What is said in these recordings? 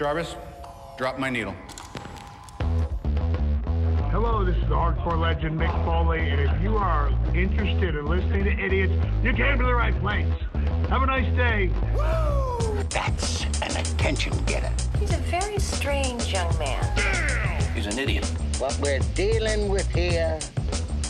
Jarvis, drop my needle. Hello, this is the hardcore legend Mick Foley, and if you are interested in listening to idiots, you came to the right place. Have a nice day. Woo! That's an attention getter. He's a very strange young man. He's an idiot. What we're dealing with here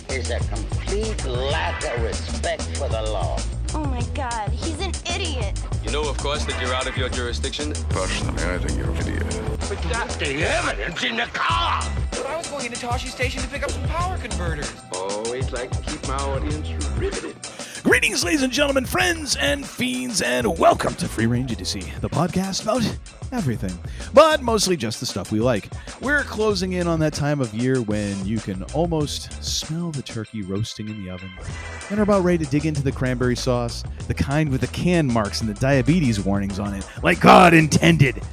is a complete lack of respect for the law. Oh my God, he's an idiot. You know, of course, that you're out of your jurisdiction. Personally, I think you're an idiot. But that's the evidence in the car. But I was going into Toshi Station to pick up some power converters. Always like to keep my audience riveted. Greetings, ladies and gentlemen, friends and fiends, and welcome to Free Range Idiocy, the podcast about everything, but mostly just the stuff we like. We're closing in on that time of year when you can almost smell the turkey roasting in the oven and are about ready to dig into the cranberry sauce, the kind with the can marks and the diabetes warnings on it, like God intended.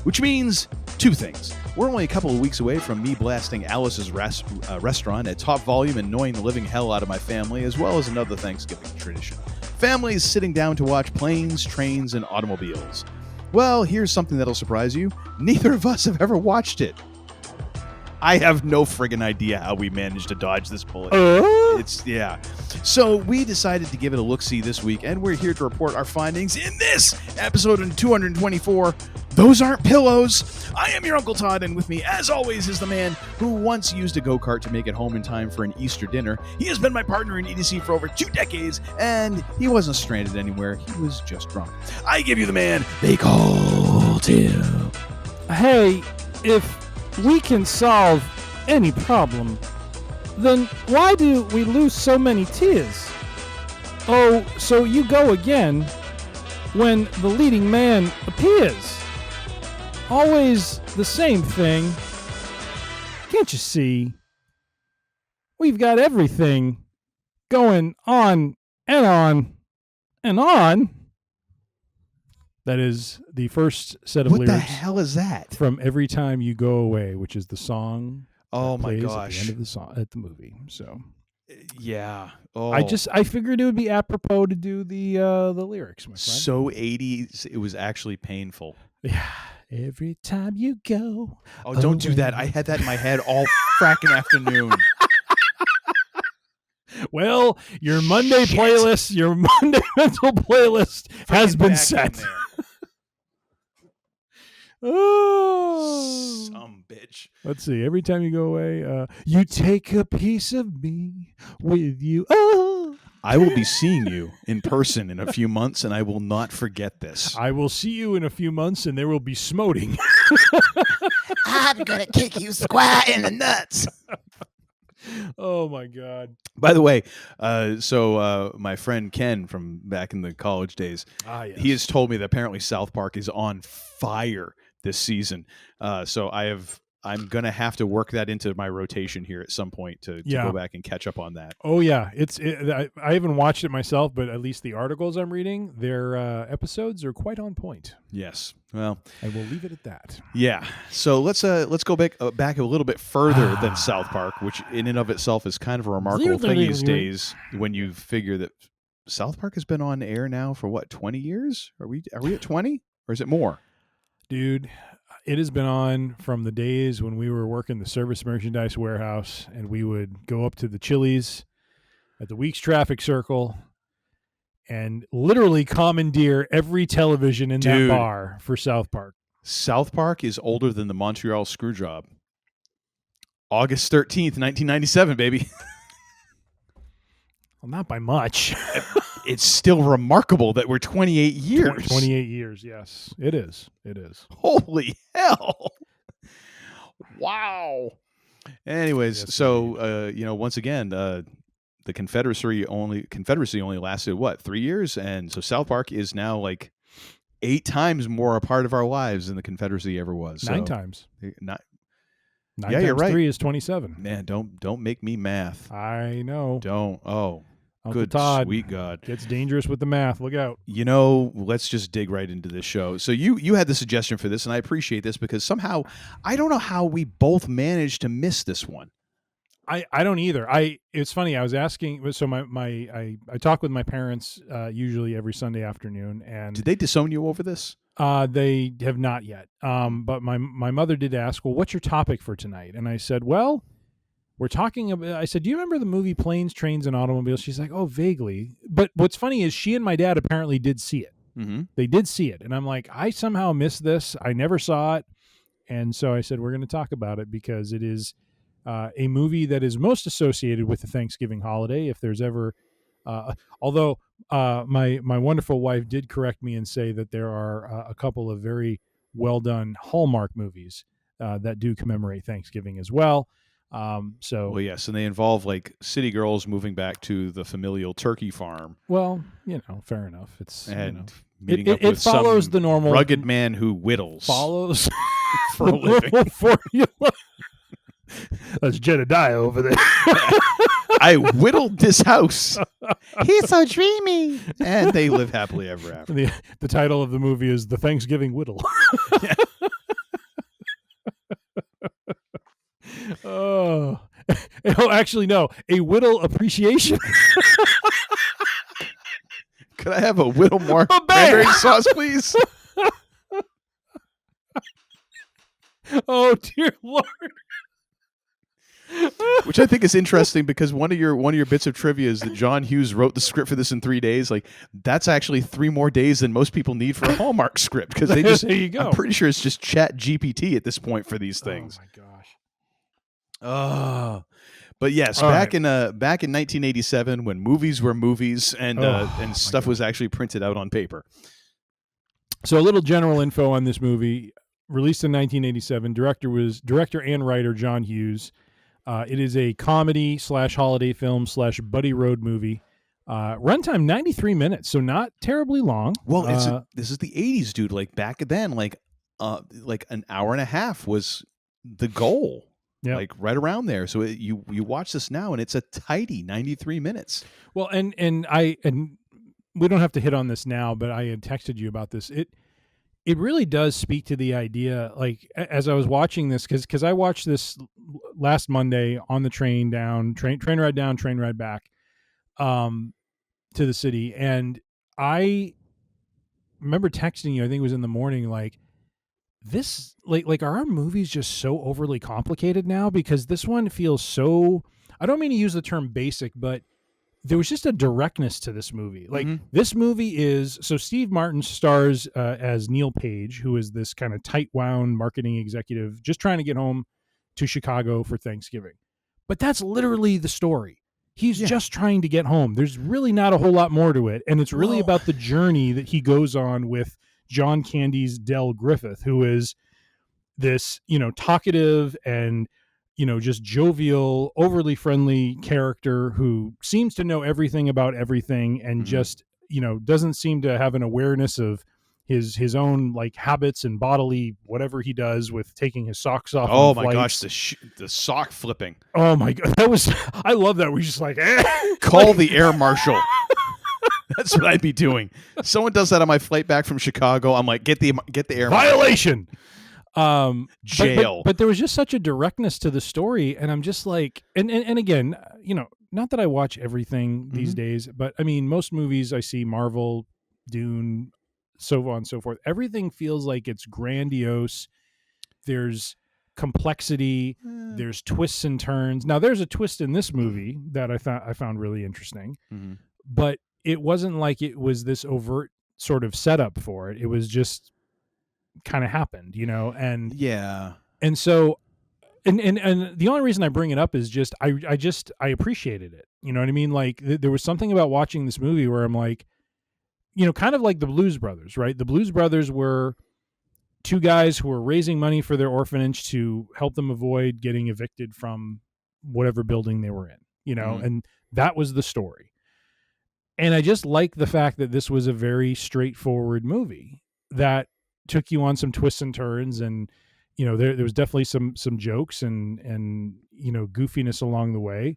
Which means two things. We're only a couple of weeks away from me blasting Alice's restaurant at top volume and annoying the living hell out of my family, as well as another Thanksgiving tradition. Families sitting down to watch planes, trains, and automobiles. Well, here's something that'll surprise you. Neither of us have ever watched it. I have no friggin' idea how we managed to dodge this bullet. Yeah. So we decided to give it a look-see this week, and we're here to report our findings in this episode 224, Those Aren't Pillows. I am your Uncle Todd, and with me, as always, is the man who once used a go-kart to make it home in time for an Easter dinner. He has been my partner in Idiocy for over 2 decades, and he wasn't stranded anywhere. He was just drunk. I give you the man they call Tim. Hey, if we can solve any problem, then why do we lose so many tears? Oh, so you go again when the leading man appears. Always the same thing. Can't you see? We've got everything going on and on and on. That is the first set of lyrics. What the hell is that? From Every Time You Go Away, which is the song. Oh my gosh! gosh! At the end of the song, at the movie. So, yeah. Oh. I figured it would be apropos to do the lyrics, my friend. So 80s, it was actually painful. Yeah. Every time you go. Oh, don't do that! I had that in my head all fracking afternoon. Well, your Monday playlist, your Monday mental playlist has been set. Oh, some bitch. Let's see. Every time you go away, you take a piece of me with you. Oh. I will be seeing you in person in a few months, and I will not forget this. I will see you in a few months, and there will be smoting. I'm gonna kick you square in the nuts. Oh my God! By the way, so my friend Ken from back in the college days, yes. He has told me that apparently South Park is on fire this season. So I'm gonna have to work that into my rotation here at some point to go back and catch up on that. Oh yeah, I haven't watched it myself, but at least the articles I'm reading, their episodes are quite on point. Yes. Well, I will leave it at that. Yeah. So let's go back a little bit further than South Park, which in and of itself is kind of a remarkable thing these days when you figure that South Park has been on air now for what, 20 years? Are we at 20 or is it more? Dude, it has been on from the days when we were working the service merchandise warehouse and we would go up to the Chili's at the Weeks Traffic Circle and literally commandeer every television in that bar for South Park. South Park is older than the Montreal Screwjob. August 13th, 1997, baby. Well, not by much. It's still remarkable that we're 28 years. 28 years, yes. It is. Holy hell. Wow. Anyways, yes, so, once again, the Confederacy only lasted, 3 years? And so South Park is now like 8 times more a part of our lives than the Confederacy ever was. 9 times. 9 yeah, times you're right. 3 is 27. Man, don't make me math. I know. Don't. Oh, Uncle good Todd sweet God. Gets dangerous with the math. Look out. Let's just dig right into this show. So you had the suggestion for this, and I appreciate this because somehow I don't know how we both managed to miss this one. I don't either. It's funny. I was asking. So I talk with my parents usually every Sunday afternoon. And did they disown you over this? They have not yet. But my mother did ask, well, what's your topic for tonight? And I said, well, we're talking about, I said, do you remember the movie Planes, Trains, and Automobiles? She's like, oh, vaguely. But what's funny is she and my dad apparently did see it. Mm-hmm. They did see it. And I'm like, I somehow missed this. I never saw it. And so I said, we're going to talk about it because it is a movie that is most associated with the Thanksgiving holiday. If there's ever, although my wonderful wife did correct me and say that there are a couple of very well done Hallmark movies that do commemorate Thanksgiving as well. Well, yes, and they involve like city girls moving back to the familial turkey farm. Well, fair enough. It's and meeting up it with follows some the normal rugged man who whittles follows for a living. Formula. That's Jedediah over there. I whittled this house. He's so dreamy, and they live happily ever after. The title of the movie is The Thanksgiving Whittle. Oh, actually, no. A whittle appreciation. Could I have a whittle more cranberry sauce, please? Oh, dear Lord. Which I think is interesting because one of your bits of trivia is that John Hughes wrote the script for this in 3 days. Like that's actually 3 more days than most people need for a Hallmark script because they just. There you go. I'm pretty sure it's just Chat GPT at this point for these things. Oh my gosh. Oh, but yes, All back right. back in 1987 when movies were movies and stuff was actually printed out on paper. So a little general info on this movie. Released in 1987. Director and writer John Hughes. It is a comedy / holiday film / buddy road movie. Runtime 93 minutes, so not terribly long. Well, this is the 80s, dude. Like back then, like an hour and a half was the goal. Yep. Like right around there. So you watch this now, and it's a tidy 93 minutes. Well, and we don't have to hit on this now, but I had texted you about this. It really does speak to the idea, like as I was watching this, because I watched this last Monday on the train ride down, train ride back to the city. And I remember texting you, I think it was in the morning, like this, like are our movies just so overly complicated now? Because this one feels so, I don't mean to use the term basic, but there was just a directness to this movie. Like this movie is, so Steve Martin stars as Neil Page, who is this kind of tight wound marketing executive just trying to get home to Chicago for Thanksgiving. But that's literally the story. He's just trying to get home. There's really not a whole lot more to it. And it's really about the journey that he goes on with John Candy's Del Griffith, who is this, talkative and just jovial, overly friendly character who seems to know everything about everything and just, doesn't seem to have an awareness of his own like habits and bodily whatever he does with taking his socks off. Oh on my flights. gosh, the sock flipping. Oh my God. I love that. We're just like, call the air marshal. That's what I'd be doing. Someone does that on my flight back from Chicago. I'm like, get the air violation. Jail. But there was just such a directness to the story, and I'm just like, and again, not that I watch everything these days, but I mean, most movies I see, Marvel, Dune, so on and so forth, everything feels like it's grandiose. There's complexity, there's twists and turns. Now, there's a twist in this movie that I found really interesting, but it wasn't like it was this overt sort of setup for it. It was just kind of happened, and and so and the only reason I bring it up is just I appreciated it. You know what I mean? Like there was something about watching this movie where I'm like, kind of like the Blues Brothers, right? The Blues Brothers were 2 guys who were raising money for their orphanage to help them avoid getting evicted from whatever building they were in, and that was the story. And I just like the fact that this was a very straightforward movie that took you on some twists and turns, and there was definitely some jokes and goofiness along the way,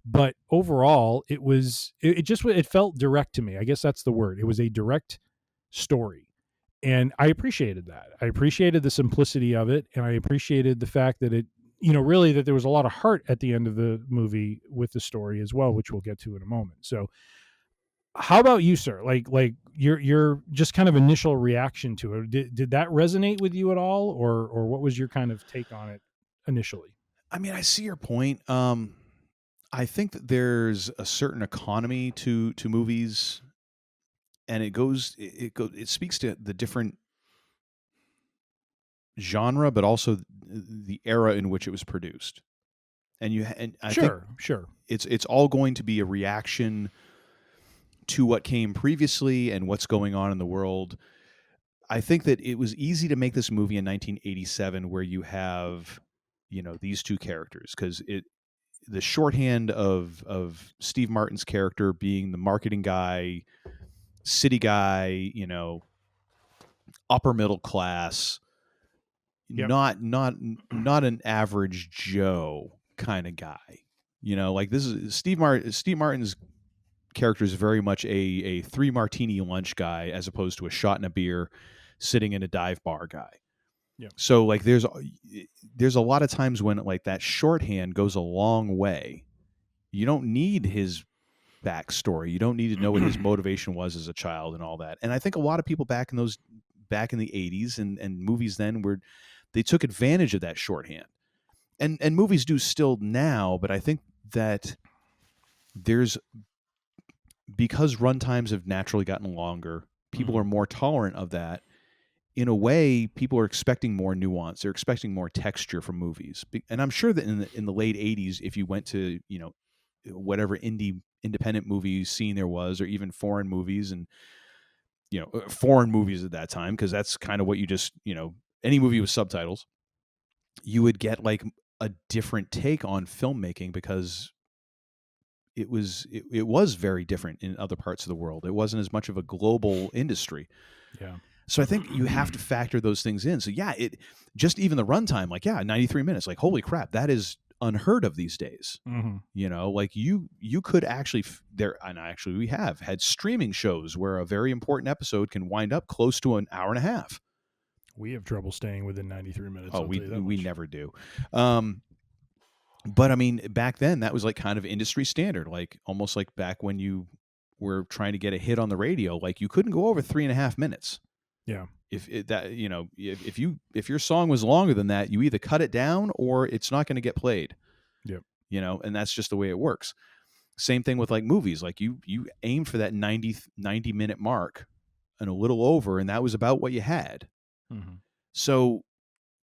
but overall it felt direct to me. I guess that's the word. It was a direct story, and I appreciated that. I appreciated the simplicity of it, and I appreciated the fact that it really that there was a lot of heart at the end of the movie with the story as well, which we'll get to in a moment. So How about you, sir? Like your just kind of initial reaction to it. Did that resonate with you at all, or what was your kind of take on it initially? I mean, I see your point. I think that there's a certain economy to movies, and it speaks to the different genre, but also the era in which it was produced. And I think Sure. it's all going to be a reaction to what came previously and what's going on in the world. I think that it was easy to make this movie in 1987 where you have, these two characters, because the shorthand of Steve Martin's character being the marketing guy, city guy, upper middle class, Yep. not an average Joe kind of guy. Like this is Steve Martin's character is very much a 3 martini lunch guy as opposed to a shot and a beer sitting in a dive bar guy. Yeah. So like there's a lot of times when like that shorthand goes a long way. You don't need his backstory. You don't need to know what his motivation was as a child and all that. And I think a lot of people back in the 80s and movies then they took advantage of that shorthand. And movies do still now, but I think that because runtimes have naturally gotten longer, people are more tolerant of that. In a way, people are expecting more nuance. They're expecting more texture from movies. And I'm sure that in the late 80s, if you went to, whatever independent movie scene there was, or even foreign movies and, foreign movies at that time, because that's kind of what you just, any movie with subtitles, you would get like a different take on filmmaking because it was very different in other parts of the world. It wasn't as much of a global industry. Yeah. So I think you have to factor those things in. So yeah, just even the runtime, like 93 minutes, like holy crap, that is unheard of these days. Like you could actually we have had streaming shows where a very important episode can wind up close to an hour and a half. We have trouble staying within 93 minutes. Oh, we never do. But I mean, back then that was like kind of industry standard, like almost like back when you were trying to get a hit on the radio, like you couldn't go over 3.5 minutes. Yeah. If your song was longer than that, you either cut it down or it's not going to get played. Yep. And that's just the way it works. Same thing with like movies, like you aim for that 90 minute mark and a little over, and that was about what you had. So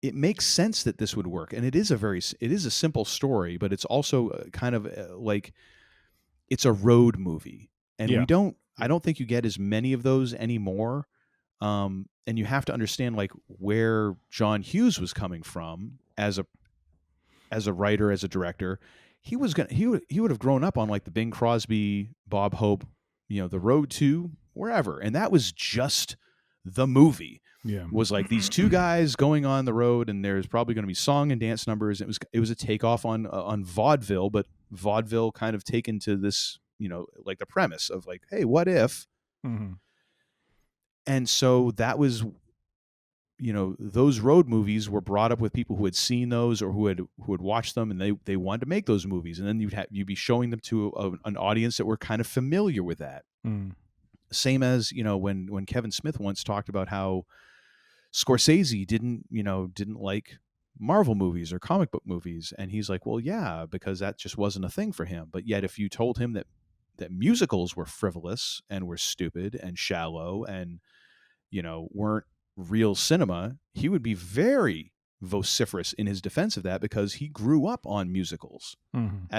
it makes sense that this would work. And it is a simple story, but it's also kind of like it's a road movie. And I don't think you get as many of those anymore. And you have to understand like where John Hughes was coming from as a writer, as a director. He would have grown up on like the Bing Crosby, Bob Hope, The Road to wherever. And that was just the movie. Yeah. Was like these two guys going on the road, and there's probably going to be song and dance numbers. It was a takeoff on vaudeville, but vaudeville kind of taken to this, like the premise of like, hey, what if? And so that was, those road movies were brought up with people who had seen those or who had watched them, and they wanted to make those movies, and then you'd be showing them to an audience that were kind of familiar with that. Same as when Kevin Smith once talked about how Scorsese didn't like Marvel movies or comic book movies, and he's like, well, yeah, because that just wasn't a thing for him. But yet, if you told him that musicals were frivolous and were stupid and shallow and weren't real cinema, he would be very vociferous in his defense of that, because he grew up on musicals.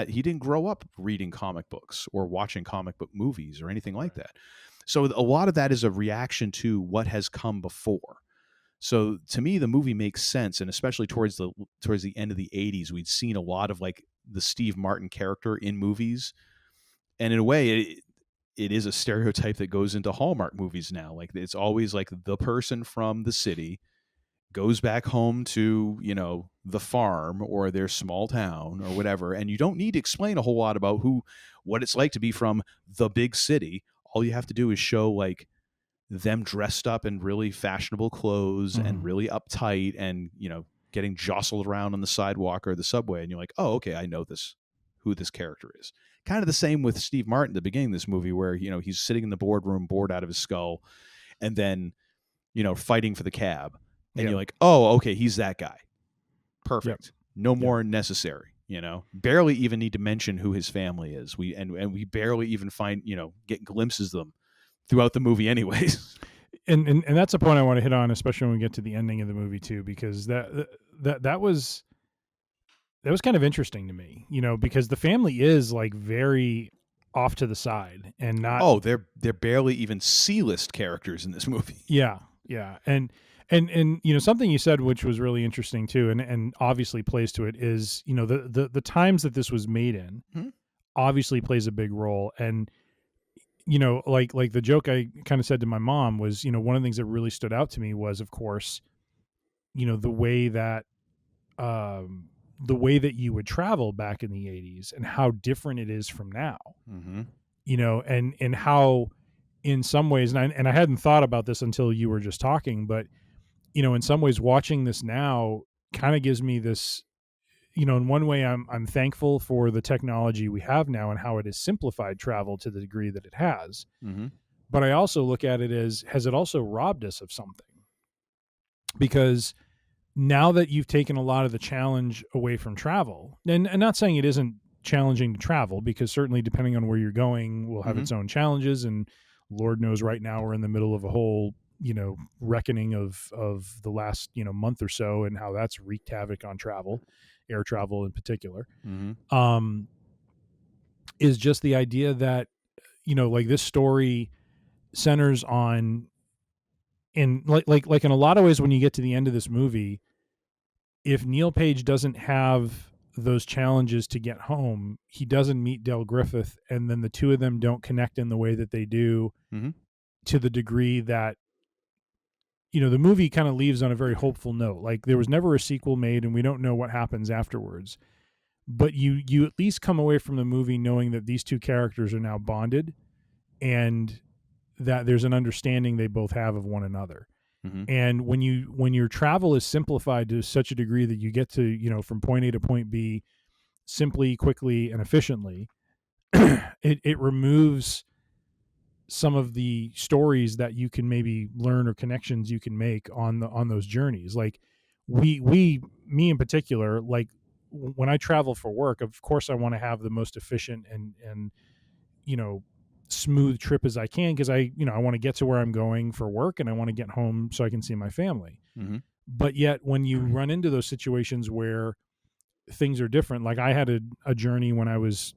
He didn't grow up reading comic books or watching comic book movies or anything like that. So a lot of that is a reaction to what has come before. So to me, the movie makes sense, and especially towards the end of the 80s, we'd seen a lot of like the Steve Martin character in movies, and in a way, it is a stereotype that goes into Hallmark movies now. Like it's always like the person from the city goes back home to the farm or their small town or whatever, and you don't need to explain a whole lot about what it's like to be from the big city. All you have to do is show like them dressed up in really fashionable clothes and really uptight and, getting jostled around on the sidewalk or the subway. And you're like, oh, okay, I know who this character is. kind of the same with Steve Martin at the beginning of this movie, where he's sitting in the boardroom, bored out of his skull, and then fighting for the cab, and you're like, oh, okay, he's that guy. Perfect. No more necessary. Barely even need to mention who his family is. We barely even find get glimpses of them throughout the movie, anyways. And that's a point I want to hit on, especially when we get to the ending of the movie too, because that was kind of interesting to me, because the family is like very off to the side and not. Oh, they're barely even C-list characters in this movie. Yeah, and something you said which was really interesting too, and obviously plays to it is the times that this was made in obviously plays a big role. And like the joke I kind of said to my mom was, one of the things that really stood out to me was, of course, the way that you would travel back in the 80s and how different it is from now. And how in some ways, and I hadn't thought about this until you were just talking, but in some ways watching this now kind of gives me this, in one way I'm thankful for the technology we have now and how it has simplified travel to the degree that it has. But I also look at it as, has it also robbed us of something? Because now that you've taken a lot of the challenge away from travel, and not saying it isn't challenging to travel, because certainly depending on where you're going will have its own challenges, and Lord knows right now we're in the middle of a whole reckoning of the last month or so, and how that's wreaked havoc on travel, air travel in particular. Is just the idea that like this story centers on, in like in a lot of ways when you get to the end of this movie, if Neil Page doesn't have those challenges to get home, he doesn't meet Del Griffith, and then the two of them don't connect in the way that they do, to the degree that the movie kind of leaves on a very hopeful note. Like there was never a sequel made, and we don't know what happens afterwards, but you at least come away from the movie knowing that these two characters are now bonded, and that there's an understanding they both have of one another. And when your travel is simplified to such a degree that you get to, from point A to point B simply, quickly, and efficiently, it removes some of the stories that you can maybe learn or connections you can make on those journeys. Like me in particular, like when I travel for work, of course I want to have the most efficient and smooth trip as I can, because I want to get to where I'm going for work, and I want to get home so I can see my family. But yet when you run into those situations where things are different, like I had a journey when I was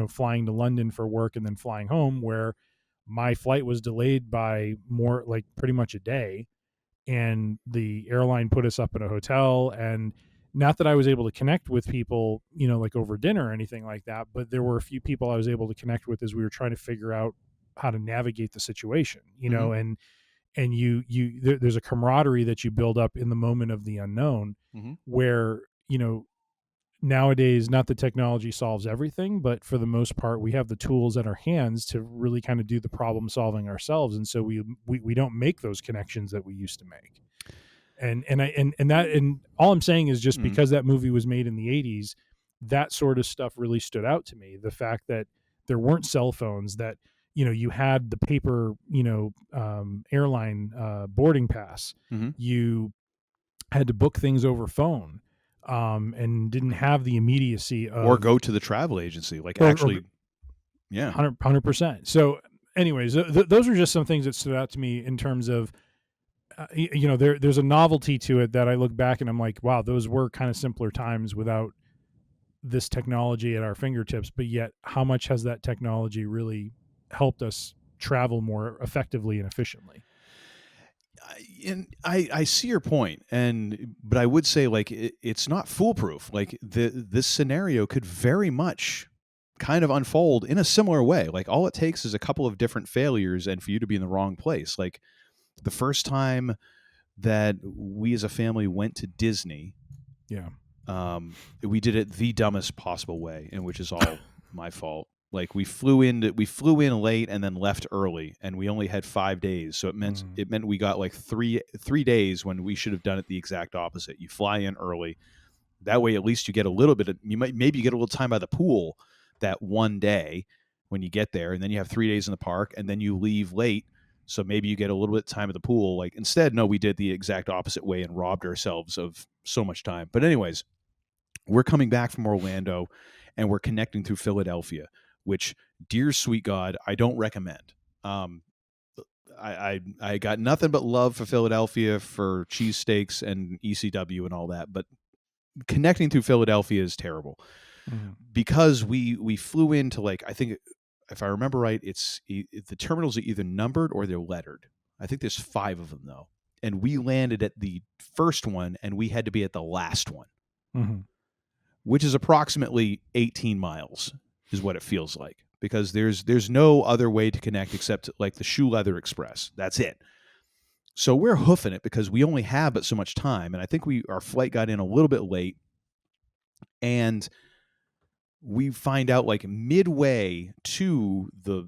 flying to London for work and then flying home, where my flight was delayed by more, like pretty much a day, and the airline put us up in a hotel. And not that I was able to connect with people, like over dinner or anything like that, but there were a few people I was able to connect with as we were trying to figure out how to navigate the situation, and there's a camaraderie that you build up in the moment of the unknown, where, nowadays, not that technology solves everything, but for the most part, we have the tools at our hands to really kind of do the problem solving ourselves. And so we don't make those connections that we used to make. And all I'm saying is just because that movie was made in the 80s, that sort of stuff really stood out to me. The fact that there weren't cell phones, that, you had the paper, airline boarding pass. You had to book things over phone, and didn't have the immediacy of, or go to the travel agency, like 100%. So anyways, those are just some things that stood out to me in terms of, there's a novelty to it that I look back and I'm like, wow, those were kind of simpler times without this technology at our fingertips. But yet, how much has that technology really helped us travel more effectively and efficiently? I see your point, but I would say, like, it's not foolproof. Like this scenario could very much kind of unfold in a similar way. Like all it takes is a couple of different failures and for you to be in the wrong place. Like the first time that we as a family went to Disney, we did it the dumbest possible way, and which is all my fault. Like we flew in late and then left early, and we only had 5 days. So it meant we got like three days when we should have done it the exact opposite. You fly in early. That way, at least you get a little bit of, maybe you get a little time by the pool, that one day when you get there, and then you have 3 days in the park, and then you leave late. So maybe you get a little bit of time at the pool. Like instead, no, we did the exact opposite way and robbed ourselves of so much time. But anyways, we're coming back from Orlando and we're connecting through Philadelphia, which, dear sweet God, I don't recommend. I got nothing but love for Philadelphia for cheesesteaks and ECW and all that, but connecting through Philadelphia is terrible because we flew into, like, I think if I remember right, the terminals are either numbered or they're lettered. I think there's 5 of them though, and we landed at the first one and we had to be at the last one, which is approximately 18 miles is what it feels like, because there's no other way to connect except like the Shoe Leather Express. That's it. So we're hoofing it because we only have but so much time. And I think our flight got in a little bit late, and we find out like midway to the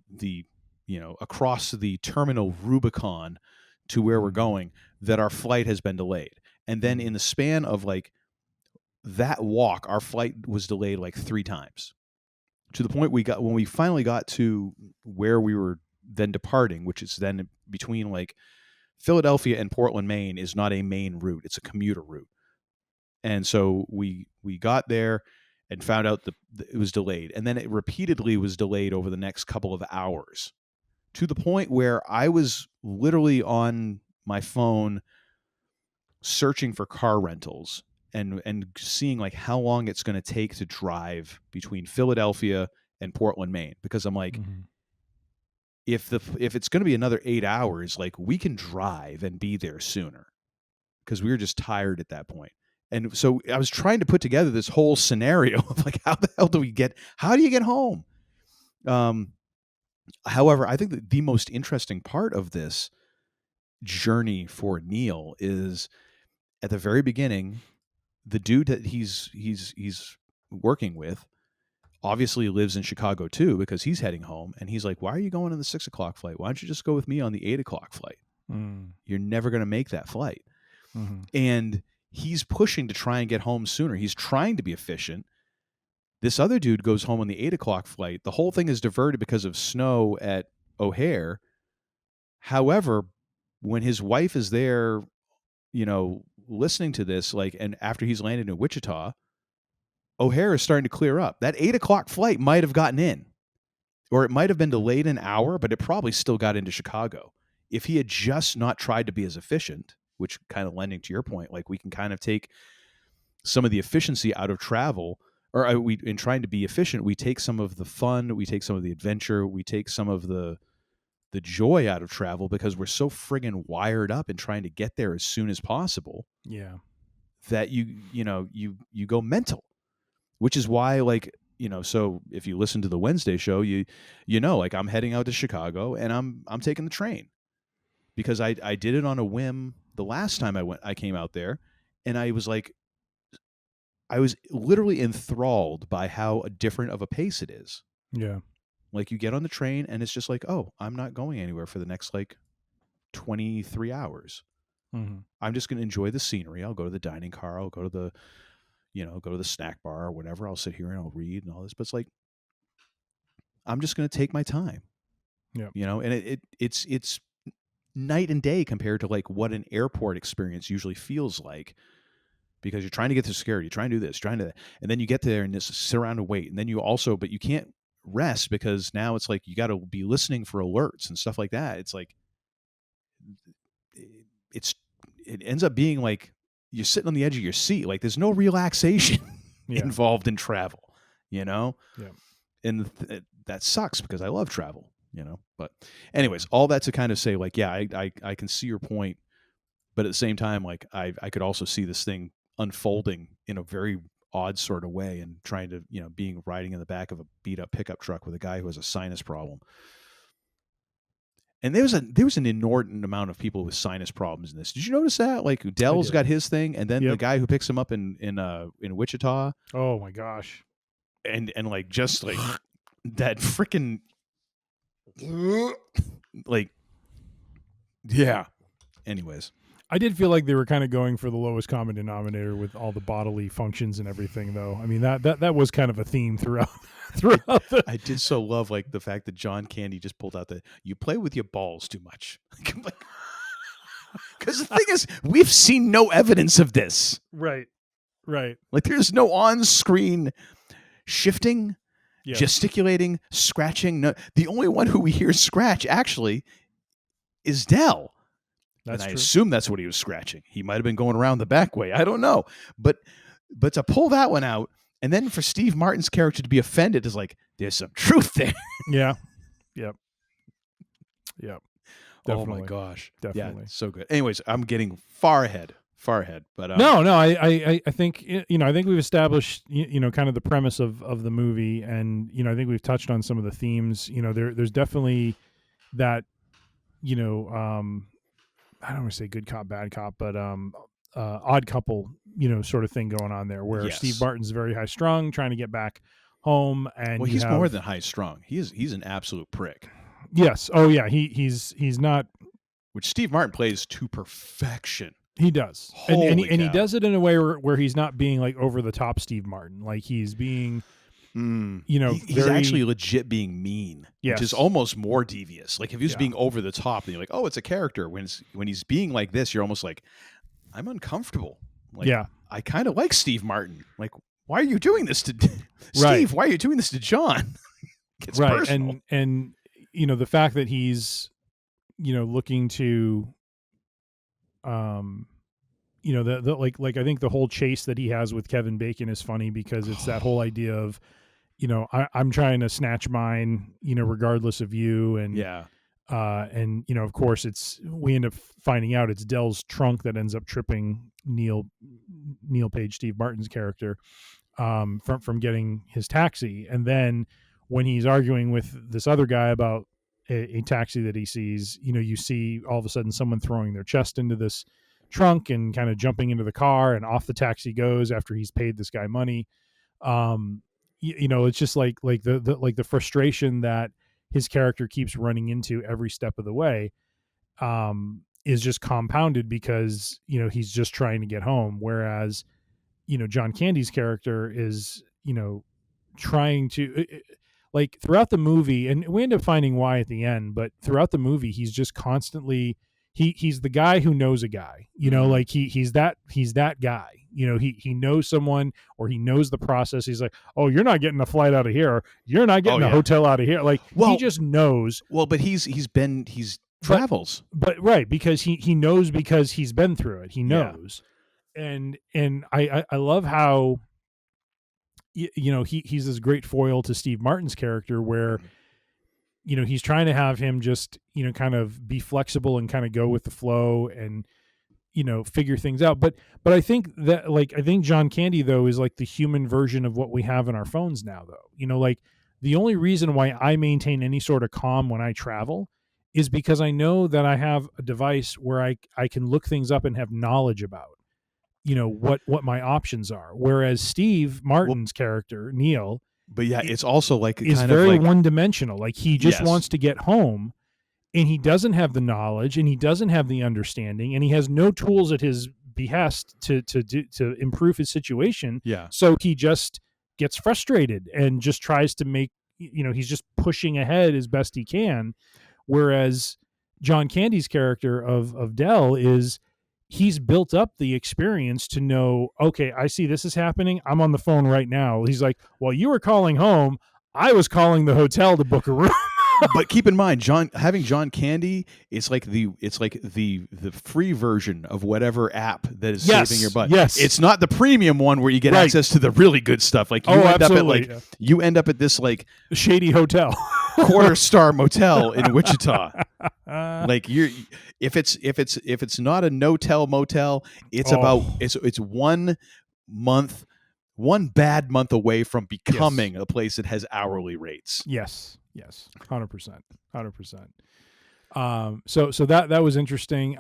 across the terminal Rubicon to where we're going that our flight has been delayed. And then in the span of like that walk, our flight was delayed like 3 times, to the point when we finally got to where we were then departing, which is then between like Philadelphia and Portland, Maine, is not a main route. It's a commuter route. And so we got there and found out that it was delayed. And then it repeatedly was delayed over the next couple of hours, to the point where I was literally on my phone searching for car rentals and seeing like how long it's going to take to drive between Philadelphia and Portland, Maine, because I'm like, if it's going to be another 8 hours, like we can drive and be there sooner, because we were just tired at that point. And so I was trying to put together this whole scenario of like, how do you get home? However, I think that the most interesting part of this journey for Neil is at the very beginning, the dude that he's working with obviously lives in Chicago too, because he's heading home, and he's like, why are you going on the 6 o'clock flight? Why don't you just go with me on the 8 o'clock flight? You're never going to make that flight. And he's pushing to try and get home sooner. He's trying to be efficient. This other dude goes home on the 8 o'clock flight. The whole thing is diverted because of snow at O'Hare. However, when his wife is there, listening to this, like, and after he's landed in Wichita, O'Hare is starting to clear up. That 8 o'clock flight might have gotten in, or it might have been delayed an hour, but it probably still got into Chicago. If he had just not tried to be as efficient, which kind of lending to your point, like we can kind of take some of the efficiency out of travel, or in trying to be efficient, we take some of the fun, we take some of the adventure, we take some of the joy out of travel, because we're so friggin' wired up in trying to get there as soon as possible. Yeah. That you go mental, which is why, like, so if you listen to the Wednesday show, like I'm heading out to Chicago and I'm taking the train, because I did it on a whim the last time I came out there, and I was literally enthralled by how different of a pace it is. Yeah. Like you get on the train and it's just like, oh, I'm not going anywhere for the next like 23 hours. I'm just going to enjoy the scenery. I'll go to the dining car. I'll go to the, go to the snack bar or whatever. I'll sit here and I'll read and all this. But it's like, I'm just going to take my time. Yeah. And it's night and day compared to like what an airport experience usually feels like, because you're trying to get through security, you're trying to do this, trying to, and then you get there and just sit around and wait. And then but you can't rest, because now it's like you got to be listening for alerts and stuff like that. It's like it ends up being like you're sitting on the edge of your seat. Like there's no relaxation involved in travel, and that sucks, because I love travel, but anyways, all that to kind of say, like, yeah, I can see your point, but at the same time, like I could also see this thing unfolding in a very odd sort of way, and trying to, being riding in the back of a beat up pickup truck with a guy who has a sinus problem. And there was an inordinate amount of people with sinus problems in this. Did you notice that? Like Dell's got his thing, and then the guy who picks him up in Wichita. Oh my gosh. And like just like that freaking like, yeah. Anyways. I did feel like they were kind of going for the lowest common denominator with all the bodily functions and everything, though. I mean, that was kind of a theme throughout. I did so love like the fact that John Candy just pulled out the "you play with your balls too much," because the thing is, we've seen no evidence of this. Right. Like, there's no on-screen shifting, gesticulating, scratching. No, the only one who we hear scratch actually is Del. That's and I true. assume that's what he was scratching. He might have been going around the back way. I don't know. But to pull that one out, and then for Steve Martin's character to be offended is like, there's some truth there. Yeah. Yep. Definitely. Oh my gosh. Definitely. Yeah, so good. Anyways, I'm getting far ahead. But no, I think I think we've established kind of the premise of the movie, and I think we've touched on some of the themes. There's definitely that I don't want to say good cop, bad cop, but odd couple, sort of thing going on there where Yes. Steve Martin's very high strung, trying to get back home, and he's more than high strung. He's an absolute prick. Yes. Oh yeah. He's not. Which Steve Martin plays to perfection. He does, and he cow. does it in a way where he's not being like over the top Steve Martin. Like he's being, he's very, actually legit being mean, yes. which is almost more devious. Like if he was being over the top, then you're like, oh, it's a character. When he's being like this, you're almost like, I'm uncomfortable. Like, I kind of like Steve Martin. Like, why are you doing this to Steve? Why are you doing this to John? It's personal. And the fact that he's looking to like I think the whole chase that he has with Kevin Bacon is funny because it's that whole idea of I'm trying to snatch mine regardless of you, and of course we end up finding out it's Del's trunk that ends up tripping Neil Page, Steve Martin's character, from getting his taxi. And then when he's arguing with this other guy about a taxi that he sees, you see all of a sudden someone throwing their chest into this trunk and kind of jumping into the car, and off the taxi goes after he's paid this guy money. It's just like the frustration that his character keeps running into every step of the way, is just compounded because, he's just trying to get home. Whereas, John Candy's character is, trying to, like throughout the movie, and we end up finding why at the end, but throughout the movie, he's just constantly, he's the guy who knows a guy, like he's that guy, he knows someone, or he knows the process. He's like, oh, you're not getting a flight out of here, or you're not getting a hotel out of here. Like, he just knows. Well, but he travels, but right. Because he knows, because he's been through it. He knows. And I love how, he's this great foil to Steve Martin's character where, he's trying to have him just, kind of be flexible and kind of go with the flow and, figure things out. But I think that, I think John Candy, though, is like the human version of what we have in our phones now, though. Like the only reason why I maintain any sort of calm when I travel is because I know that I have a device where I can look things up and have knowledge about, what my options are. Whereas Steve Martin's character, Neil, but it's also like is kind very of like one-dimensional. Like he just wants to get home, and he doesn't have the knowledge, and he doesn't have the understanding, and he has no tools at his behest to improve his situation. Yeah. So he just gets frustrated and just tries to make, he's just pushing ahead as best he can. Whereas John Candy's character of Del is, he's built up the experience to know, okay, I see this is happening. I'm on the phone right now. He's like, well, you were calling home. I was calling the hotel to book a room. But keep in mind, having John Candy, it's like the free version of whatever app that is saving your butt. Yes. It's not the premium one where you get access to the really good stuff. Like you end up at this like shady hotel. quarter-star motel in Wichita. Like if it's not a no-tell motel, it's about it's 1 month, one bad month away from becoming a place that has hourly rates. Yes, 100%. So that was interesting.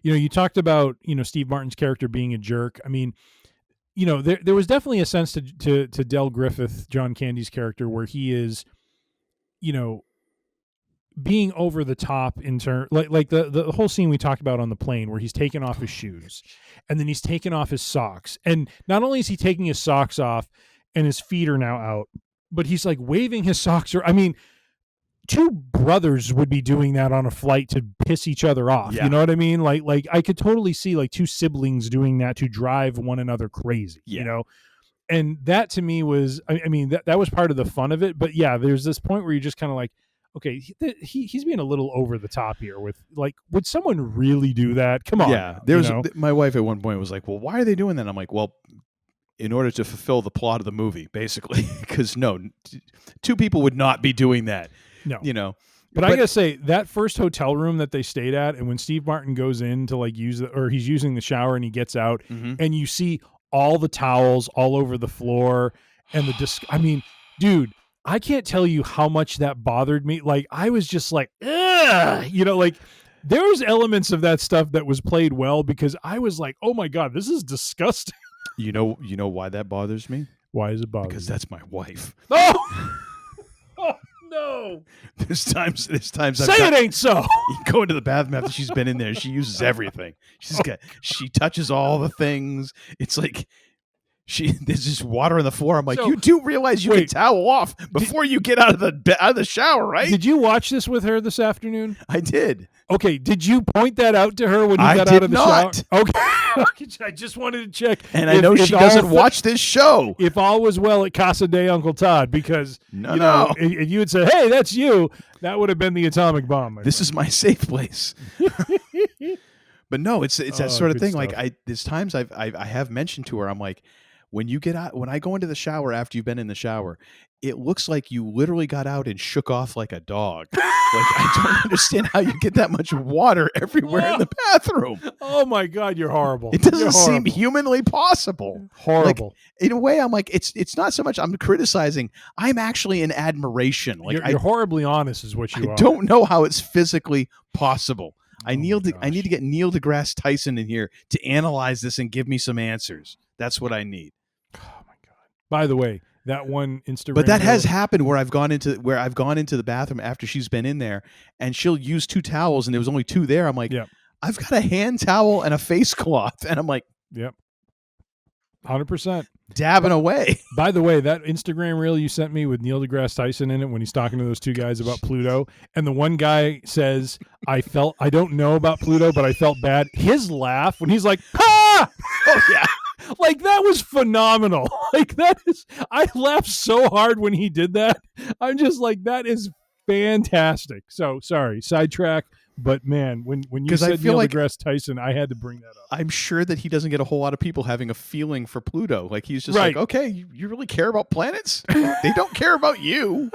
You talked about Steve Martin's character being a jerk. I mean, there was definitely a sense to Del Griffith, John Candy's character, where he is, being over the top in turn, like the whole scene we talked about on the plane where he's taking off his shoes and then he's taking off his socks. And not only is he taking his socks off and his feet are now out, but he's like waving his socks. I mean, two brothers would be doing that on a flight to piss each other off. Yeah. You know what I mean? Like I could totally see like two siblings doing that to drive one another crazy, you know? And that to me was, I mean, that was part of the fun of it. But yeah, there's this point where you're just kind of like, okay, he's being a little over the top here with like, would someone really do that? Come on. Yeah. My wife at one point was like, well, why are they doing that? I'm like, well, in order to fulfill the plot of the movie, basically, because two people would not be doing that. No. You know. But I gotta say, that first hotel room that they stayed at, and when Steve Martin goes in to like he's using the shower and he gets out, and you see all the towels all over the floor and I mean, dude, I can't tell you how much that bothered me. Like, I was just like, ugh! You know, like there was elements of that stuff that was played well because I was like, oh my God, this is disgusting. You know why that bothers me? Why is it bothering Because you? that's my wife. Oh! Oh no! There's times it ain't so. You go into the bathroom after she's been in there. She uses everything. She touches all the things. It's like there's just water on the floor. I'm like, you do realize you can towel off before you get out of the shower, right? Did you watch this with her this afternoon? I did. Okay, did you point that out to her when you got out of the shower? Okay. I just wanted to check. And I know she doesn't watch this show. If all was well at Casa de Uncle Todd, because if you had said, hey, that's you, that would have been the atomic bomb. This is my safe place. But no, it's that sort of thing. Stuff. Like there's times I have mentioned to her, I'm like, when I go into the shower after you've been in the shower, it looks like you literally got out and shook off like a dog. Like, I don't understand how you get that much water everywhere in the bathroom. Oh my God, you're horrible. It doesn't seem humanly possible. Horrible. Like, in a way, I'm like, it's not so much I'm criticizing. I'm actually in admiration. Like you're horribly honest is what you are. I don't know how it's physically possible. I need to get Neil deGrasse Tyson in here to analyze this and give me some answers. That's what I need. Oh my God. By the way, that one Instagram. But that has happened where I've gone into the bathroom after she's been in there, and she'll use two towels, and there was only two there. I'm like, I've got a hand towel and a face cloth, and I'm like, yep, 100%. Dabbing away. By the way, that Instagram reel you sent me with Neil deGrasse Tyson in it when he's talking to those two guys about Pluto, and the one guy says, I don't know about Pluto, but I felt bad. His laugh when he's like, ha! Oh yeah. Like, that was phenomenal. Like, I laughed so hard when he did that. I'm just like, that is fantastic. So sorry, sidetrack. But man, when you said Neil deGrasse Tyson, I had to bring that up. I'm sure that he doesn't get a whole lot of people having a feeling for Pluto. Like, he's just like, okay, you really care about planets? They don't care about you.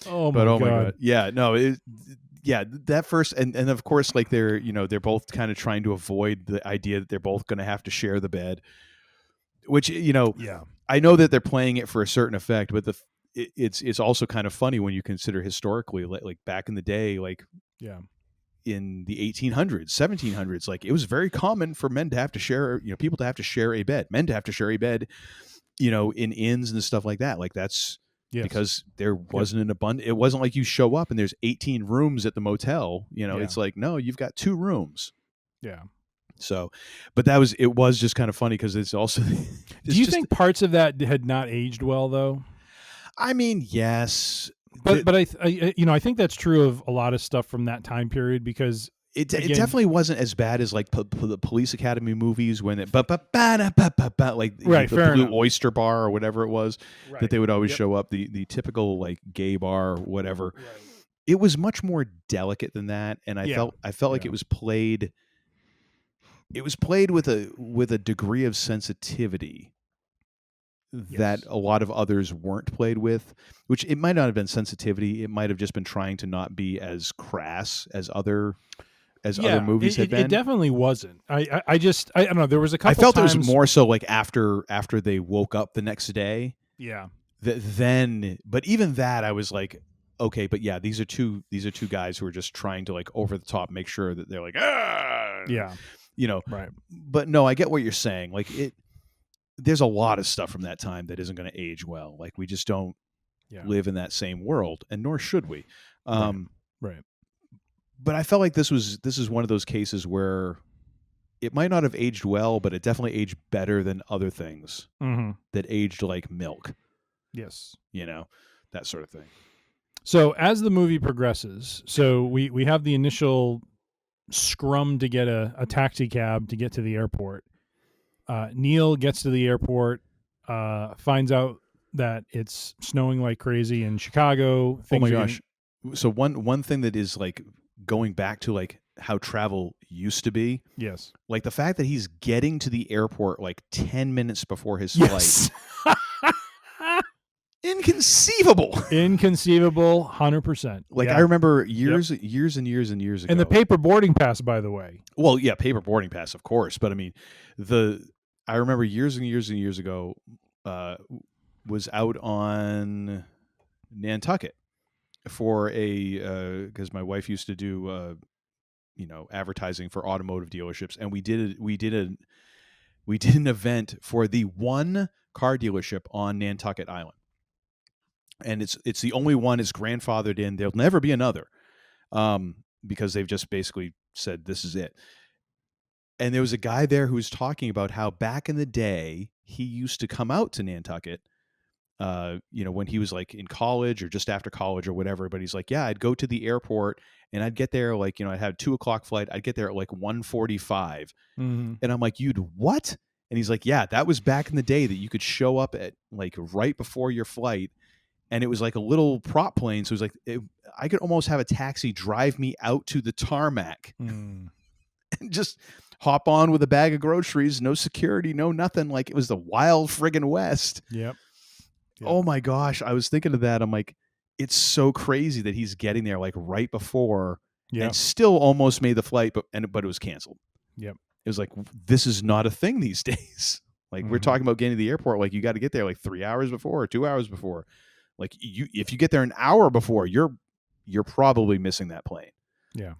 Oh my God. Yeah, no, that first, and of course, like they're both kind of trying to avoid the idea that they're both going to have to share the bed, which, I know that they're playing it for a certain effect, but it's also kind of funny when you consider historically, like back in the day, like in the 1800s, 1700s, like it was very common for men to have to share, people to have to share a bed, men to have to share a bed, in inns and stuff like that. Like that's because there wasn't an abundant. It wasn't like you show up and there's 18 rooms at the motel. It's like, no, you've got 2 rooms. Yeah. So, but it was just kind of funny because it's also. Do you think parts of that had not aged well though? I mean, yes, but I think that's true of a lot of stuff from that time period because it definitely wasn't as bad as like the Police Academy movies when it like the Blue Oyster Bar or whatever it was that they would always show up, the typical like gay bar or whatever. Right. It was much more delicate than that, and I felt like it was played. It was played with a degree of sensitivity that a lot of others weren't played with, which it might not have been sensitivity. It might have just been trying to not be as crass as other movies had been. It definitely wasn't. I don't know. There was a couple. I felt times... it was more so like after they woke up the next day. Yeah. But even that, I was like, okay, but yeah, these are two guys who are just trying to like over the top make sure that they're like, yeah, right. But no, I get what you're saying. Like there's a lot of stuff from that time that isn't going to age well. Like we just don't. live in that same world, and nor should we. Right. But I felt like this is one of those cases where it might not have aged well, but it definitely aged better than other things that aged like milk. Yes. That sort of thing. So as the movie progresses, so we have the initial scrum to get a taxi cab to get to the airport. Neil gets to the airport, finds out that it's snowing like crazy in Chicago. Oh my gosh. So one thing that is like going back to like how travel used to be. Yes. Like the fact that he's getting to the airport like 10 minutes before his flight. Inconceivable. 100%. Like I remember years and years and years ago. And the paper boarding pass, by the way. Well, yeah, paper boarding pass, of course. But I mean, I remember years and years and years ago, was out on Nantucket for because my wife used to do advertising for automotive dealerships, and we did an event for the one car dealership on Nantucket Island. And it's the only one it's grandfathered in. There'll never be another, because they've just basically said this is it. And there was a guy there who was talking about how back in the day he used to come out to Nantucket, when he was like in college or just after college or whatever. But he's like, yeah, I'd go to the airport and I'd get there like I'd have 2:00 flight. I'd get there at like 1:45, and I'm like, you'd what? And he's like, yeah, that was back in the day that you could show up at like right before your flight. And it was like a little prop plane. So it was like, I could almost have a taxi drive me out to the tarmac and just hop on with a bag of groceries, no security, no nothing. Like it was the wild friggin' West. Yep. Oh my gosh. I was thinking of that. I'm like, it's so crazy that he's getting there like right before and still almost made the flight, but it was canceled. Yep. It was like, this is not a thing these days. Like we're talking about getting to the airport. Like you got to get there like 3 hours before or 2 hours before. Like if you get there an hour before, you're probably missing that plane. Yeah.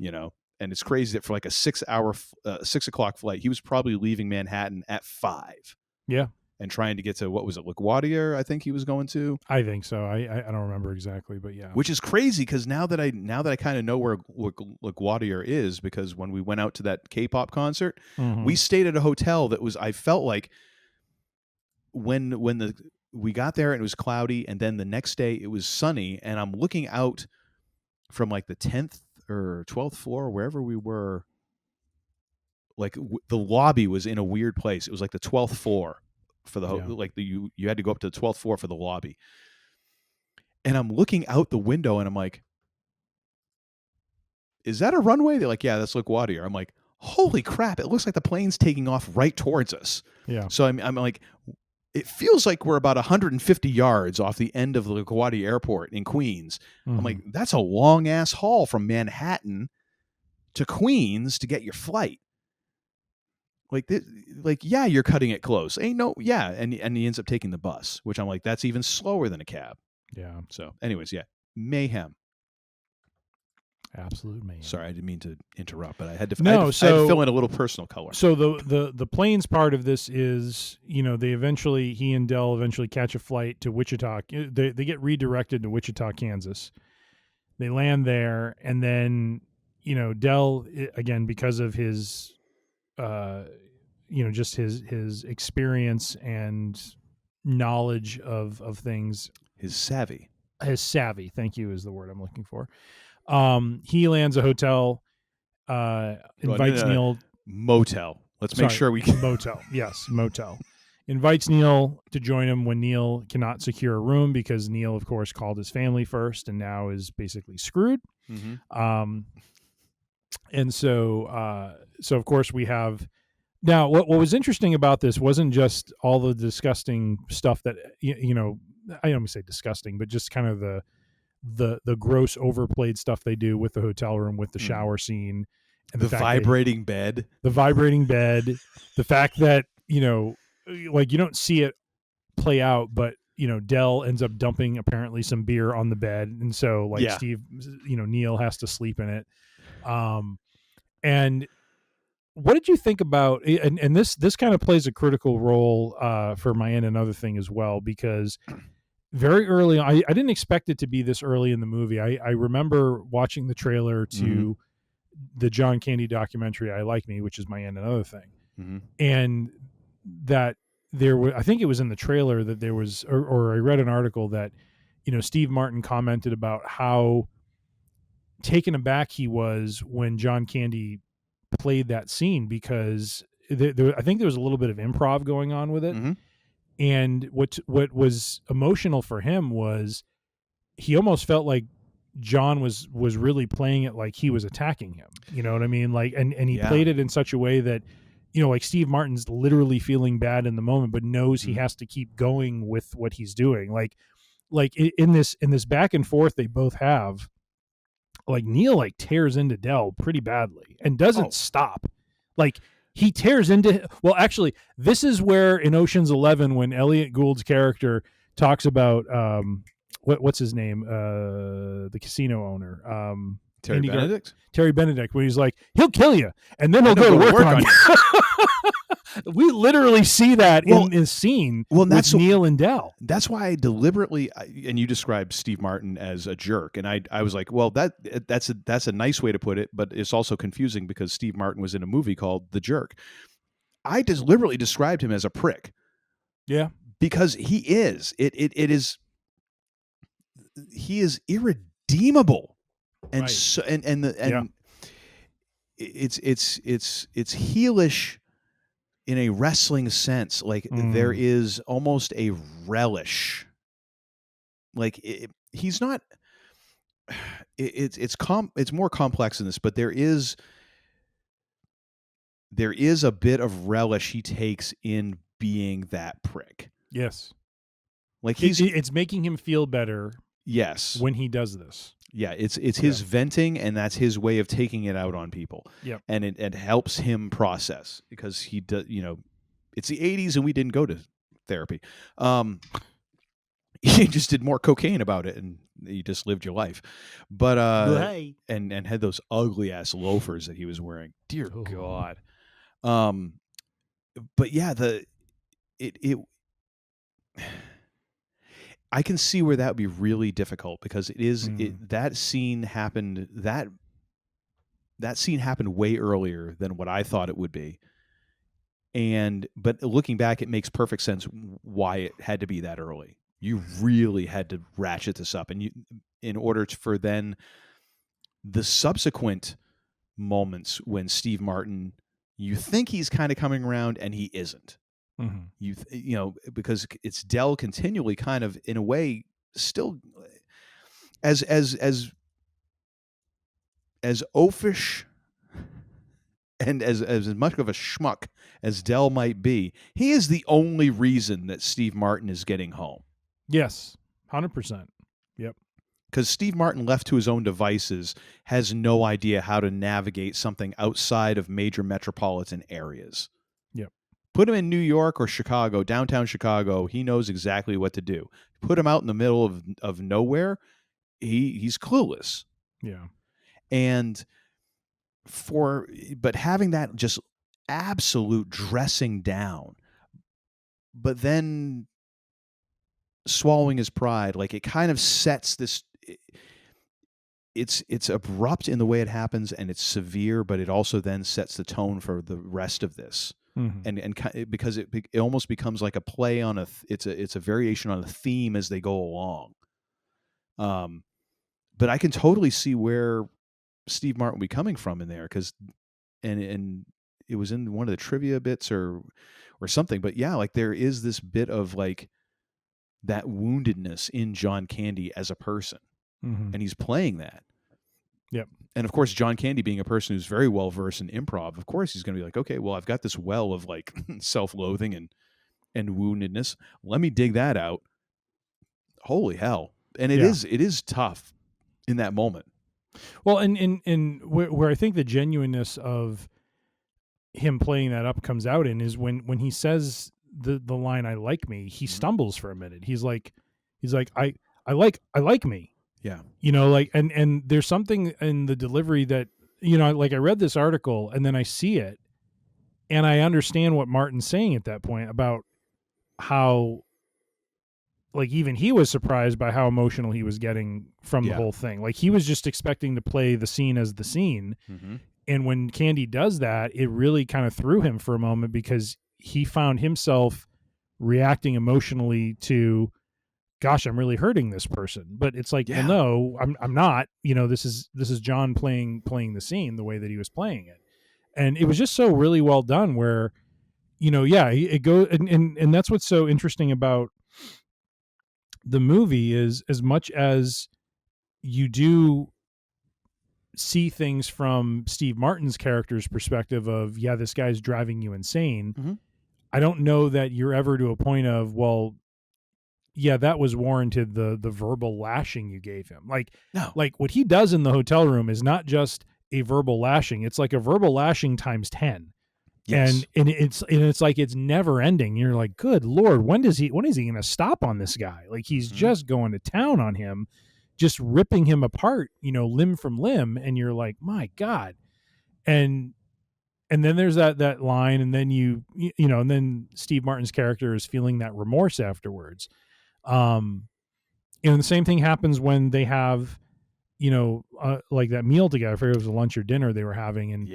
And it's crazy that for like a 6 o'clock flight, he was probably leaving Manhattan at 5. Yeah. And trying to get to, what was it, LaGuardia, I think he was going to. I think so. I don't remember exactly, but yeah. Which is crazy because now that I kind of know where LaGuardia is, because when we went out to that K-pop concert, we stayed at a hotel that was, I felt like when we got there and it was cloudy, and then the next day it was sunny, and I'm looking out from like the 10th or 12th floor, wherever we were, like the lobby was in a weird place. It was like the 12th floor for the you had to go up to the 12th floor for the lobby. And I'm looking out the window and I'm like, is that a runway? They're like, yeah, that's LaGuardia. I'm like, holy crap, it looks like the plane's taking off right towards us. Yeah. So I'm like, it feels like we're about 150 yards off the end of the LaGuardia Airport in Queens. I'm like, that's a long ass haul from Manhattan to Queens to get your flight. Yeah, you're cutting it close. And he ends up taking the bus, which I'm like, that's even slower than a cab. Yeah. So, anyways, yeah, mayhem. Absolute mayhem. Sorry, I didn't mean to interrupt, but I had to fill in a little personal color. So the planes part of this is, he and Dell eventually catch a flight to Wichita. They get redirected to Wichita, Kansas. They land there, and then Dell, again, because of his just his experience and knowledge of things, his savvy, thank you, is the word I'm looking for. He lands a hotel, invites Neil. Motel. Make sure we can. Motel. Yes, motel. Invites Neil to join him when Neil cannot secure a room because Neil, of course, called his family first and now is basically screwed. And so of course we have now. What was interesting about this wasn't just all the disgusting stuff that I don't want to say disgusting, but just kind of the gross overplayed stuff they do with the hotel room, with the shower scene, and the vibrating bed, the fact that you don't see it play out, but Dell ends up dumping apparently some beer on the bed, and so Steve, Neil has to sleep in it. And what did you think about, and this kind of plays a critical role for my end, another thing as well, because very early on, I didn't expect it to be this early in the movie. I remember watching the trailer to the John Candy documentary, I Like Me, which is my and another thing. And that there was, I think it was in the trailer that there was, or I read an article that, Steve Martin commented about how taken aback he was when John Candy played that scene, because I think there was a little bit of improv going on with it. And what was emotional for him was he almost felt like John was really playing it like he was attacking him. You know what I mean? Like, and he played it in such a way that, like Steve Martin's literally feeling bad in the moment, but knows he has to keep going with what he's doing. Like in this back and forth they both have, like Neil like tears into Del pretty badly and doesn't stop. Like he tears into, well, actually, this is where in Ocean's 11, when Elliot Gould's character talks about, what's his name? The casino owner. Terry Benedict? Terry Benedict, when he's like, he'll kill you, and then he'll go to work on you. We literally see that in this scene with Neil and Del. That's why I deliberately, and you described Steve Martin as a jerk, and I was like, well, that's a nice way to put it, but it's also confusing because Steve Martin was in a movie called The Jerk. I deliberately described him as a prick. Yeah. Because he is. He is irredeemable. And so, it's heelish in a wrestling sense. Like there is almost a relish. Like he's not. It's more complex than this, but there is a bit of relish he takes in being that prick. Yes, like it's making him feel better. Yes, when he does this. Yeah, it's his venting, and that's his way of taking it out on people. Yeah, and it helps him process because he does. It's the 80s, and we didn't go to therapy. You just did more cocaine about it, and you just lived your life. But and had those ugly ass loafers that he was wearing. Dear God. But yeah, I can see where that would be really difficult because that scene happened way earlier than what I thought it would be. But looking back, it makes perfect sense why it had to be that early. You really had to ratchet this up, and in order for then the subsequent moments when Steve Martin, you think he's kind of coming around and he isn't. Because it's Del continually kind of in a way still as oafish and as much of a schmuck as Del might be, he is the only reason that Steve Martin is getting home. Yes, 100%. Yep. Because Steve Martin, left to his own devices, has no idea how to navigate something outside of major metropolitan areas. Yep. Put him in New York or Chicago, downtown Chicago, he knows exactly what to do. Put him out in the middle of nowhere, he's clueless. Yeah. But having that just absolute dressing down, but then swallowing his pride, like it kind of sets this. It's abrupt in the way it happens, and it's severe, but it also then sets the tone for the rest of this. And because it almost becomes like a play on it's a variation on a theme as they go along. But I can totally see where Steve Martin would be coming from in there, because and it was in one of the trivia bits or something. But yeah, like there is this bit of like that woundedness in John Candy as a person, and he's playing that. Yep. And of course, John Candy, being a person who's very well versed in improv, of course he's going to be like, okay, well, I've got this well of like self-loathing and woundedness. Let me dig that out. Holy hell! And it is tough in that moment. Well, and where I think the genuineness of him playing that up comes out in is when he says the line "I like me," he stumbles for a minute. He's like I like me. Yeah. Like, and there's something in the delivery that, like I read this article and then I see it and I understand what Martin's saying at that point about how like even he was surprised by how emotional he was getting from the whole thing. Like he was just expecting to play the scene as the scene. Mm-hmm. And when Candy does that, it really kind of threw him for a moment because he found himself reacting emotionally to, gosh, I'm really hurting this person. But it's like, well, no, I'm not. You know, this is John playing the scene the way that he was playing it. And it was just so really well done where, you know, it goes and that's what's so interesting about the movie is as much as you do see things from Steve Martin's character's perspective of, this guy's driving you insane. Mm-hmm. I don't know that you're ever to a point of, well, that was warranted, the verbal lashing you gave him. Like, no. Like what he does in the hotel room is not just a verbal lashing. It's like a verbal lashing times 10. Yes. And it's like it's never ending. You're like, good Lord, when is he going to stop on this guy? Like he's just going to town on him, just ripping him apart, you know, limb from limb. And you're like, my God. And then there's that line, and then you know, and then Steve Martin's character is feeling that remorse afterwards. And the same thing happens when they have, you know, like that meal together. I forget if it was a lunch or dinner they were having, and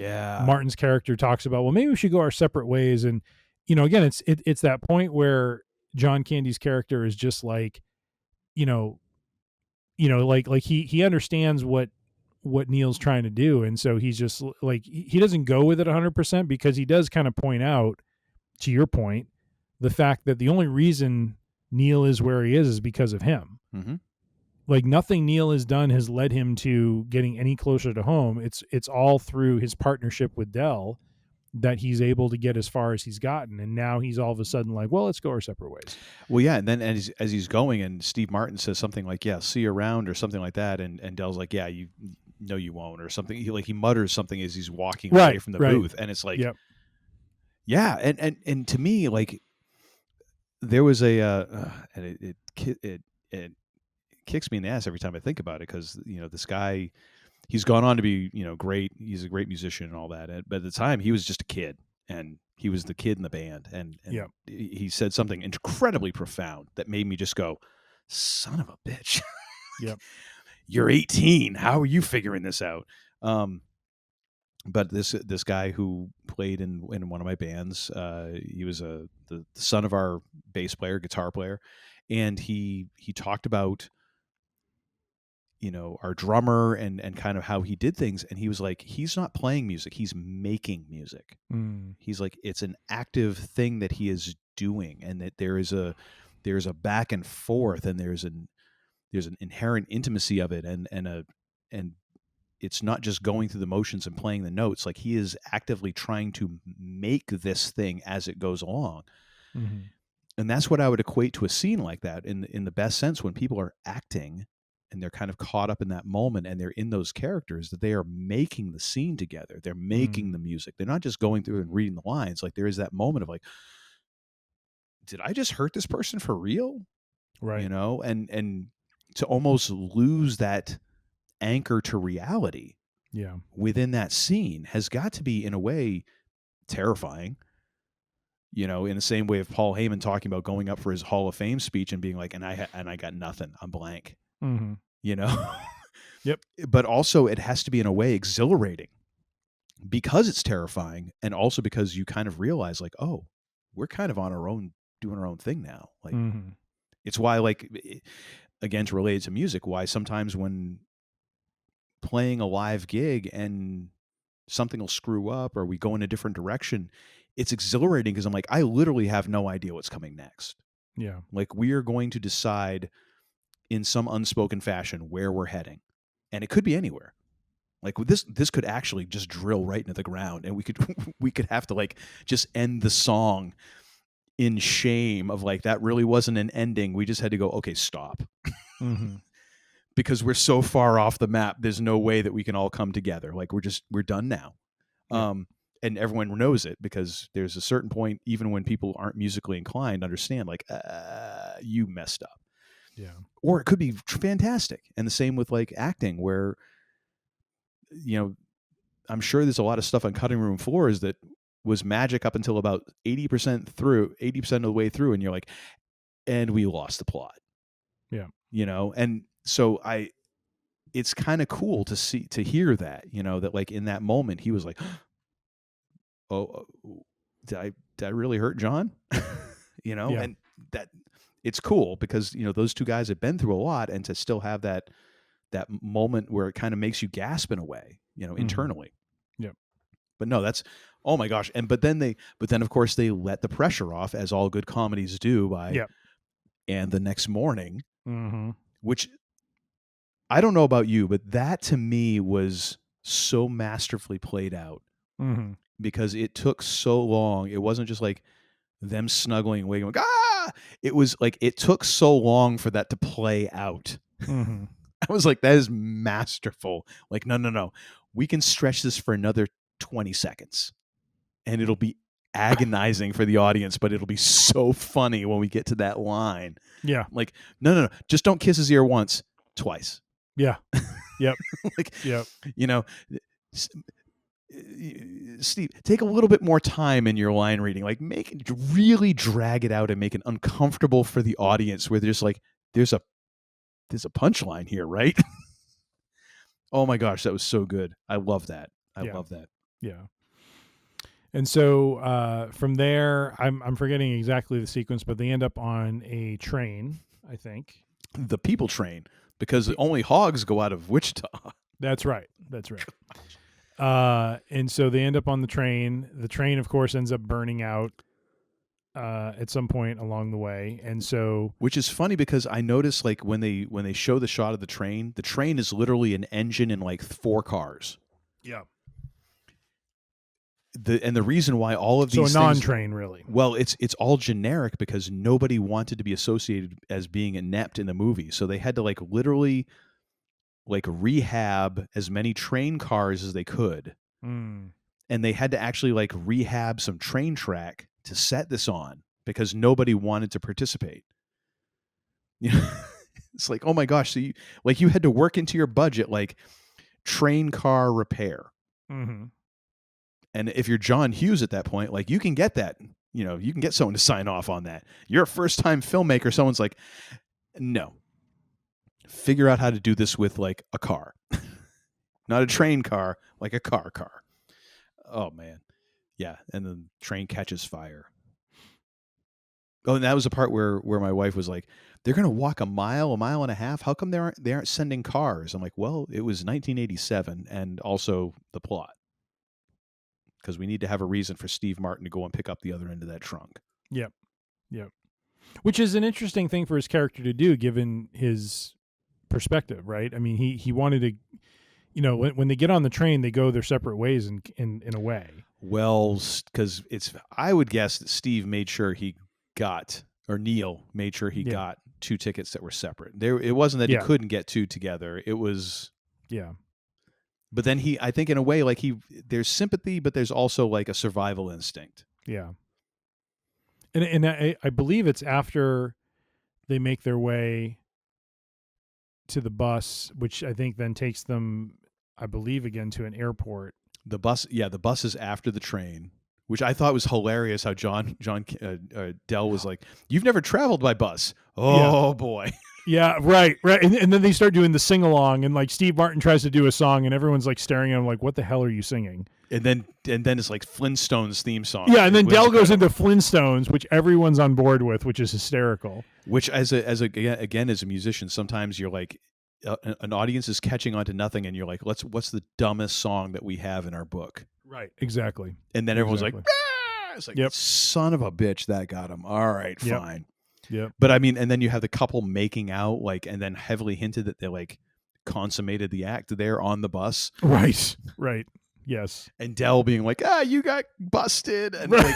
Martin's character talks about, well, maybe we should go our separate ways. And, you know, again, it's that point where John Candy's character is just like, you know, like he understands what Neil's trying to do. And so he's just like, he doesn't go with it 100% because he does kind of point out, to your point, the fact that the only reason Neil is where he is because of him. Mm-hmm. Like nothing Neil has done has led him to getting any closer to home. It's all through his partnership with Dell that he's able to get as far as he's gotten. And now he's all of a sudden like, well, let's go our separate ways. Well, yeah. And then as he's going, and Steve Martin says something like, see you around, or something like that. And Dell's like, you won't, or something. He mutters something as he's walking away from the booth. And it's like, And to me, like, there was and it kicks me in the ass every time I think about it, because, you know, this guy, he's gone on to be, you know, great. He's a great musician and all that. But at the time, he was just a kid, and he was the kid in the band. And he said something incredibly profound that made me just go, son of a bitch. Yep. You're 18. How are you figuring this out? But this guy who played in one of my bands, he was the son of our bass player, guitar player, and he talked about, you know, our drummer and kind of how he did things. And he was like, he's not playing music, he's making music. He's like, it's an active thing that he is doing, and that there's a back and forth, and there's an inherent intimacy of it, and it's not just going through the motions and playing the notes. Like, he is actively trying to make this thing as it goes along. Mm-hmm. And that's what I would equate to a scene like that in the best sense, when people are acting and they're kind of caught up in that moment and they're in those characters, that they are making the scene together. They're making the music. They're not just going through and reading the lines. Like, there is that moment of like, did I just hurt this person for real? Right. You know, and to almost lose that anchor to reality within that scene has got to be, in a way, terrifying. You know, in the same way of Paul Heyman talking about going up for his Hall of Fame speech and being like, and I got nothing, I'm blank. Mm-hmm. You know? Yep. But also, it has to be, in a way, exhilarating, because it's terrifying, and also because you kind of realize, like, oh, we're kind of on our own, doing our own thing now. Like, it's why, like, again, to relate it to music, why sometimes when playing a live gig and something will screw up or we go in a different direction, it's exhilarating, because I'm like, I literally have no idea what's coming next. Yeah. Like, we are going to decide in some unspoken fashion where we're heading, and it could be anywhere. Like, this could actually just drill right into the ground, and we could have to, like, just end the song in shame of, like, that really wasn't an ending. We just had to go, okay, stop. Because we're so far off the map, there's no way that we can all come together. Like, we're done now. Yeah. And everyone knows it, because there's a certain point, even when people aren't musically inclined, understand, like, you messed up. Yeah. Or it could be fantastic. And the same with, like, acting, where, you know, I'm sure there's a lot of stuff on cutting room floors that was magic up until about 80% of the way through. And you're like, and we lost the plot. Yeah. And so it's kind of cool to hear that, that like in that moment he was like, oh, did I really hurt John? Yeah. And that it's cool because, those two guys have been through a lot, and to still have that moment where it kind of makes you gasp in a way, internally. Yep. But no, that's, oh my gosh. But then of course they let the pressure off, as all good comedies do, by, Yep. and the next morning, Mm-hmm. which I don't know about you, but that to me was so masterfully played out, Mm-hmm. because it took so long. It wasn't just like them snuggling away going, ah! It was like it took so long for that to play out. Mm-hmm. I was like, that is masterful. Like, no. We can stretch this for another 20 seconds and it'll be agonizing for the audience, but it'll be so funny when we get to that line. Yeah. Like, no. Just don't kiss his ear once, twice. Yeah. Yep. Like, yep. Steve, take a little bit more time in your line reading. Like, really drag it out and make it uncomfortable for the audience, where there's like, there's a punchline here, right? Oh my gosh, that was so good. I love that. I love that. Yeah. And so from there, I'm forgetting exactly the sequence, but they end up on a train, I think. The people train, because only hogs go out of Wichita. That's right. And so they end up on the train. The train, of course, ends up burning out at some point along the way. And so, which is funny because I noticed, like, when they show the shot of the train is literally an engine and like 4 cars. Yeah. The reason why all of these a non-train, really. Well, it's all generic because nobody wanted to be associated as being inept in the movie, so they had to like literally like rehab as many train cars as they could, and they had to actually like rehab some train track to set this on because nobody wanted to participate. It's like, oh my gosh, so you had to work into your budget like train car repair. Mm-hmm. And if you're John Hughes at that point, like, you can get that, you can get someone to sign off on that. You're a first-time filmmaker. Someone's like, no, figure out how to do this with like a car, not a train car, like a car. Oh man. Yeah. And then the train catches fire. Oh, and that was the part where my wife was like, they're going to walk a mile and a half. How come they aren't sending cars? I'm like, well, it was 1987 and also the plot. Because we need to have a reason for Steve Martin to go and pick up the other end of that trunk. Yep. Which is an interesting thing for his character to do, given his perspective, right? I mean, he wanted to, when they get on the train, they go their separate ways in a way. Well, because I would guess that Steve made sure Neil made sure he got 2 tickets that were separate. It wasn't that he couldn't get 2 together. It was. Yeah. But then I think in a way, like there's sympathy, but there's also like a survival instinct. Yeah. And I believe it's after they make their way to the bus, which I think then takes them, I believe, again to an airport. The bus is after the train, which I thought was hilarious. How John Dell was like, "You've never traveled by bus." Oh boy. Yeah, right. And then they start doing the sing along, and like Steve Martin tries to do a song, and everyone's like staring at him like, "What the hell are you singing?" And then it's like Flintstones theme song. Yeah, and then Dell goes into Flintstones, which everyone's on board with, which is hysterical. Which as a musician, sometimes you're like, an audience is catching on to nothing, and you're like, what's the dumbest song that we have in our book? Right. Exactly. And then everyone's like, ah! It's like, son of a bitch, that got him. All right, fine. Yeah. But I mean, and then you have the couple making out, like, and then heavily hinted that they like consummated the act there on the bus. Right. Yes. And Dell being like, you got busted. And like,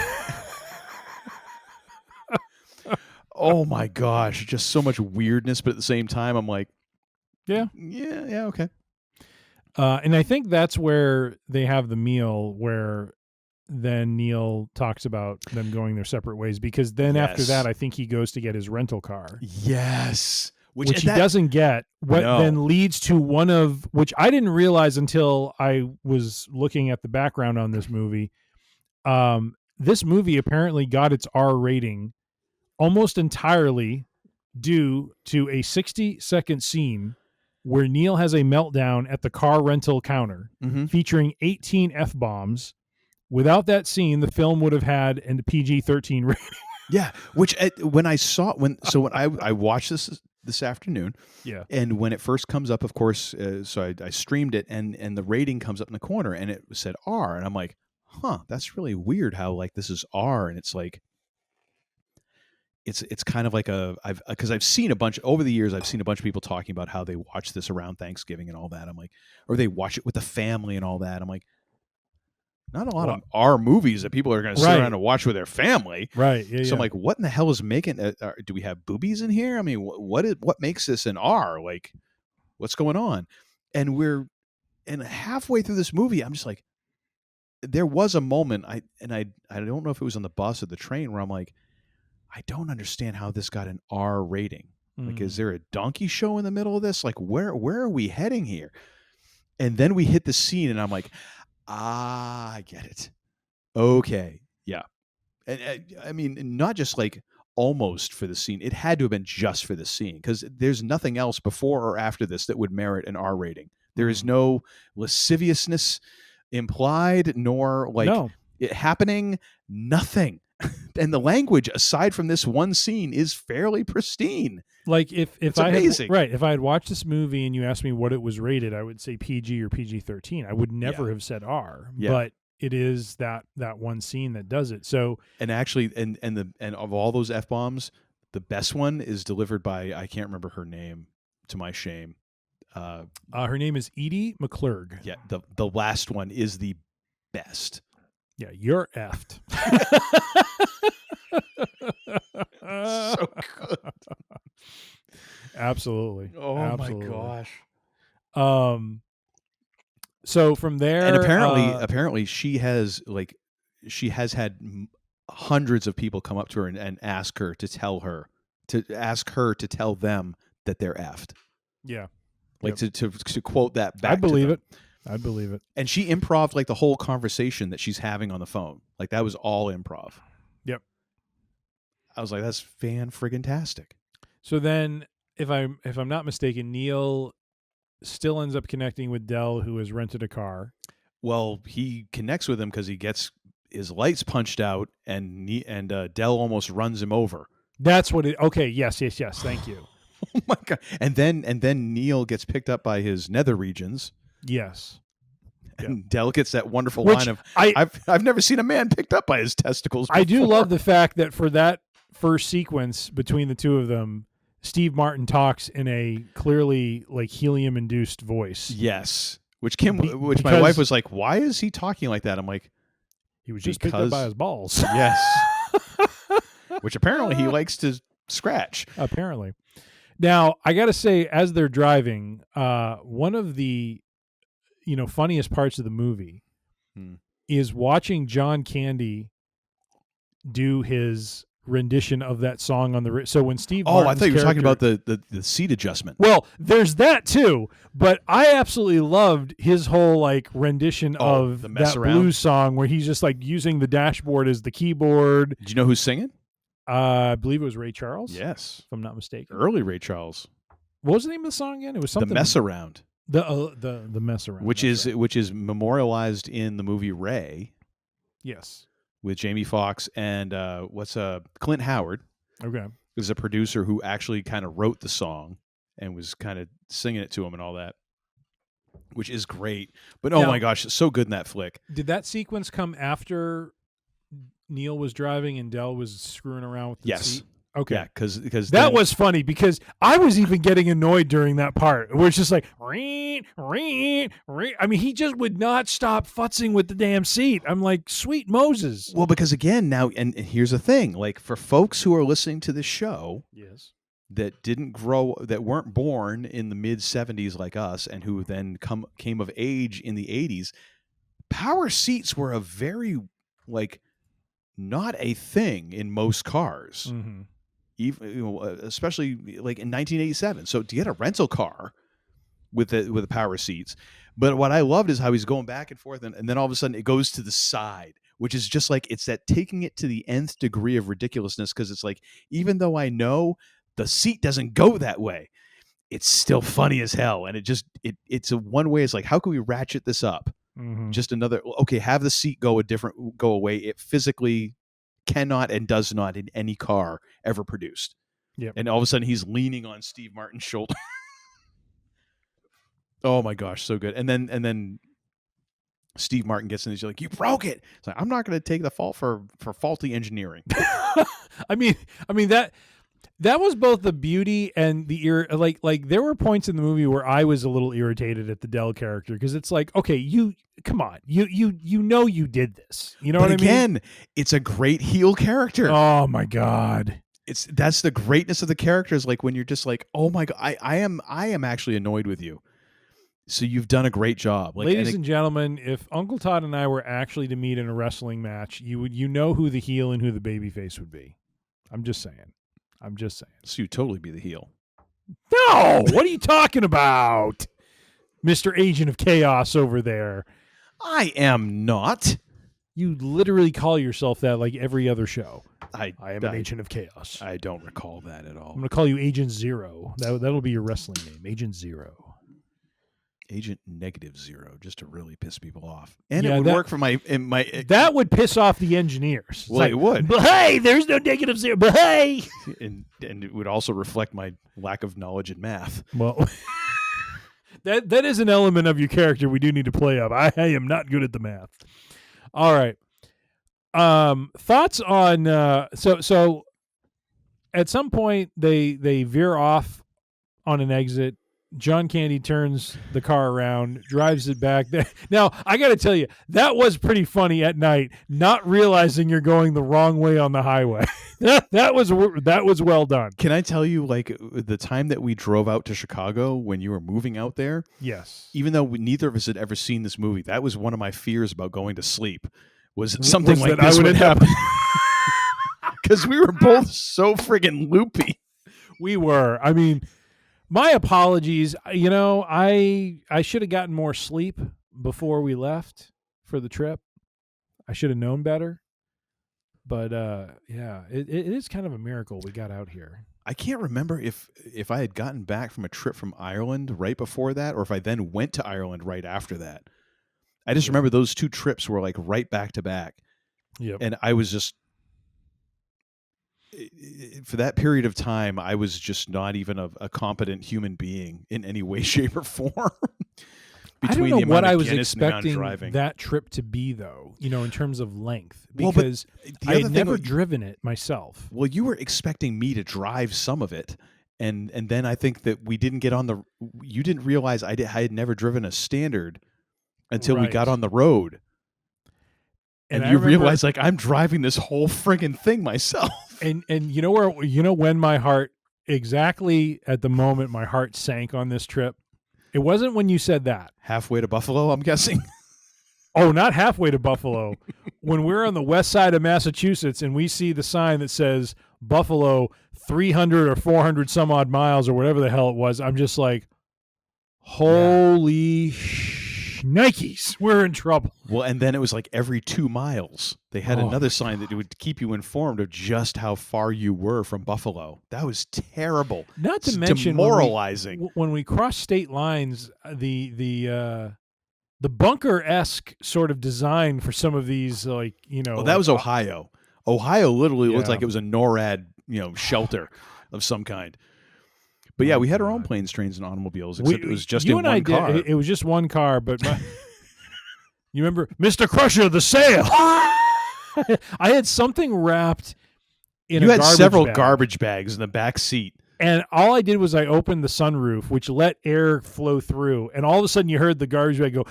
oh my gosh, just so much weirdness. But at the same time, I'm like, yeah, okay. And I think that's where they have the meal where then Neil talks about them going their separate ways, because then after that, I think he goes to get his rental car. Yes. Which he doesn't get, then leads to one of, which I didn't realize until I was looking at the background on this movie. This movie apparently got its R rating almost entirely due to a 60-second scene where Neil has a meltdown at the car rental counter featuring 18 F-bombs. Without that scene, the film would have had a PG-13 rating. Yeah, which when I watched this afternoon, Yeah, and when it first comes up, of course, so I streamed it, and the rating comes up in the corner, and it said R, and I'm like, huh, that's really weird how like this is R, and it's like it's kind of like because I've seen a bunch over the years, I've seen a bunch of people talking about how they watch this around Thanksgiving and all that. I'm like, or they watch it with the family and all that. I'm like, not a lot of R movies that people are going to sit around and watch with their family. Right. Yeah, so I'm like, what in the hell is making do we have boobies in here? I mean, what makes this an R? Like, what's going on? And halfway through this movie, I'm just like, there was a moment I don't know if it was on the bus or the train where I'm like, I don't understand how this got an R rating. Like, is there a donkey show in the middle of this? Like, where are we heading here? And then we hit the scene, and I'm like, I get it. Okay. Yeah. And I mean, not just like almost for the scene. It had to have been just for the scene, because there's nothing else before or after this that would merit an R rating. There is no lasciviousness implied, nor like it happening, nothing. And the language, aside from this one scene, is fairly pristine. Like if I had watched this movie and you asked me what it was rated, I would say PG or PG-13. I would never have said R. Yeah. But it is that one scene that does it. So, and actually, and of all those F-bombs, the best one is delivered by, I can't remember her name, to my shame. Her name is Edie McClurg. Yeah, the last one is the best. Yeah, you're effed. So good. Absolutely. Oh Absolutely. My gosh. So from there, and apparently she has had hundreds of people come up to her and ask her to tell them that they're effed. Yeah. Like to quote that back. I believe it. And she improv'd like the whole conversation that she's having on the phone. Like that was all improv. Yep. I was like, that's fan-friggin-tastic. So then, if I'm not mistaken, Neil still ends up connecting with Dell, who has rented a car. Well, he connects with him because he gets his lights punched out, and Dell almost runs him over. That's what it. Okay. Yes. Thank you. Oh my god. And then Neil gets picked up by his nether regions. Yes. And Dell gets that wonderful line of, I've never seen a man picked up by his testicles before. I do love the fact that for that first sequence between the two of them, Steve Martin talks in a clearly like helium-induced voice. Yes. Which my wife was like, why is he talking like that? I'm like, he was just picked up by his balls. Yes. Which apparently he likes to scratch. Apparently. Now, I got to say, as they're driving, one of the funniest parts of the movie is watching John Candy do his rendition of that song on the so when Steve I thought you were talking about the seat adjustment. Well, there's that too, but I absolutely loved his whole like rendition of that blues song where he's just like using the dashboard as the keyboard. Did you know who's singing? I believe it was Ray Charles. Yes, if I'm not mistaken. Early Ray Charles. What was the name of the song again? It was something. The Mess Around. The Mess Around, which is memorialized in the movie Ray. Yes, with Jamie Foxx and Clint Howard. Okay, is a producer who actually kind of wrote the song and was kind of singing it to him and all that, which is great. But oh my gosh, it's so good in that flick. Did that sequence come after Neil was driving and Dell was screwing around with the seat? Okay. Yeah, because that was funny because I was even getting annoyed during that part where it's just like, I mean, he just would not stop futzing with the damn seat. I'm like, sweet Moses. Well, because again, now, and here's the thing, like for folks who are listening to this show, yes, that that weren't born in the mid 70s like us and who then came of age in the 80s, power seats were a very, like, not a thing in most cars. Mm-hmm. Even, especially like in 1987. So to get a rental car with the power seats. But what I loved is how he's going back and forth, and then all of a sudden it goes to the side, which is just like, it's that taking it to the nth degree of ridiculousness, because it's like, even though I know the seat doesn't go that way. It's still funny as hell, and it's a one way. It's like, how can we ratchet this up? Just another, okay, have the seat go away. It physically cannot and does not in any car ever produced. Yep. And all of a sudden he's leaning on Steve Martin's shoulder. Oh my gosh, so good. And then Steve Martin gets in, he's like, you broke it. It's like, I'm not going to take the fault for faulty engineering. I mean that was both the beauty and the like there were points in the movie where I was a little irritated at the Dell character, because it's like, okay, you come on, you know you did this, you know what I mean? Again, it's a great heel character. Oh my god, that's the greatness of the characters. Like when you're just like, oh my god, I am actually annoyed with you. So you've done a great job. Like, ladies and gentlemen, if Uncle Todd and I were actually to meet in a wrestling match, you know who the heel and who the babyface would be. I'm just saying. So you'd totally be the heel. No! What are you talking about? Mr. Agent of Chaos over there. I am not. You literally call yourself that like every other show. I am an Agent of Chaos. I don't recall that at all. I'm going to call you Agent Zero. That'll be your wrestling name, Agent Zero. Agent -0, just to really piss people off. And it would work for my that would piss off the engineers. Well, it would. But hey, there's no -0. But hey, and it would also reflect my lack of knowledge in math. Well, that is an element of your character we do need to play up. I am not good at the math. All right. Thoughts on so at some point they veer off on an exit. John Candy turns the car around, drives it back there. Now, I got to tell you, that was pretty funny at night, not realizing you're going the wrong way on the highway. that was well done. Can I tell you, like, the time that we drove out to Chicago when you were moving out there? Yes. Even though neither of us had ever seen this movie, that was one of my fears about going to sleep, was something like this would happen. Because we were both so friggin' loopy. We were. I mean... My apologies. You know, I should have gotten more sleep before we left for the trip. I should have known better. But yeah, it is kind of a miracle we got out here. I can't remember if I had gotten back from a trip from Ireland right before that, or if I then went to Ireland right after that. I just remember those two trips were like right back to back. Yep. And I was just, for that period of time, I was just not even a competent human being in any way, shape, or form. I don't know what I was expecting that trip to be, though, you know, in terms of length, because I had never driven it myself. Well, you were expecting me to drive some of it, and then I think that we didn't get on the. You didn't realize I had never driven a standard until we got on the road. And you realize, like, I'm driving this whole friggin' thing myself. And you know when my heart, exactly at the moment my heart sank on this trip? It wasn't when you said that. Halfway to Buffalo, I'm guessing? Oh, not halfway to Buffalo. When we're on the west side of Massachusetts and we see the sign that says Buffalo 300 or 400 some odd miles or whatever the hell it was, I'm just like, holy Nikes, we're in trouble. Well, and then it was like every 2 miles, they had another sign that would keep you informed of just how far you were from Buffalo. That was terrible. Not to mention demoralizing. When we cross state lines, the bunker-esque sort of design for some of these, like, you know. Well, that was Ohio. Ohio literally looked like it was a NORAD, shelter of some kind. But yeah, we had our own planes, trains, and automobiles, except it was just in one car. It was just one car, but you remember Mr. Crusher, the sale? I had something wrapped in a garbage bag. You had several garbage bags in the back seat. And all I did was I opened the sunroof, which let air flow through, and all of a sudden you heard the garbage bag go.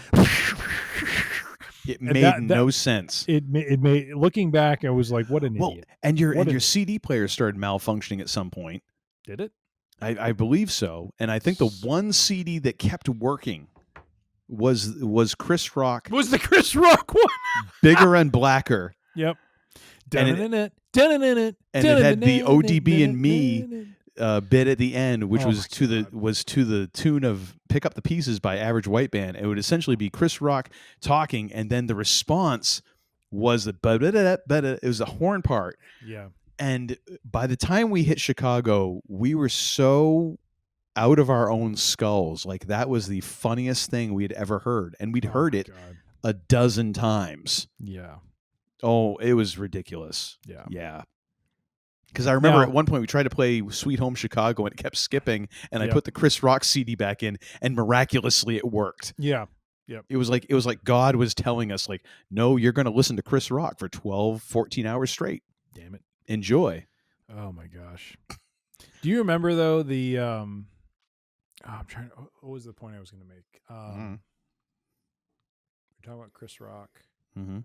It made no sense. It made, looking back, I was like, what an idiot. And your CD player started malfunctioning at some point. Did it? I believe so, and I think the one CD that kept working was Chris Rock. Was the Chris Rock one? Bigger and Blacker. Yep. And it had the ODB and Me bit at the end, which was to the tune of "Pick Up the Pieces" by Average White Band. It would essentially be Chris Rock talking, and then the response was it was the horn part. Yeah. And by the time we hit Chicago, we were so out of our own skulls. Like, that was the funniest thing we had ever heard. And we'd heard it a dozen times. Yeah. Oh, it was ridiculous. Yeah. Yeah. Because I remember at one point we tried to play Sweet Home Chicago and it kept skipping, and I put the Chris Rock CD back in, and miraculously it worked. Yeah. Yep. It was like God was telling us, like, no, you're going to listen to Chris Rock for 12, 14 hours straight. Damn it. Enjoy. Oh my gosh. Do you remember though the I'm trying. What was the point I was going to make? We're talking about Chris Rock. Mm-hmm.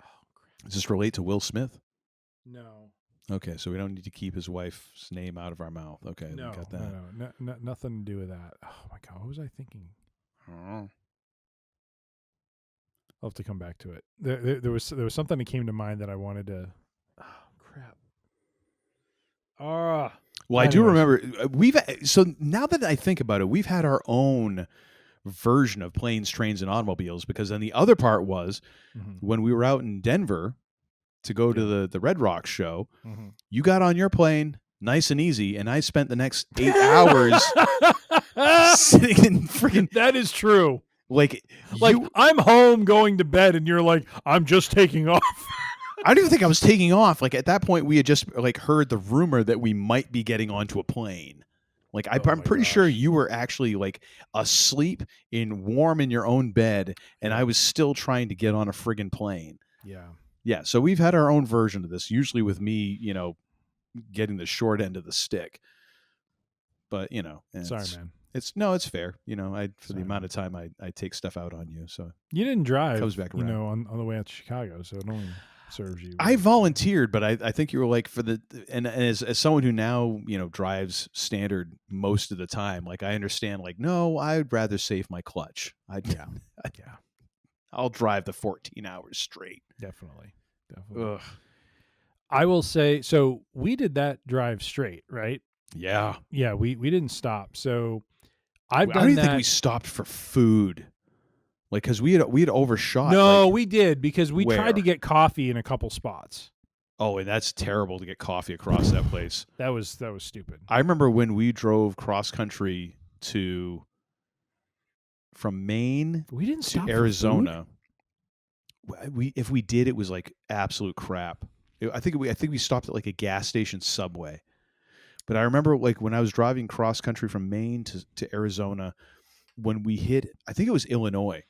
Oh, crap. Does this relate to Will Smith? No. Okay, so we don't need to keep his wife's name out of our mouth. Okay, No, we got that. no, nothing to do with that. Oh my God, what was I thinking? Oh. I'll have to come back to it. There was something that came to mind that I wanted to. Oh crap. Well, anyways. I do remember so now that I think about it, we've had our own version of planes, trains, and automobiles, because then the other part was when we were out in Denver to go to the Red Rock show, you got on your plane nice and easy, and I spent the next 8 hours sitting in freaking... That is true. Like I'm home going to bed, and you're like, I'm just taking off. I don't even think I was taking off. Like, at that point, we had just like heard the rumor that we might be getting onto a plane. Like, I'm pretty sure you were actually like asleep warm in your own bed, and I was still trying to get on a friggin' plane. Yeah. Yeah. So we've had our own version of this, usually with me, getting the short end of the stick. But, Sorry, man. It's fair. For the amount of time I take stuff out on you. So you didn't drive, comes back around. On the way out to Chicago, so it only serves you. I volunteered, but I think you were like and as someone who now, drives standard most of the time, like, I understand, like, no, I'd rather save my clutch. I'll drive the 14 hours straight. Definitely. Ugh. I will say, so we did that drive straight, right? Yeah. Yeah, we didn't stop. So I don't even think we stopped for food. Like, because we had overshot. No, we did, because we tried to get coffee in a couple spots. Oh, and that's terrible to get coffee across that place. That was stupid. I remember when we drove cross country from Maine we didn't stop to Arizona. If we did, it was like absolute crap. I think we stopped at like a gas station Subway. But I remember, like, when I was driving cross country from Maine to Arizona, when we hit, I think it was Illinois.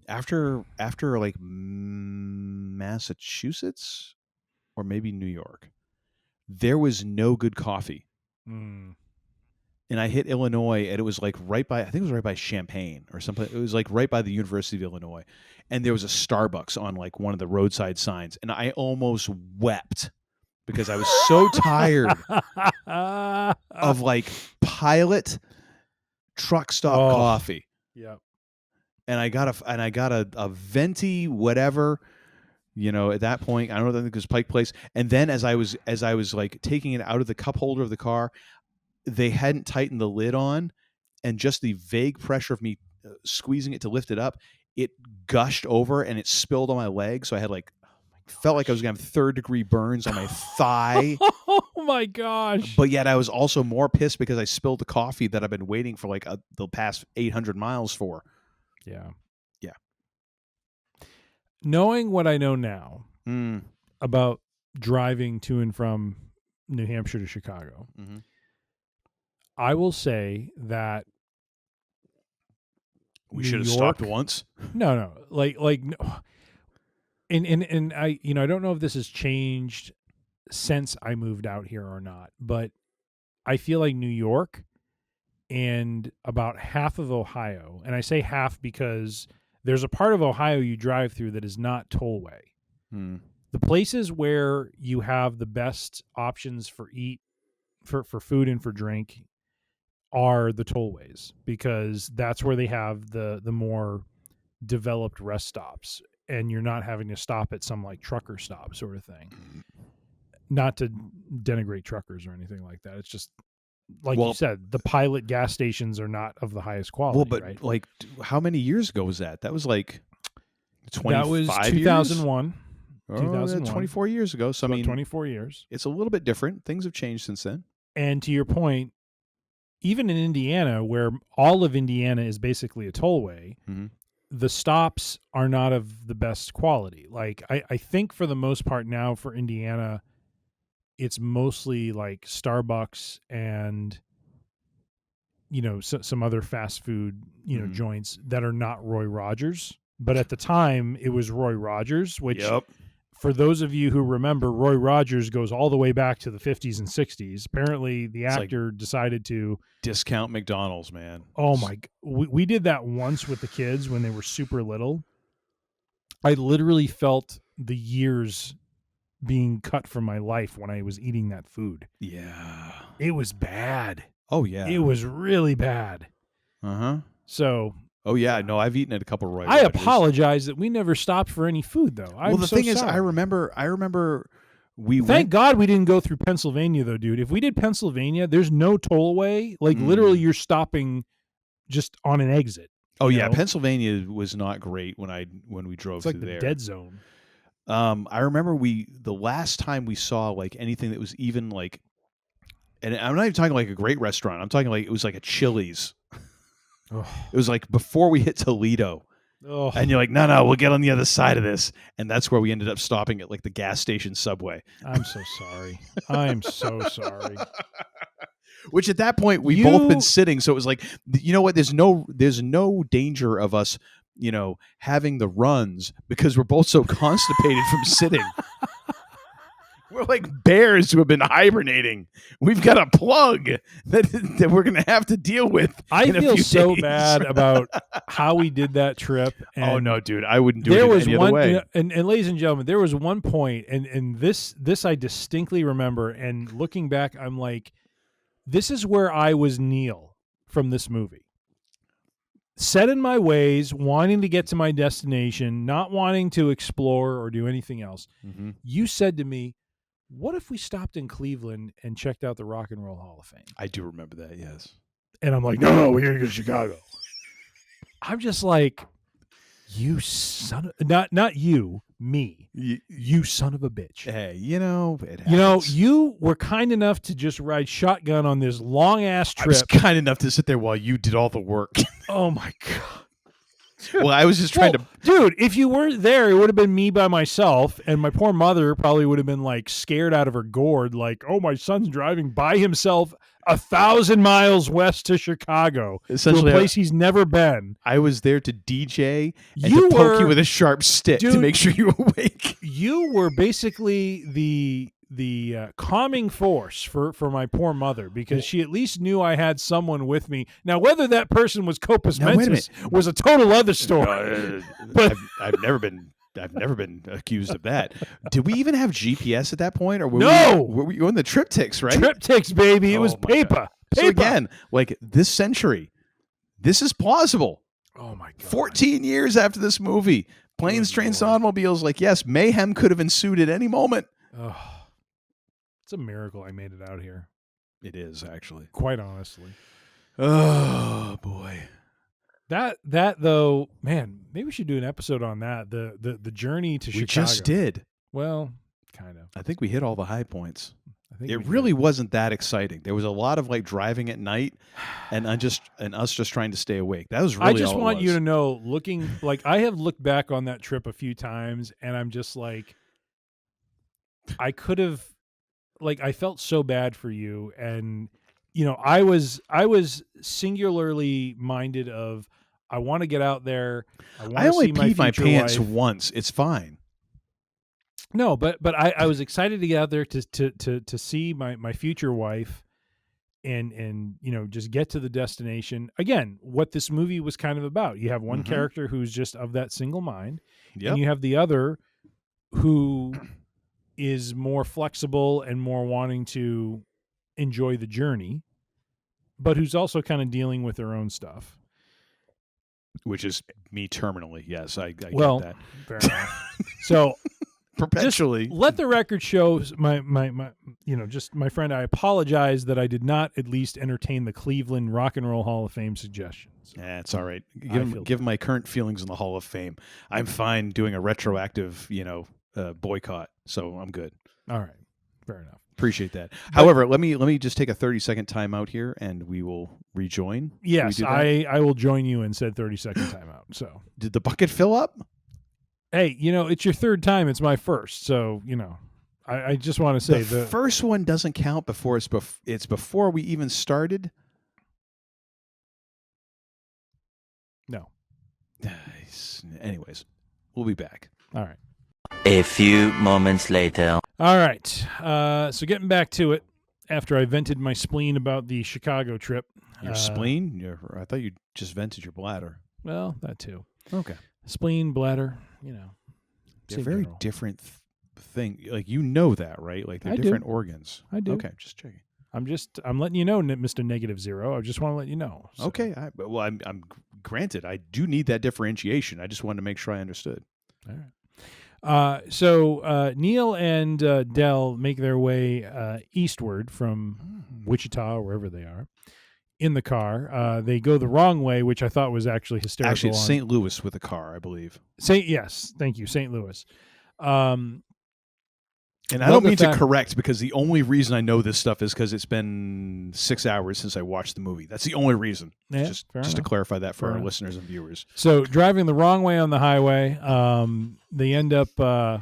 After like Massachusetts or maybe New York, there was no good coffee. And I hit Illinois, and it was like right by Champaign or something. It was like right by the University of Illinois. And there was a Starbucks on like one of the roadside signs. And I almost wept because I was so tired of like Pilot truck stop coffee. Yeah. And I got a venti whatever, at that point. I don't know, I think it was Pike Place. And then as I was like taking it out of the cup holder of the car, they hadn't tightened the lid on, and just the vague pressure of me squeezing it to lift it up, it gushed over and it spilled on my leg. So I had like, felt like I was going to have 3rd-degree burns on my thigh. Oh my gosh. But yet I was also more pissed because I spilled the coffee that I've been waiting for like the past 800 miles for. Yeah. Yeah. Knowing what I know now about driving to and from New Hampshire to Chicago, I will say that we should have stopped once. No. Like no. And I I don't know if this has changed since I moved out here or not, but I feel like New York and about half of Ohio, and I say half because there's a part of Ohio you drive through that is not tollway. The places where you have the best options for food and for drink are the tollways, because that's where they have the more developed rest stops, and you're not having to stop at some like trucker stop sort of thing. Not to denigrate truckers or anything like that. It's just like you said, the Pilot gas stations are not of the highest quality. Well, but right? like, how many years ago was that? That was like 25 That was 2001. Years? 2001. 24 years ago. So, I mean, 24 years. it's a little bit different. Things have changed since then. And to your point, even in Indiana, where all of Indiana is basically a tollway, the stops are not of the best quality. Like, I think for the most part now for Indiana, it's mostly like Starbucks and, some other fast food, joints that are not Roy Rogers. But at the time, it was Roy Rogers, which for those of you who remember, Roy Rogers goes all the way back to the 50s and 60s. Apparently, the actor decided to discount McDonald's, man. Oh, my. We did that once with the kids when they were super little. I literally felt the years being cut from my life when I was eating that food. Yeah. It was bad. Oh, yeah. It was really bad. Uh-huh. So... Oh, yeah. No, I've eaten at a couple of Roy I Rogers. apologize that we never stopped for any food, though. The thing is, I remember Thank God we didn't go through Pennsylvania, though, dude. If we did Pennsylvania, there's no tollway. Like, literally, you're stopping just on an exit. Oh, yeah. Pennsylvania was not great when we drove through there. It's like the dead zone. I remember the last time we saw, like, anything that was even, like, and I'm not even talking like a great restaurant. I'm talking like it was like a Chili's. It was like before we hit Toledo. And you're like, no, we'll get on the other side of this. And that's where we ended up stopping at like the gas station Subway. I'm so sorry. I'm so sorry. Which at that point we've both been sitting. So it was like, you know what? There's no danger of us, having the runs because we're both so constipated from sitting. We're like bears who have been hibernating. We've got a plug that we're going to have to deal with. I feel so bad about how we did that trip. And oh no, dude, I wouldn't do it any other way. And ladies and gentlemen, there was one point, and this I distinctly remember. And looking back, I'm like, this is where I was Neil from this movie. Set in my ways, wanting to get to my destination, not wanting to explore or do anything else. Mm-hmm. You said to me, what if we stopped in Cleveland and checked out the Rock and Roll Hall of Fame? I do remember that, yes. And I'm like, no, we're going to go to Chicago. I'm just like, you son of... Not you, me. You son of a bitch. Hey, it happens. You were kind enough to just ride shotgun on this long-ass trip. I was kind enough to sit there while you did all the work. Oh, my God. Well, I was just trying to... Dude, if you weren't there, it would have been me by myself, and my poor mother probably would have been, like, scared out of her gourd, like, oh, my son's driving by himself 1,000 miles west to Chicago, essentially, to a place he's never been. I was there to DJ and to poke you with a sharp stick to make sure you were awake. You were basically the calming force for my poor mother, because she at least knew I had someone with me. Now, whether that person was Copus Mentis was a total other story. But I've never been accused of that. Did we even have GPS at that point, or were we on the triptychs? Right, triptychs, baby. It was paper. So again, like this century, this is plausible. Oh my God! 14 years after this movie, planes, trains, and automobiles. Like, yes, mayhem could have ensued at any moment. Oh. It's a miracle I made it out here. It is, actually. Quite honestly. Oh, boy. That though, man, maybe we should do an episode on that. The journey to Chicago. We just did. Well, kind of. I think we hit all the high points. I think it really wasn't that exciting. There was a lot of like driving at night and us just trying to stay awake. That was really I just all want it was. you to know, looking like I have looked back on that trip a few times, and I'm just like, I could have, like, I felt so bad for you. And, I was singularly minded of, I want to get out there. I only peed my pants wife. once. It's fine. No, but I was excited to get out there to see my future wife and just get to the destination. Again, what this movie was kind of about. You have one character who's just of that single mind, and you have the other who is more flexible and more wanting to enjoy the journey, but who's also kind of dealing with their own stuff. Which is me terminally. Yes, I get that. Fair enough. So perpetually. Just let the record show, my friend, I apologize that I did not at least entertain the Cleveland Rock and Roll Hall of Fame suggestions. Yeah, it's all right. Give my current feelings in the Hall of Fame. I'm fine doing a retroactive, boycott, so I'm good. All right, fair enough. Appreciate that. However, let me just take a 30-second timeout here, and we will rejoin. Yes, I will join you in said 30-second timeout. So, did the bucket fill up? Hey, it's your third time. It's my first, so I just want to say the first one doesn't count before it's before we even started. No. Anyways, we'll be back. All right. A few moments later. All right. So getting back to it, after I vented my spleen about the Chicago trip. Your spleen? I thought you just vented your bladder. Well, that too. Okay. Spleen, bladder, They're very different thing. Like, that, right? Like, they're different organs. I do. Okay, just checking. I'm letting you know, Mr. Negative Zero. I just want to let you know. So. Okay. I'm granted, I do need that differentiation. I just wanted to make sure I understood. All right. So Neil and Del make their way eastward from Wichita or wherever they are in the car. They go the wrong way, which I thought was actually hysterical. Actually, it's St. Louis with a car, I believe. Yes, thank you, St. Louis. And I don't mean to correct, because the only reason I know this stuff is because it's been 6 hours since I watched the movie. That's the only reason. Yeah, just to clarify that for our listeners and viewers. So driving the wrong way on the highway, they end up the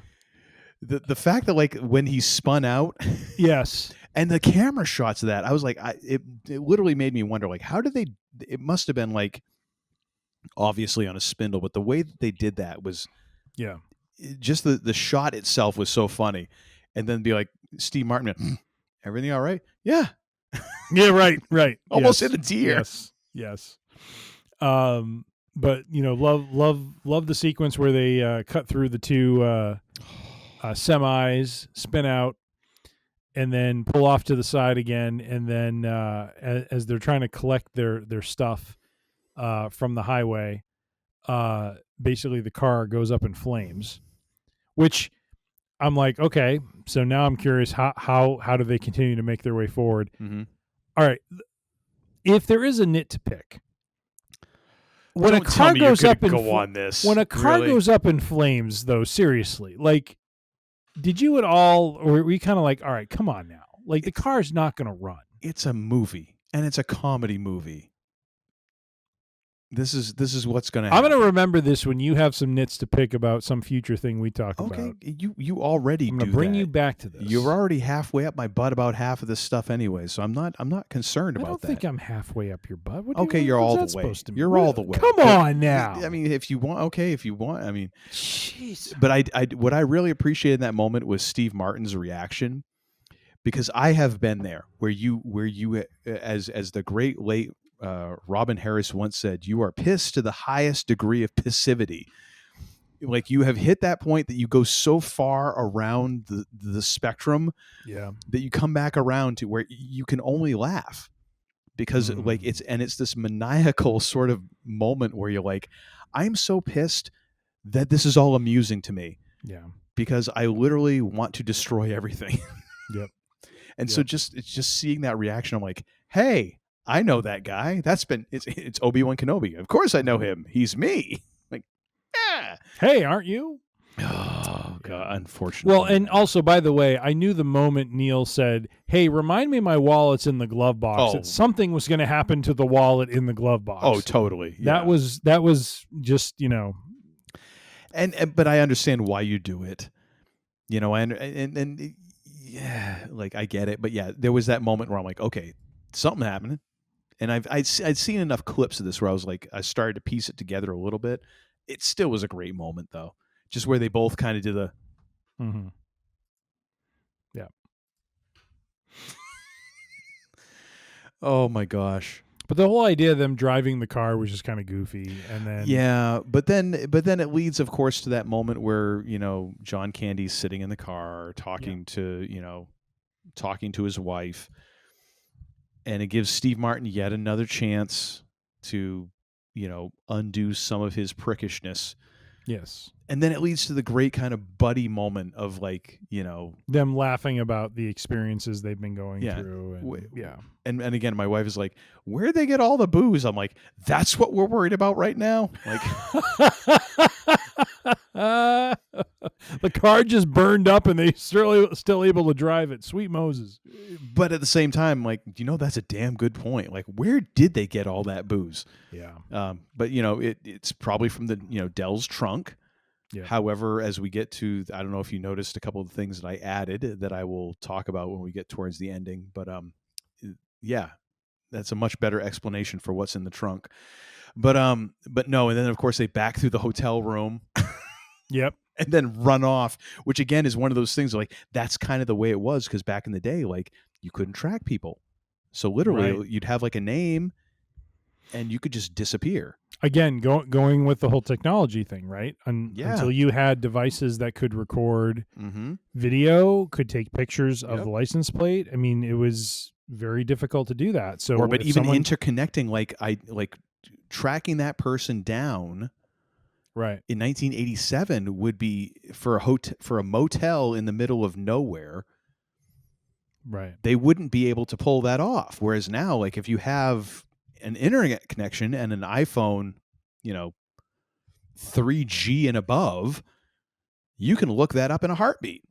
fact that, like, when he spun out, yes, and the camera shots of that, I was like, it literally made me wonder, like, how did they? It must have been, like, obviously on a spindle, but the way that they did that was, just the shot itself was so funny. And then be like, Steve Martin, everything all right? Yeah. Yeah, right. Almost in a tear. Yes. But love the sequence where they cut through the two semis, spin out, and then pull off to the side again. And then as they're trying to collect their stuff from the highway, basically the car goes up in flames, which I'm like, okay, so now I'm curious how do they continue to make their way forward? Mm-hmm. All right, if there is a nit to pick, when a car goes up in flames, though, seriously, like, did you at all, or were you kind of like, all right, come on now, like, the car's not going to run? It's a movie, and it's a comedy movie. This is what's going to happen. I'm going to remember this when you have some nits to pick about some future thing we talk about. Okay, you already I'm going to bring you back to this. You're already halfway up my butt about half of this stuff anyway, so I'm not concerned about that. I don't think I'm halfway up your butt. You're all the way. You're all the way. Come on now. I mean, if you want, I mean, jeez. But what I really appreciated in that moment was Steve Martin's reaction, because I have been there where you as the great late Robin Harris once said, you are pissed to the highest degree of passivity. Like, you have hit that point that you go so far around the spectrum that you come back around to where you can only laugh, because like it's this maniacal sort of moment where you're like, I'm so pissed that this is all amusing to me. Yeah. Because I literally want to destroy everything. Yep. And so it's just seeing that reaction, I'm like, hey, I know that guy. It's Obi-Wan Kenobi. Of course I know him. He's me. Like, hey, aren't you? Oh, God, unfortunately. Well, and also, by the way, I knew the moment Neil said, hey, remind me my wallet's in the glove box, that something was going to happen to the wallet in the glove box. Oh, totally. Yeah. That was just, And but I understand why you do it. And yeah, like, I get it. But yeah, there was that moment where I'm like, okay, something happened. And I'd seen enough clips of this where I was like, I started to piece it together a little bit. It still was a great moment, though, just where they both kind of did the. Mm-hmm. Yeah. Oh my gosh! But the whole idea of them driving the car was just kind of goofy, and then but then it leads, of course, to that moment where John Candy's sitting in the car talking to his wife. And it gives Steve Martin yet another chance to, undo some of his prickishness. Yes. And then it leads to the great kind of buddy moment of, like, them laughing about the experiences they've been going through. And, And again, my wife is like, where'd they get all the booze? I'm like, that's what we're worried about right now. Like, The car just burned up and they still able to drive it. Sweet Moses. But at the same time, like, that's a damn good point. Like, where did they get all that booze? Yeah. But it's probably from the Dell's trunk. Yeah. However, as we get to, I don't know if you noticed a couple of the things that I added that I will talk about when we get towards the ending. But yeah, that's a much better explanation for what's in the trunk. But no, and then of course they back through the hotel room. Yep. And then run off, which again is one of those things like that's kind of the way it was, because back in the day, like, you couldn't track people. So literally you'd have like a name and you could just disappear. Again, going with the whole technology thing, right? Until you had devices that could record video, could take pictures of the license plate. I mean, it was very difficult to do that. So, but even interconnecting, like tracking that person down, right, in 1987 would be for a motel in the middle of nowhere. Right, they wouldn't be able to pull that off. Whereas now, like, if you have an internet connection and an iPhone, 3G and above, you can look that up in a heartbeat.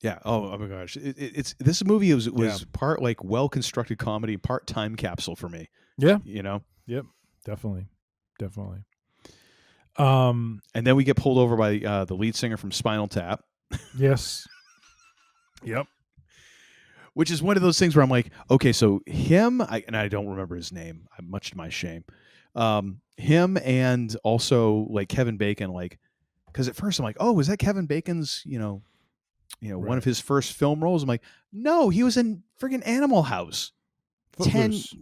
Yeah. Oh my gosh. It's this movie was part like well-constructed comedy, part time capsule for me. Yeah. Yep. Definitely. And then we get pulled over by the lead singer from Spinal Tap. Yes. Yep. Which is one of those things where I'm like, okay, so him, and I don't remember his name, much to my shame. Him and also like Kevin Bacon, like, because at first I'm like, oh, was that Kevin Bacon's, one of his first film roles? I'm like, no, he was in friggin' Animal House. Footloose.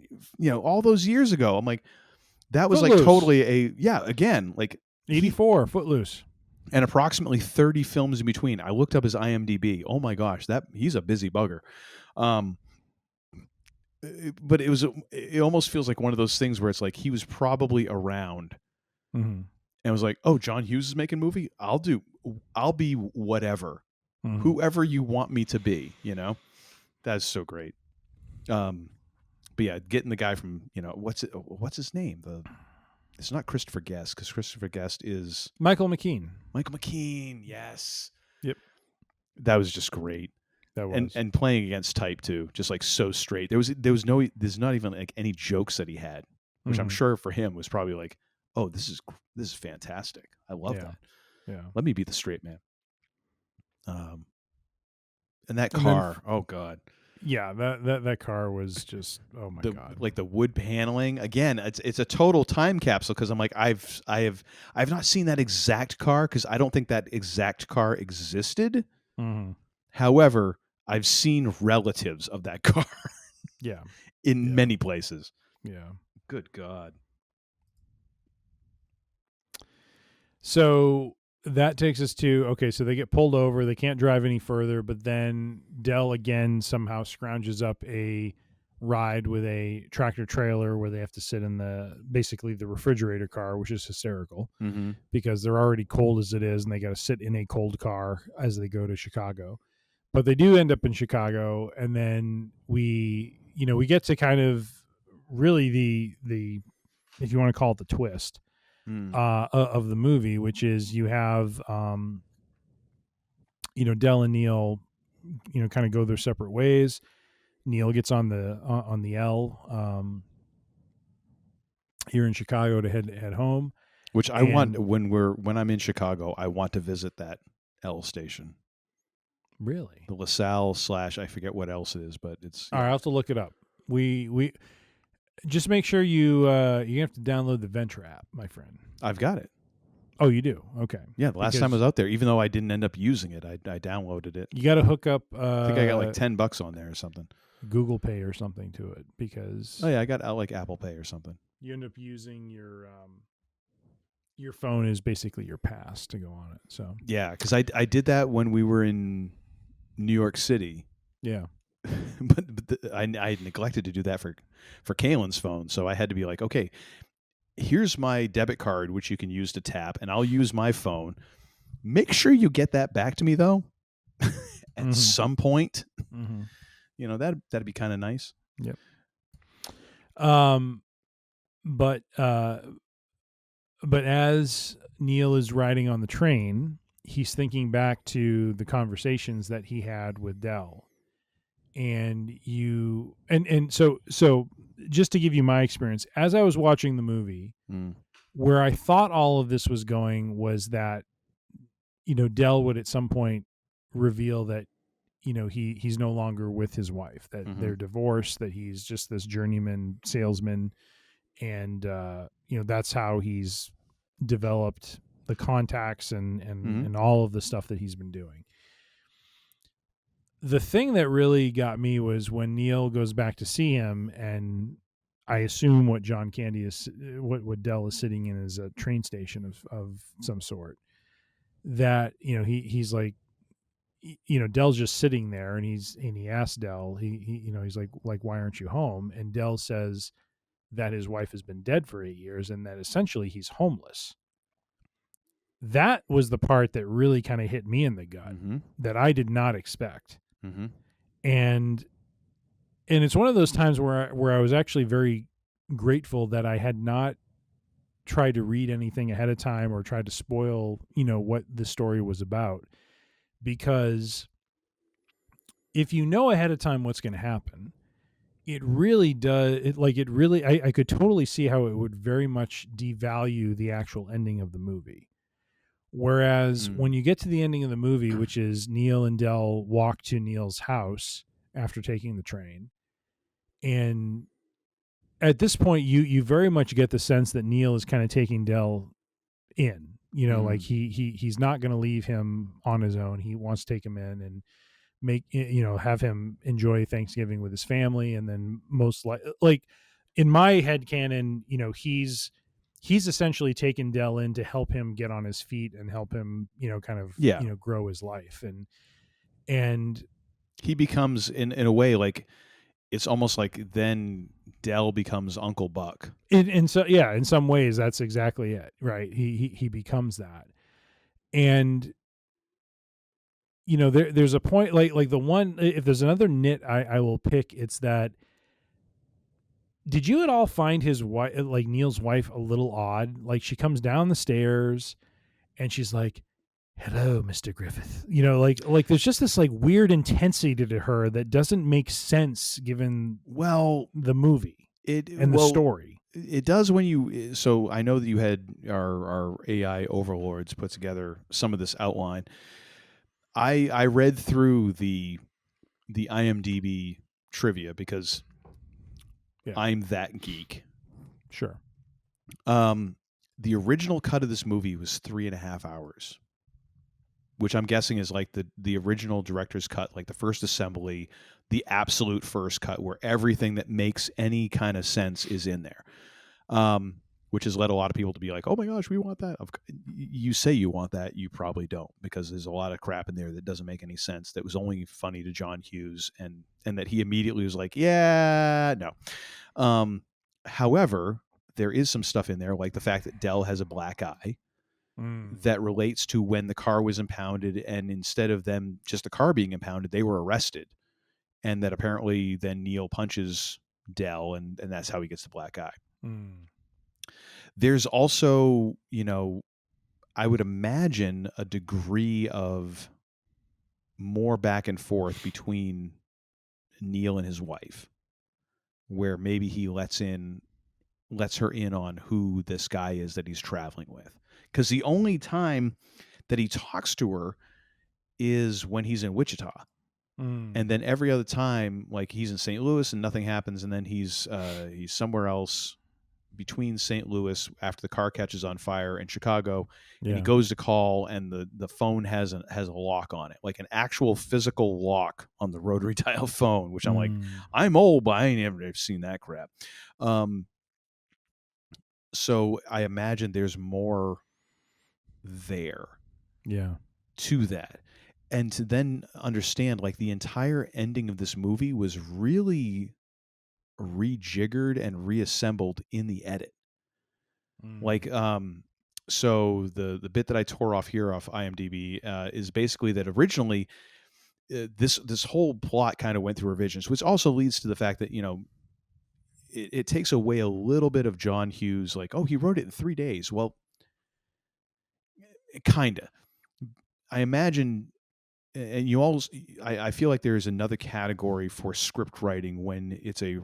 All those years ago. I'm like, that was Footloose. like totally again, like 84, Footloose. And approximately 30 films in between. I looked up his IMDb. Oh my gosh, he's a busy bugger. But it almost feels like one of those things where it's like he was probably around and was like, oh, John Hughes is making a movie. I'll be whatever, whoever you want me to be. That's so great. But yeah, getting the guy from what's his name? It's not Christopher Guest, because Christopher Guest is Michael McKean. Michael McKean, yes. Yep. That was just great. That was. And playing against type too, just like so straight. There's not even like any jokes that he had, which I'm sure for him was probably like, oh, this is fantastic. I love that. Yeah. Let me be the straight man. And that car, oh God. Yeah, that car was just, oh my God. Like the wood paneling again. It's a total time capsule, because I'm like, I've not seen that exact car, because I don't think that exact car existed. However, I've seen relatives of that car. Yeah, in many places. Yeah. Good God. So that takes us to, okay, so they get pulled over. They can't drive any further, but then Dell again somehow scrounges up a ride with a tractor trailer where they have to sit in basically the refrigerator car, which is hysterical because they're already cold as it is, and they got to sit in a cold car as they go to Chicago. But they do end up in Chicago, and then we get to kind of really the if you want to call it the twist of the movie, which is you have Del and Neil kind of go their separate ways. Neil gets on the L here in Chicago to head home, which I want when I'm in Chicago, I want to visit that L station. Really? The LaSalle / I forget what else it is, but it's... All right, I'll have to look it up. We just make sure you have to download the Venture app, my friend. I've got it. Oh, you do? Okay. Yeah, the last time I was out there, even though I didn't end up using it, I downloaded it. You got to hook up... I think I got like $10 on there or something. Google Pay or something to it, because... Oh, yeah, I got like Apple Pay or something. You end up using your phone is basically your pass to go on it. So yeah, because I did that when we were in New York City. Yeah. but I neglected to do that for Kaylin's phone, so I had to be like, okay, here's my debit card, which you can use to tap, and I'll use my phone. Make sure you get that back to me, though, at some point. That'd be kind of nice. Yep. But as Neil is riding on the train, he's thinking back to the conversations that he had with Dell. And so just to give you my experience, as I was watching the movie, where I thought all of this was going was that, Dell would at some point reveal that, he's no longer with his wife, that they're divorced, that he's just this journeyman salesman. And, that's how he's developed the contacts and all of the stuff that he's been doing. The thing that really got me was when Neil goes back to see him, and I assume what John Candy is, what Dell is sitting in is a train station of some sort. That he's like, Dell's just sitting there, and he asks Dell, he's like why aren't you home? And Dell says that his wife has been dead for 8 years, and that essentially he's homeless. That was the part that really kind of hit me in the gut that I did not expect. And it's one of those times where I was actually very grateful that I had not tried to read anything ahead of time or tried to spoil, what the story was about. Because if you know ahead of time what's going to happen, it really does. I could totally see how it would very much devalue the actual ending of the movie. Whereas when you get to the ending of the movie, which is Neil and Dell walk to Neil's house after taking the train, and at this point, you very much get the sense that Neil is kind of taking Dell in. Like he's not going to leave him on his own. He wants to take him in and have him enjoy Thanksgiving with his family, and then most like in my headcanon, he's essentially taken Dell in to help him get on his feet and help him, grow his life. And he becomes in a way, like it's almost like then Dell becomes Uncle Buck. In some ways that's exactly it. Right. He becomes that. And, there's a point like the one, if there's another nit I will pick, it's that, did you at all find his wife, like Neil's wife, a little odd? Like she comes down the stairs and she's like, "Hello, Mr. Griffith." Like there's just this like weird intensity to her that doesn't make sense given the movie the story. It does when you. So I know that you had our AI overlords put together some of this outline. I read through the IMDb trivia because. Yeah. I'm that geek. Sure. The original cut of this movie was 3.5 hours, which I'm guessing is like the original director's cut, like the first assembly, the absolute first cut where everything that makes any kind of sense is in there. Which has led a lot of people to be like, oh my gosh, we want that. You say you want that, you probably don't, because there's a lot of crap in there that doesn't make any sense, that was only funny to John Hughes, and that he immediately was like, yeah, no. However, there is some stuff in there, like the fact that Dell has a black eye that relates to when the car was impounded, and instead of them just the car being impounded, they were arrested. And that apparently then Neil punches Dell, and that's how he gets the black eye. There's also, I would imagine a degree of more back and forth between Neil and his wife, where maybe he lets her in on who this guy is that he's traveling with. Because the only time that he talks to her is when he's in Wichita. And then every other time, like he's in St. Louis and nothing happens, and then he's somewhere else between St. Louis after the car catches on fire in Chicago, and he goes to call, and the phone has a lock on it, like an actual physical lock on the rotary dial phone, which I'm like, I'm old, but I ain't ever seen that crap. So I imagine there's more there to that. And to then understand, like, the entire ending of this movie was really rejiggered and reassembled in the edit. Like, so the bit that I tore off here off IMDb is basically that originally this whole plot kind of went through revisions, which also leads to the fact that, it takes away a little bit of John Hughes, like, oh, he wrote it in 3 days. Well, Kinda. I imagine, and you always, I feel like there is another category for script writing when it's a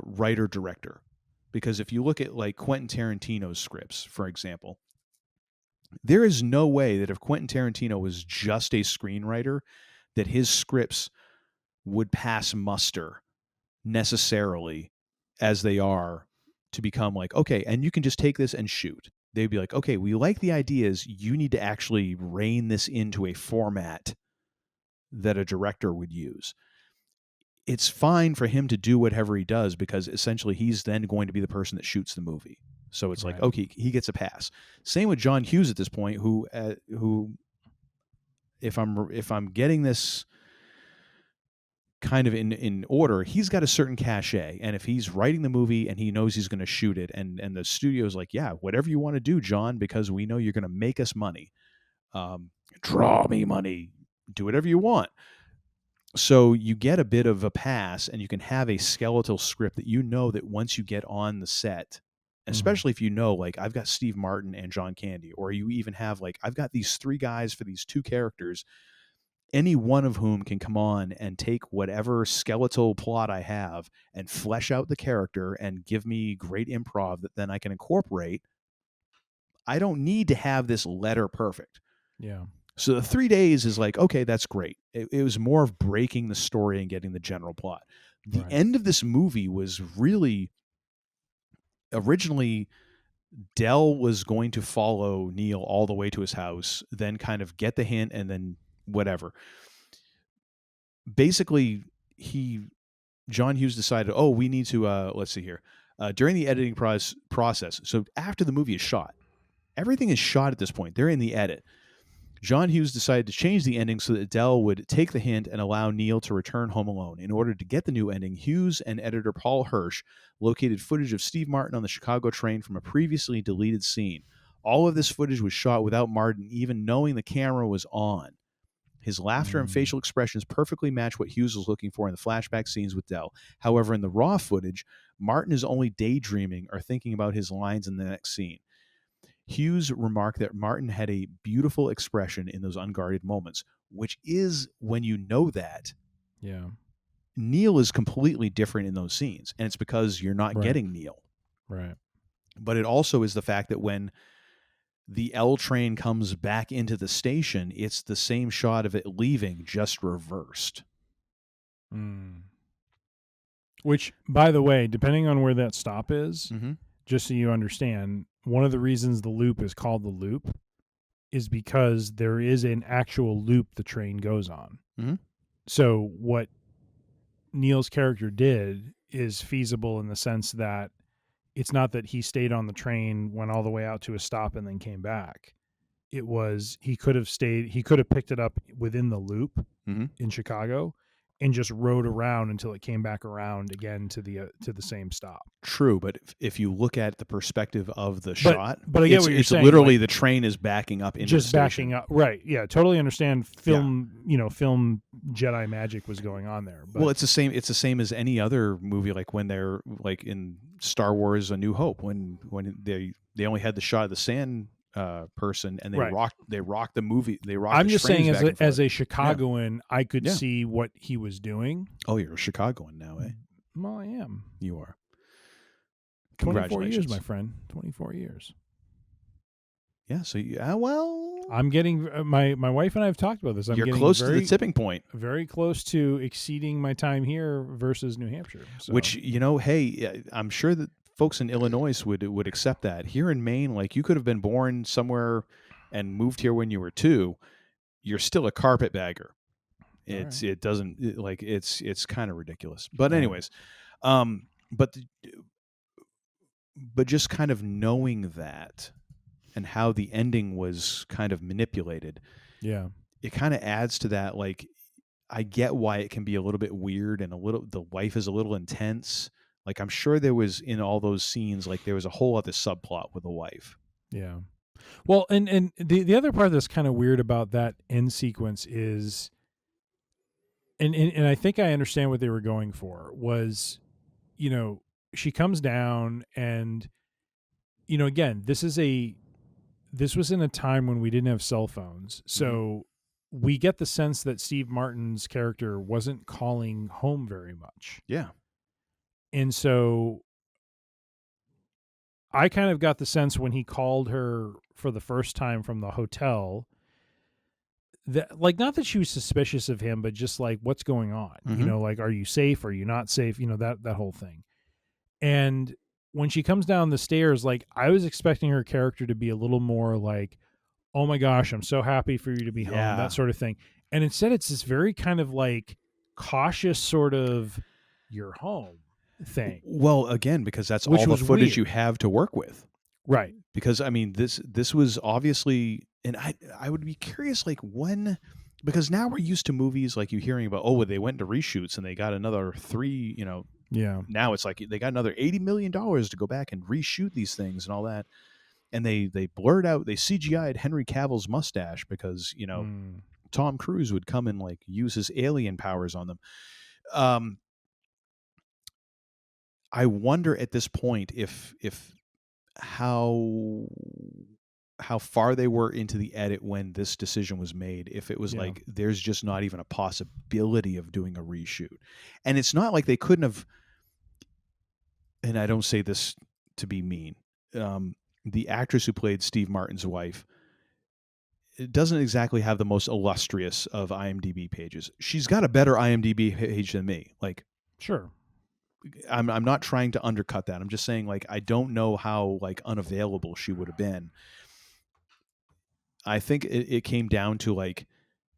writer director, because if you look at like Quentin Tarantino's scripts, for example, there is no way that if Quentin Tarantino was just a screenwriter, that his scripts would pass muster necessarily as they are to become like, okay, and you can just take this and shoot. They'd be like, okay, we like the ideas. You need to actually rein this into a format that a director would use. It's fine for him to do whatever he does because essentially he's then going to be the person that shoots the movie. So it's like, okay, he gets a pass. Same with John Hughes at this point, who if I'm getting this kind of in order, he's got a certain cachet, and if he's writing the movie and he knows he's going to shoot it, and the studio's like, yeah, whatever you want to do, John, because we know you're going to make us money, draw me money, do whatever you want. So you get a bit of a pass, and you can have a skeletal script that you know that once you get on the set, especially if you know, like, I've got Steve Martin and John Candy, or you even have like, I've got these 3 guys for these 2 characters, any one of whom can come on and take whatever skeletal plot I have and flesh out the character and give me great improv that then I can incorporate. I don't need to have this letter perfect. Yeah. So the 3 days is like, okay, that's great. It was more of breaking the story and getting the general plot. The end of this movie was really, originally, Del was going to follow Neil all the way to his house, then kind of get the hint, and then whatever. Basically, John Hughes decided, we need to, let's see here. During the editing process, so after the movie is shot, everything is shot at this point. They're in the edit. John Hughes decided to change the ending so that Del would take the hint and allow Neil to return home alone. In order to get the new ending, Hughes and editor Paul Hirsch located footage of Steve Martin on the Chicago train from a previously deleted scene. All of this footage was shot without Martin even knowing the camera was on. His laughter and facial expressions perfectly match what Hughes was looking for in the flashback scenes with Del. However, in the raw footage, Martin is only daydreaming or thinking about his lines in the next scene. Hughes remarked that Martin had a beautiful expression in those unguarded moments, which is, when you know that, Neil is completely different in those scenes, and it's because you're not getting Neil. Right. But it also is the fact that when the L train comes back into the station, it's the same shot of it leaving, just reversed. Which, by the way, depending on where that stop is, just so you understand, one of the reasons the loop is called the loop is because there is an actual loop the train goes on. So what Neil's character did is feasible in the sense that it's not that he stayed on the train, went all the way out to a stop, and then came back. It was, he could have picked it up within the loop in Chicago and just rode around until it came back around again to the same stop. True, but if you look at the perspective of the shot, but I get what you're saying. It's literally, like, the train is backing up into just the station. backing up, right? Yeah, totally understand. Film Jedi magic was going on there. But. Well, it's the same. It's the same as any other movie, like when they're like in Star Wars: A New Hope, when they only had the shot of the sand person, and they rocked the movie. I'm just saying, as a Chicagoan, I could see what he was doing. Oh, you're a Chicagoan now, eh? Well, I am. You are. 24 years, my friend. 24 years. Yeah. So well, I'm getting my wife and I have talked about this. You're close to the tipping point. Very close to exceeding my time here versus New Hampshire. So. Which, hey, I'm sure that folks in Illinois would accept that. Here in Maine, like, you could have been born somewhere and moved here when you were 2. You're still a carpetbagger. It's kind of ridiculous. But anyways, but just kind of knowing that and how the ending was kind of manipulated. Yeah. It kind of adds to that. Like, I get why it can be a little bit weird and the wife is a little intense. Like, I'm sure there was, in all those scenes, like, there was a whole other subplot with the wife. Yeah. Well, and the other part that's kind of weird about that end sequence is, and I think I understand what they were going for, was, she comes down and, again, this is this was in a time when we didn't have cell phones. So we get the sense that Steve Martin's character wasn't calling home very much. Yeah. And so I kind of got the sense when he called her for the first time from the hotel that, like, not that she was suspicious of him, but just like, what's going on? You know, like, are you safe? Are you not safe? You know, that whole thing. And when she comes down the stairs, like, I was expecting her character to be a little more like, oh my gosh, I'm so happy for you to be home, that sort of thing. And instead it's this very kind of like cautious sort of you're home thing. Well, again, because that's all the footage you have to work with. Right. Because I mean, this was obviously, and I would be curious, like, when, because now we're used to movies like you hearing about, oh, they went to reshoots and they got another 3, you know. Yeah. Now it's like they got another $80 million to go back and reshoot these things and all that. And they blurred out, they CGI'd Henry Cavill's mustache because, you know, Tom Cruise would come and like use his alien powers on them. I wonder at this point if how far they were into the edit when this decision was made, if it was like there's just not even a possibility of doing a reshoot. And it's not like they couldn't have, and I don't say this to be mean, the actress who played Steve Martin's wife, it doesn't exactly have the most illustrious of IMDb pages. She's got a better IMDb page than me. Like, sure, I'm not trying to undercut that. I'm just saying, like, I don't know how like unavailable she would have been. I think it came down to like,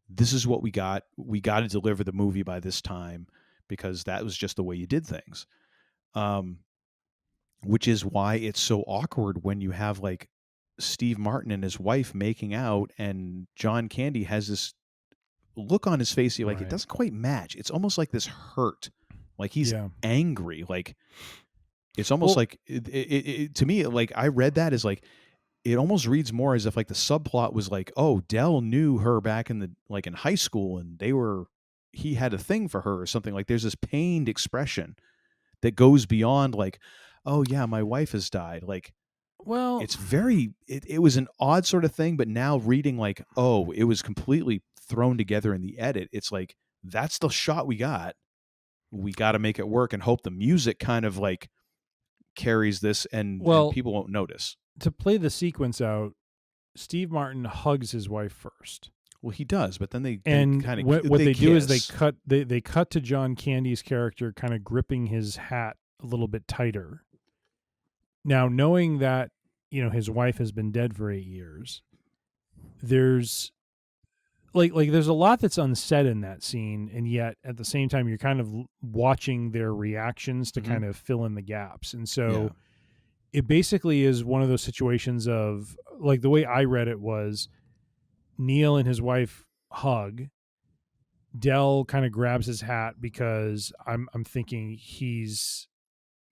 this is what we got. We got to deliver the movie by this time because that was just the way you did things. Which is why it's so awkward when you have like Steve Martin and his wife making out and John Candy has this look on his face. You're like, it doesn't quite match. It's almost like this hurt. Like he's angry. Like it's almost like it to me, like I read that as like, it almost reads more as if like the subplot was like, oh, Dell knew her back in the, like in high school and he had a thing for her or something. Like there's this pained expression that goes beyond like, oh yeah, my wife has died. Like, well, it's very, it was an odd sort of thing, but now reading like, oh, it was completely thrown together in the edit. It's like, that's the shot we got. We got to make it work and hope the music kind of like carries this and people won't notice. To play the sequence out, Steve Martin hugs his wife first. Well, he does, but then they kind of what they do is they cut to John Candy's character kind of gripping his hat a little bit tighter. Now, knowing that, you know, his wife has been dead for 8 years, there's like there's a lot that's unsaid in that scene, and yet at the same time you're kind of watching their reactions to kind of fill in the gaps. And so it basically is one of those situations of, like, the way I read it was Neil and his wife hug. Dell kind of grabs his hat because I'm thinking he's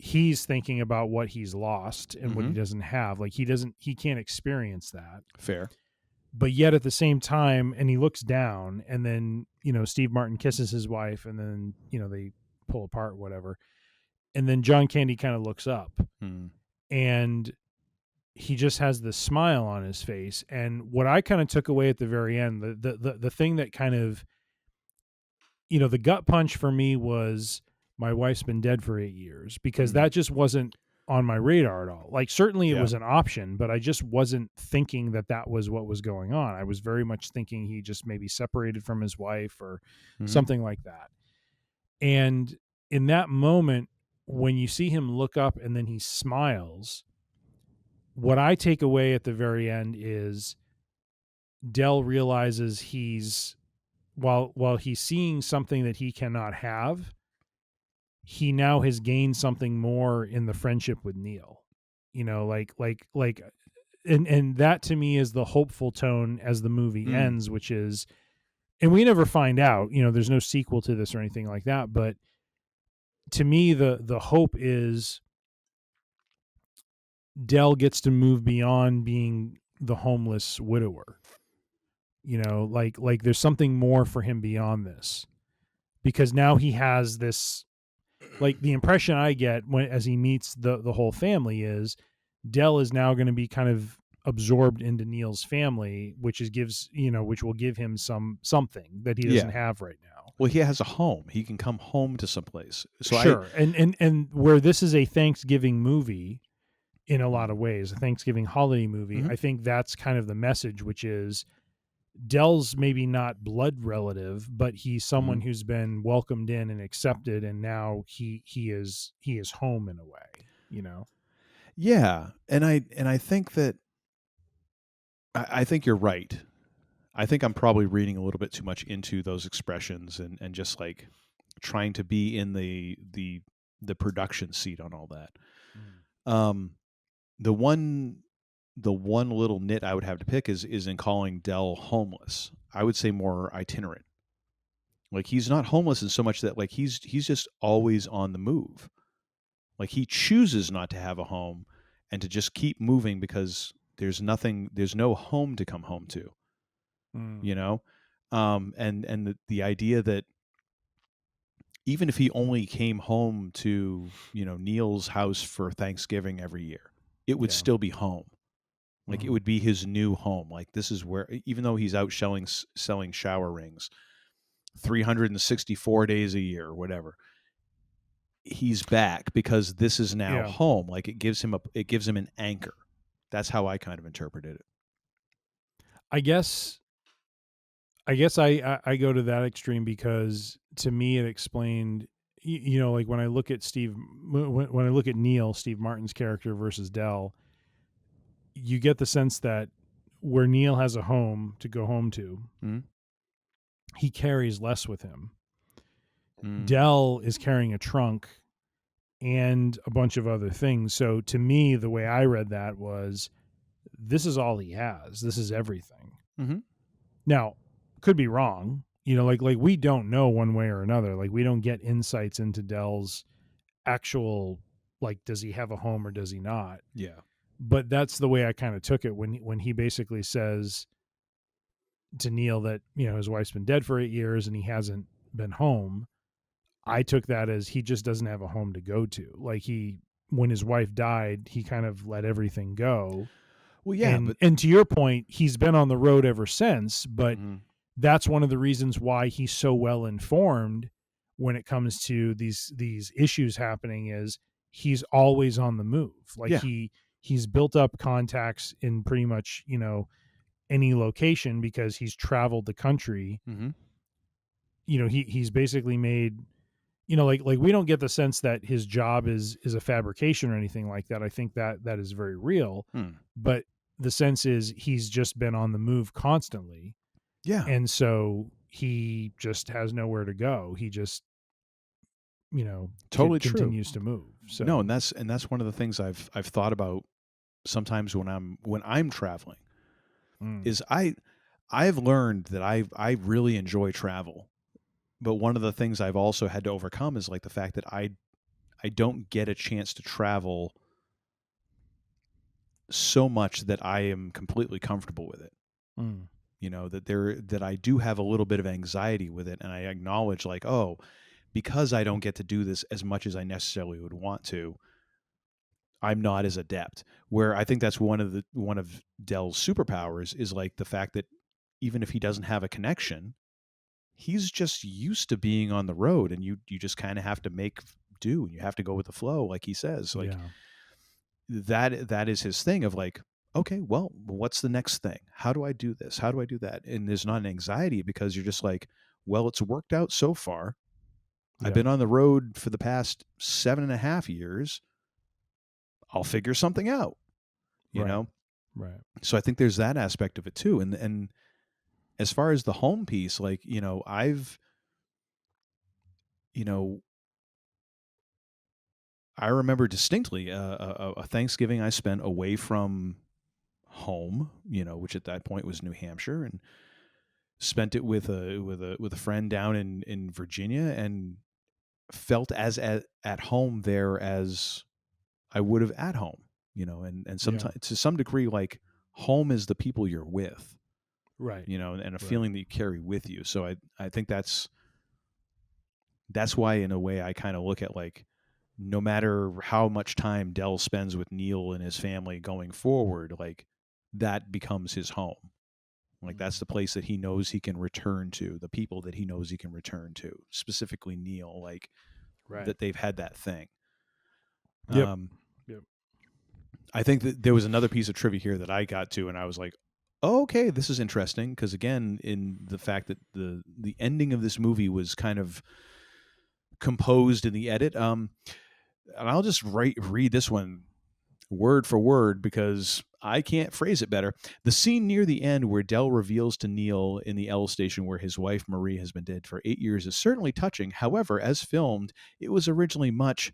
thinking about what he's lost and what he doesn't have. Like he can't experience that. Fair. But yet at the same time, and he looks down, and then, you know, Steve Martin kisses his wife, and then, you know, they pull apart, whatever. And then John Candy kind of looks up and he just has this smile on his face. And what I kind of took away at the very end, the thing that kind of, you know, the gut punch for me was my wife's been dead for 8 years, because that just wasn't on my radar at all. Like, certainly it was an option, but I just wasn't thinking that was what was going on. I was very much thinking he just maybe separated from his wife or something like that. And in that moment, when you see him look up and then he smiles, what I take away at the very end is Dell realizes while he's seeing something that he cannot have, he now has gained something more in the friendship with Neil, you know, and that to me is the hopeful tone as the movie ends, which is, and we never find out, you know, there's no sequel to this or anything like that. But to me, the hope is Dell gets to move beyond being the homeless widower, you know, like there's something more for him beyond this, because now he has this, like, the impression I get as he meets the whole family is Dell is now going to be kind of absorbed into Neil's family, which will give him something that he doesn't have right now. Well, he has a home. He can come home to someplace. So sure. And where this is a Thanksgiving movie in a lot of ways, a Thanksgiving holiday movie, I think that's kind of the message, which is Dell's maybe not blood relative, but he's someone who's been welcomed in and accepted, and now he is home in a way, Yeah, and I think that I think you're right. I think I'm probably reading a little bit too much into those expressions and just like trying to be in the production seat on all that. The one little nit I would have to pick is in calling Dell homeless. I would say more itinerant. Like he's not homeless in so much that like he's just always on the move. Like he chooses not to have a home and to just keep moving because there's no home to come home to. And the idea that even if he only came home to, Neil's house for Thanksgiving every year, it would still be home. Like it would be his new home. Like this is where, even though he's out selling shower rings 364 days a year or whatever, he's back because this is now home. Like it gives him an anchor. That's how I kind of interpreted it. I guess I go to that extreme because to me it explained, like when I look at when I look at Neil, Steve Martin's character versus Dell, you get the sense that where Neil has a home to go home to, he carries less with him. Dell is carrying a trunk and a bunch of other things. So to me, the way I read that was, this is all he has. This is everything. Now, could be wrong. Like we don't know one way or another. Like we don't get insights into Dell's actual, like, does he have a home or does he not? Yeah. But that's the way I kind of took it when he basically says to Neil that, his wife's been dead for 8 years and he hasn't been home. I took that as he just doesn't have a home to go to. Like when his wife died, he kind of let everything go. Well, yeah. And to your point, he's been on the road ever since, but that's one of the reasons why he's so well informed when it comes to these issues happening is he's always on the move. Like he's built up contacts in pretty much, any location because he's traveled the country. He's basically made, like we don't get the sense that his job is a fabrication or anything like that. I think that is very real, but the sense is he's just been on the move constantly. Yeah. And so he just has nowhere to go. He just, totally continues to move. So no, and that's one of the things I've thought about sometimes when I'm traveling is I've learned that I really enjoy travel. But one of the things I've also had to overcome is like the fact that I don't get a chance to travel so much that I am completely comfortable with it. That I do have a little bit of anxiety with it, and I acknowledge like, oh, because I don't get to do this as much as I necessarily would want to, I'm not as adept. Where I think that's one of Dell's superpowers is like the fact that even if he doesn't have a connection, he's just used to being on the road, and you just kind of have to make do, and you have to go with the flow, like he says. Like that is his thing of like, okay, well, what's the next thing? How do I do this? How do I do that? And there's not an anxiety because you're just like, well, it's worked out so far. I've been on the road for the past 7.5 years. I'll figure something out, you know? Right. So I think there's that aspect of it too. And as far as the home piece, like, I remember distinctly a Thanksgiving I spent away from home, which at that point was New Hampshire, and spent it with a friend down in Virginia, and felt as at home there as I would have at home, and sometimes to some degree, like home is the people you're with, right? And a feeling that you carry with you. So I think that's why in a way I kind of look at like, no matter how much time Dell spends with Neil and his family going forward, like that becomes his home. Like that's the place that he knows he can return to, the people that he knows he can return to, specifically Neil, like that they've had that thing. Yep. I think that there was another piece of trivia here that I got to, and I was like, oh, okay, this is interesting. Because again, in the fact that the ending of this movie was kind of composed in the edit, and I'll just read this one word for word because I can't phrase it better. The scene near the end where Del reveals to Neil in the L station where his wife Marie has been dead for 8 years is certainly touching. However, as filmed, it was originally much,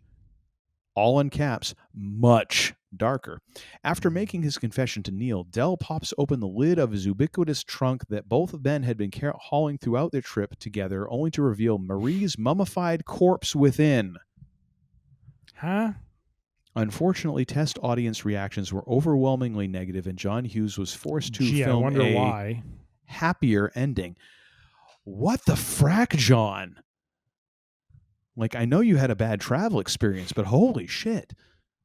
all in caps, much darker. After making his confession to Neil, Del pops open the lid of his ubiquitous trunk that both men had been hauling throughout their trip together, only to reveal Marie's mummified corpse within. Huh? Unfortunately, test audience reactions were overwhelmingly negative, and John Hughes was forced to film I wonder a why. happier ending. What the frack, John? Like, I know you had a bad travel experience, but holy shit.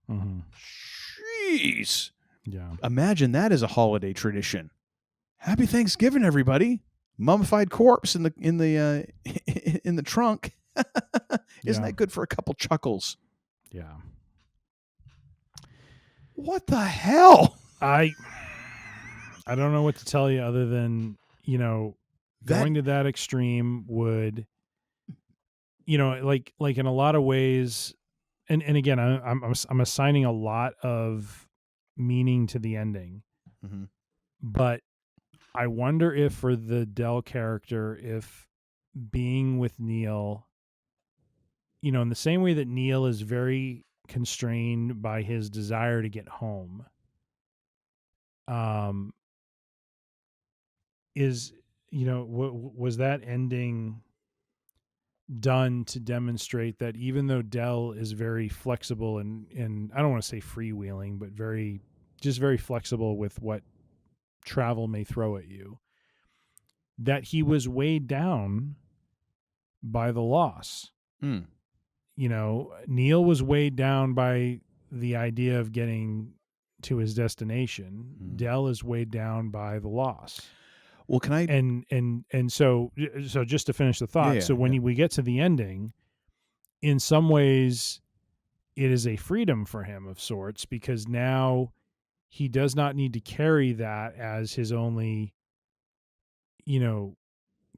Mm-hmm. Jeez. Yeah. Imagine that as a holiday tradition. Happy Thanksgiving, everybody. Mummified corpse in the in the trunk. Isn't that good for a couple chuckles? Yeah. What the hell? I don't know what to tell you other than, going to that extreme would, like in a lot of ways, and again, I'm assigning a lot of meaning to the ending, but I wonder if for the Del character, if being with Neil, in the same way that Neil is very constrained by his desire to get home, was that ending done to demonstrate that even though Del is very flexible and I don't want to say freewheeling, but very flexible with what travel may throw at you, that he was weighed down by the loss. Neil was weighed down by the idea of getting to his destination. Del is weighed down by the loss. Well, can I and so just to finish the thought, when we get to the ending, in some ways it is a freedom for him of sorts, because now he does not need to carry that as his only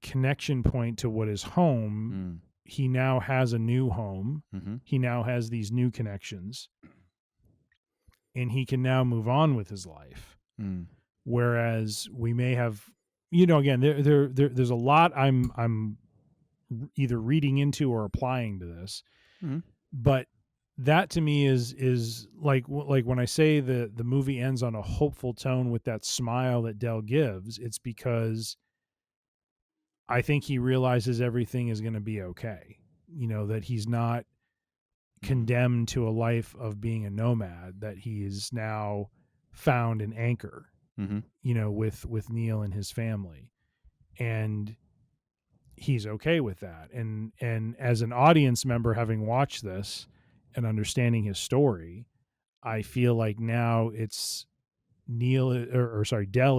connection point to what is home. He now has a new home. He now has these new connections, and he can now move on with his life. Whereas we may have, again, there's a lot I'm either reading into or applying to this, but that to me is like when I say the movie ends on a hopeful tone with that smile that Del gives, it's because I think he realizes everything is going to be okay. That he's not condemned to a life of being a nomad, that he is now found an anchor, with Neil and his family. And he's okay with that. And as an audience member, having watched this and understanding his story, I feel like now it's Del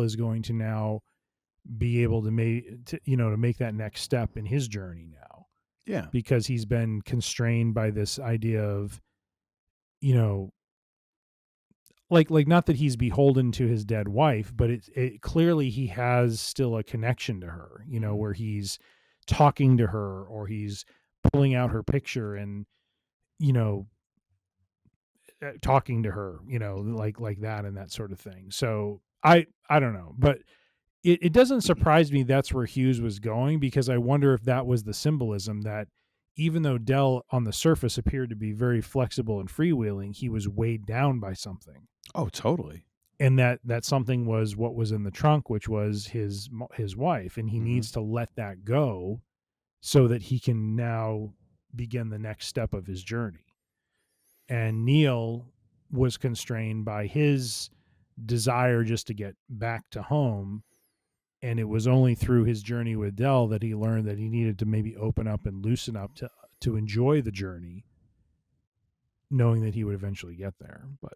is going to now be able to make that next step in his journey now. Yeah. Because he's been constrained by this idea of, like not that he's beholden to his dead wife, but it clearly he has still a connection to her, where he's talking to her or he's pulling out her picture and, talking to her, like that and that sort of thing. So I don't know, but it doesn't surprise me that's where Hughes was going, because I wonder if that was the symbolism that even though Del on the surface appeared to be very flexible and freewheeling, he was weighed down by something. Oh, totally. And that something was what was in the trunk, which was his wife. And he needs to let that go so that he can now begin the next step of his journey. And Neil was constrained by his desire just to get back to home. And it was only through his journey with Del that he learned that he needed to maybe open up and loosen up to enjoy the journey, knowing that he would eventually get there. But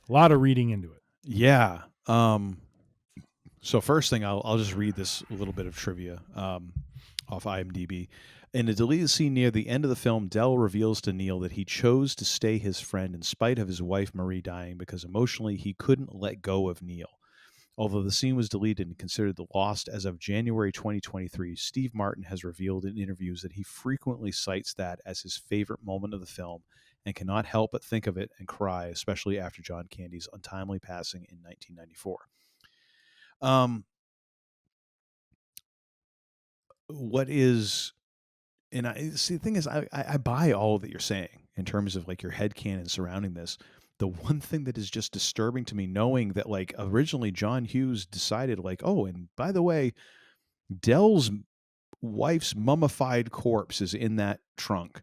a lot of reading into it. Yeah. So first thing, I'll just read this little bit of trivia off IMDb. In a deleted scene near the end of the film, Dell reveals to Neil that he chose to stay his friend in spite of his wife Marie dying because emotionally he couldn't let go of Neil. Although the scene was deleted and considered lost as of January 2023, Steve Martin has revealed in interviews that he frequently cites that as his favorite moment of the film and cannot help but think of it and cry, especially after John Candy's untimely passing in 1994. What is, and I see, the thing is, I buy all that you're saying in terms of like your headcanon surrounding this. The one thing that is just disturbing to me, knowing that like originally John Hughes decided like, oh, and by the way, Dell's wife's mummified corpse is in that trunk.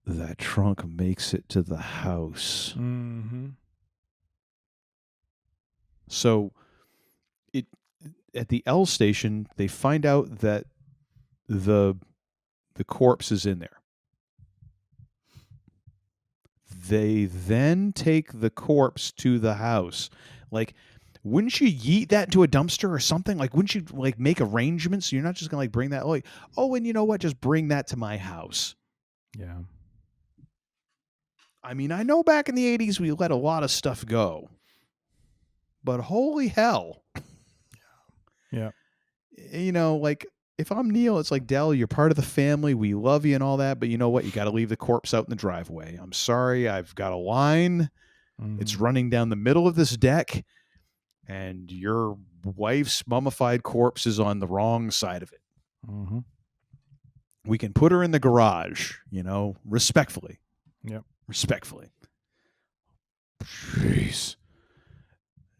That trunk makes it to the house. Mm-hmm. So it, at the L station, they find out that the corpse is in there. They then take the corpse to the house. Like, wouldn't you yeet that into a dumpster or something? Like, wouldn't you like make arrangements? You're not just gonna like bring that like, oh, and you know what? Just bring that to my house. Yeah. I mean, I know back in the 80s we let a lot of stuff go. But holy hell. Yeah. You know, like if I'm Neil, it's like, Dell, you're part of the family. We love you and all that. But you know what? You got to leave the corpse out in the driveway. I'm sorry. I've got a line. Mm-hmm. It's running down the middle of this deck. And your wife's mummified corpse is on the wrong side of it. Mm-hmm. We can put her in the garage, you know, respectfully. Yep. Respectfully. Jeez.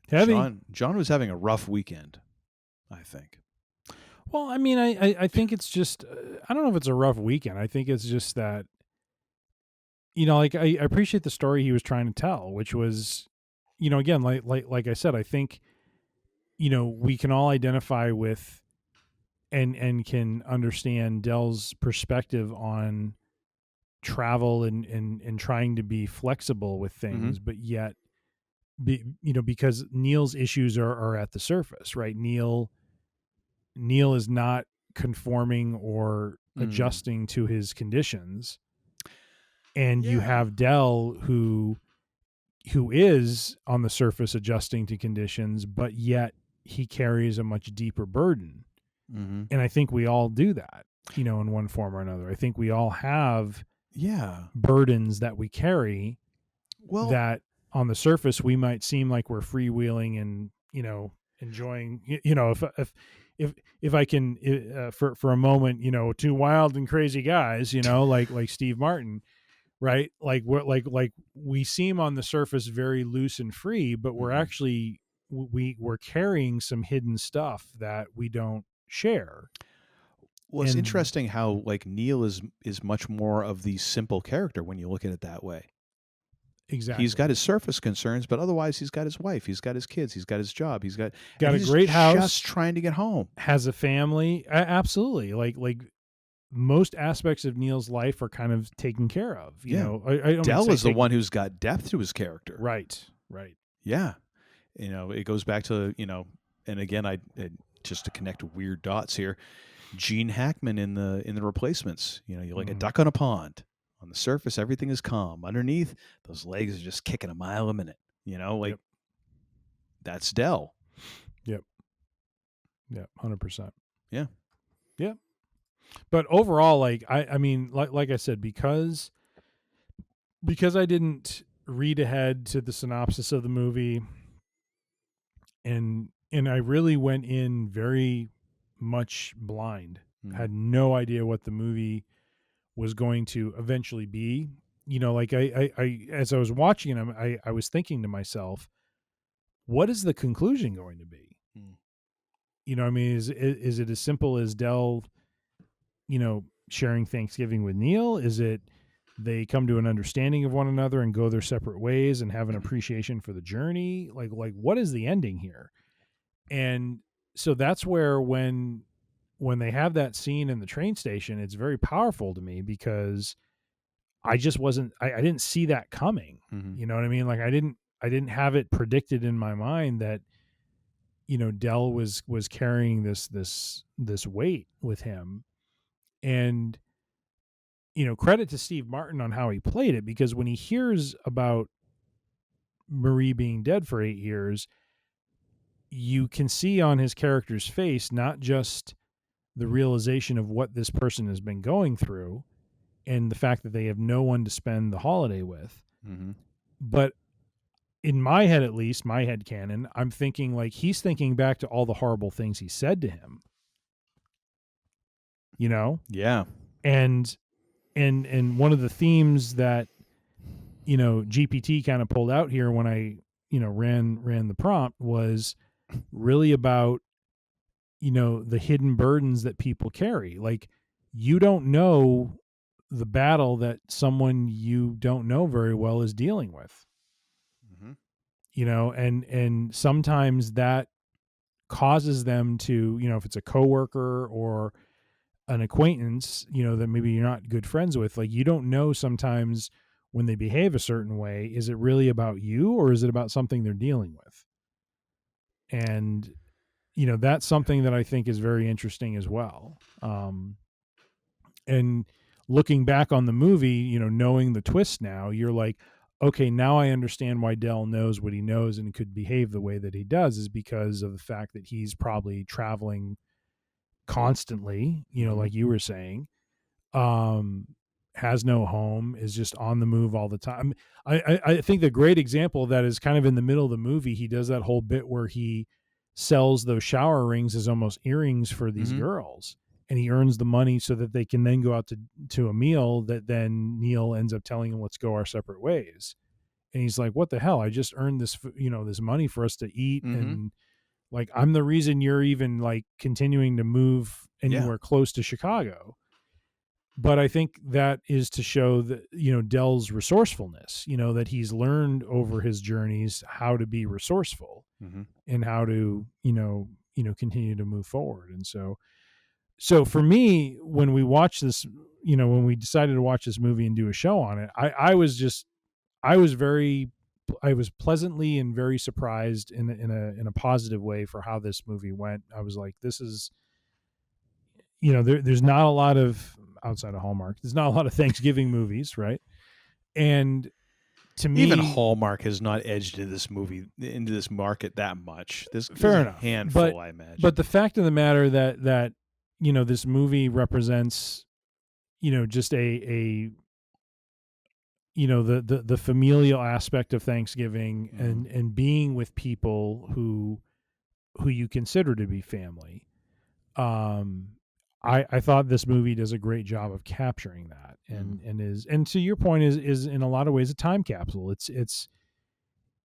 Heavy. John was having a rough weekend, I think. Well, I mean, I think it's just, I don't know if it's a rough weekend. I think it's just that, you know, like I appreciate the story he was trying to tell, which was, you know, again, like I said, I think, you know, we can all identify with and can understand Dell's perspective on travel and trying to be flexible with things, but yet, you know, because Neil's issues are at the surface, right? Neil is not conforming or adjusting to his conditions. And you have Dell who is on the surface adjusting to conditions, but yet he carries a much deeper burden. Mm-hmm. And I think we all do that, you know, in one form or another. I think we all have burdens that we carry that on the surface we might seem like we're freewheeling and, you know, enjoying, you know, if I can, for a moment, you know, two wild and crazy guys, you know, like Steve Martin, right? Like we're we seem on the surface very loose and free, but we're actually, we're carrying some hidden stuff that we don't share. Well, it's interesting how like Neil is much more of the simple character when you look at it that way. Exactly. He's got his surface concerns, but otherwise he's got his wife, he's got his kids, he's got his job, he's got a great house, just trying to get home. Has a family. Absolutely. Like most aspects of Neil's life are kind of taken care of. You know, I don't Dell is the one who's got depth to his character. Right. Yeah. You know, it goes back to, you know, and again, I just to connect weird dots here, Gene Hackman in the Replacements. You know, you're like a duck on a pond. On the surface, everything is calm. Underneath, those legs are just kicking a mile a minute. You know, like that's Dell. Yep. 100%. Yeah. But overall, like I mean, like I said, because I didn't read ahead to the synopsis of the movie, and I really went in very much blind. Had no idea what the movie was going to eventually be. You know, like I as I was watching him, I was thinking to myself, what is the conclusion going to be? You know, I mean, is it as simple as Dell, you know, sharing Thanksgiving with Neil? Is it they come to an understanding of one another and go their separate ways and have an appreciation for the journey? Like what is the ending here? And so that's where when they have that scene in the train station, it's very powerful to me because I just wasn't, I didn't see that coming. You know what I mean? Like I didn't I didn't have it predicted in my mind that, Del was carrying this weight with him. And, credit to Steve Martin on how he played it, because when he hears about Marie being dead for 8 years, you can see on his character's face not just the realization of what this person has been going through and the fact that they have no one to spend the holiday with. Mm-hmm. But in my head, at least, my head canon, I'm thinking like he's thinking back to all the horrible things he said to him. Yeah. And one of the themes that, GPT kind of pulled out here when I, ran the prompt was really about, the hidden burdens that people carry. Like, you don't know the battle that someone you don't know very well is dealing with. Mm-hmm. And sometimes that causes them to, if it's a coworker or an acquaintance, that maybe you're not good friends with, like, you don't know sometimes when they behave a certain way, is it really about you or is it about something they're dealing with? And, that's something that I think is very interesting as well. And looking back on the movie, knowing the twist now, you're like, okay, now I understand why Del knows what he knows and could behave the way that he does, is because of the fact that he's probably traveling constantly, like you were saying, has no home, is just on the move all the time. I think the great example of that is kind of in the middle of the movie. He does that whole bit where he sells those shower rings as almost earrings for these girls, and he earns the money so that they can then go out to a meal that then Neil ends up telling him, let's go our separate ways. And he's like, what the hell? I just earned this, this money for us to eat. And like, I'm the reason you're even like continuing to move anywhere close to Chicago. But I think that is to show that, Del's resourcefulness, that he's learned over his journeys how to be resourceful and how to, continue to move forward. And so for me, when we watched this, when we decided to watch this movie and do a show on it, I was pleasantly and very surprised in a positive way for how this movie went. I was like, this is, there's not a lot of, outside of Hallmark, there's not a lot of Thanksgiving movies, right? And to me, even Hallmark has not edged into this market that much. Fair enough, handful, I imagine. But the fact of the matter that this movie represents, just the familial aspect of Thanksgiving and being with people who you consider to be family. I thought this movie does a great job of capturing that, and to your point is in a lot of ways a time capsule. It's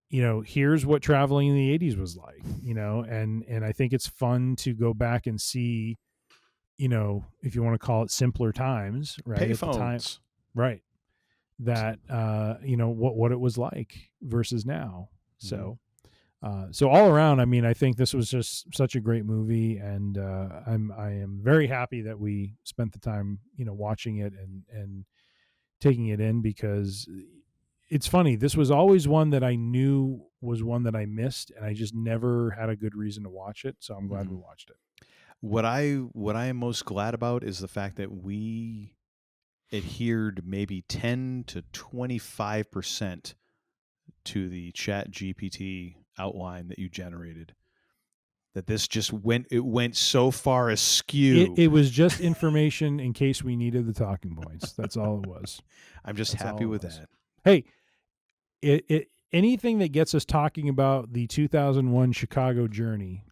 here's what traveling in the 80s was like, and I think it's fun to go back and see, if you want to call it simpler times, right? Payphones, right? That what it was like versus now. So. So all around, I mean, I think this was just such a great movie, and I am very happy that we spent the time, watching it and taking it in, because it's funny. This was always one that I knew was one that I missed, and I just never had a good reason to watch it. So I'm glad we watched it. What I am most glad about is the fact that we adhered maybe 10 to 25% to the Chat GPT outline that you generated. That this just went so far askew. It was just information in case we needed the talking points. That's all it was. I'm just happy with that. Hey, anything that gets us talking about the 2001 Chicago journey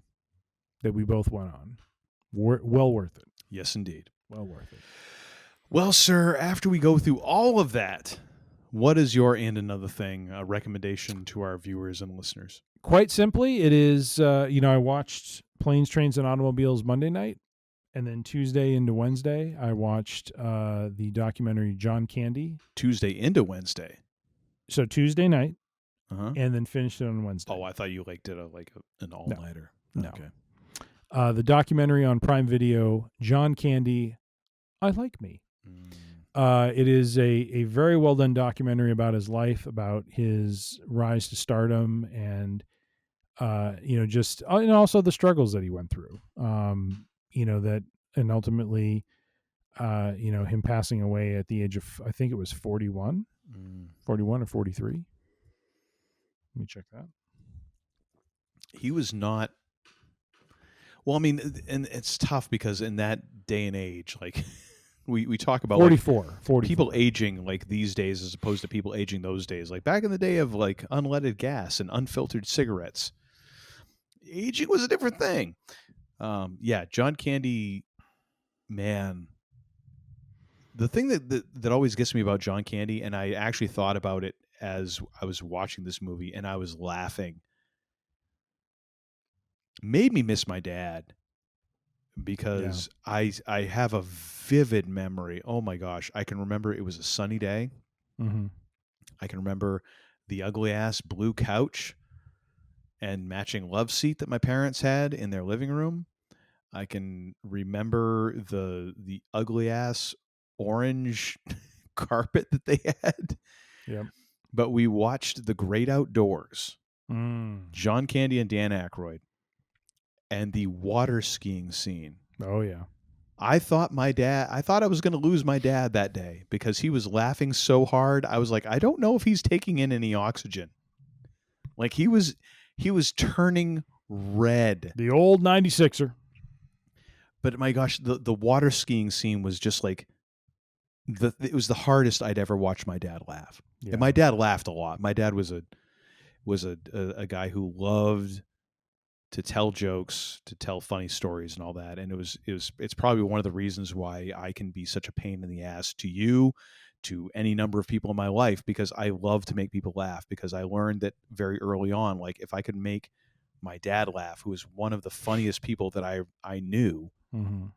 that we both went on, well worth it. Yes, indeed. Well worth it. Well, sir, after we go through all of that, what is your and another thing recommendation to our viewers and listeners? Quite simply, it is, I watched Planes, Trains, and Automobiles Monday night, and then Tuesday into Wednesday, I watched the documentary John Candy. Tuesday into Wednesday? So Tuesday night, and then finished it on Wednesday. Oh, I thought you did an all-nighter. No. Okay. The documentary on Prime Video, John Candy, I Like Me. It is a very well done documentary about his life, about his rise to stardom, and just and also the struggles that he went through. That and ultimately, him passing away at the age of, I think it was 41, 41 or 43. Let me check that. He was not. Well, I mean, and it's tough because in that day and age, like we talk about 44, like 44. people aging like these days as opposed to people aging those days. Like back in the day of like unleaded gas and unfiltered cigarettes, aging was a different thing. Yeah, John Candy, man. The thing that always gets me about John Candy, and I actually thought about it as I was watching this movie, and I was laughing, made me miss my dad because I have a vivid memory. Oh my gosh, I can remember it was a sunny day. Mm-hmm. I can remember the ugly ass blue couch and matching love seat that my parents had in their living room. I can remember the ugly ass orange carpet that they had. Yep. But we watched The Great Outdoors, Mm. John Candy and Dan Aykroyd, and the water skiing scene. Oh yeah. I thought I was going to lose my dad that day because he was laughing so hard. I was like, I don't know if he's taking in any oxygen. Like he was turning red. The old 96er. But my gosh, the water skiing scene was just like it was the hardest I'd ever watched my dad laugh. Yeah. And my dad laughed a lot. My dad was a guy who loved to tell jokes, to tell funny stories and all that. And it's probably one of the reasons why I can be such a pain in the ass to you, to any number of people in my life, because I love to make people laugh, because I learned that very early on, like if I could make my dad laugh, who was one of the funniest people that I knew, mm-hmm.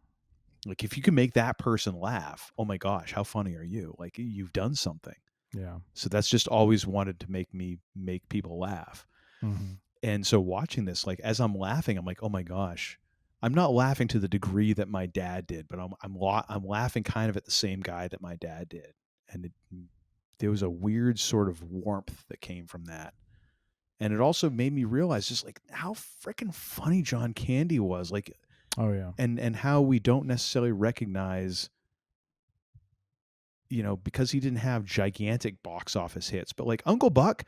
like if you can make that person laugh, oh my gosh, how funny are you? Like you've done something. Yeah. So that's just always wanted to make people laugh. Mm-hmm. And so watching this, like as I'm laughing, I'm like, oh my gosh, I'm not laughing to the degree that my dad did, but I'm laughing kind of at the same guy that my dad did. And there was a weird sort of warmth that came from that. And it also made me realize just like how freaking funny John Candy was. Like, oh yeah. And how we don't necessarily recognize, because he didn't have gigantic box office hits, but like Uncle Buck,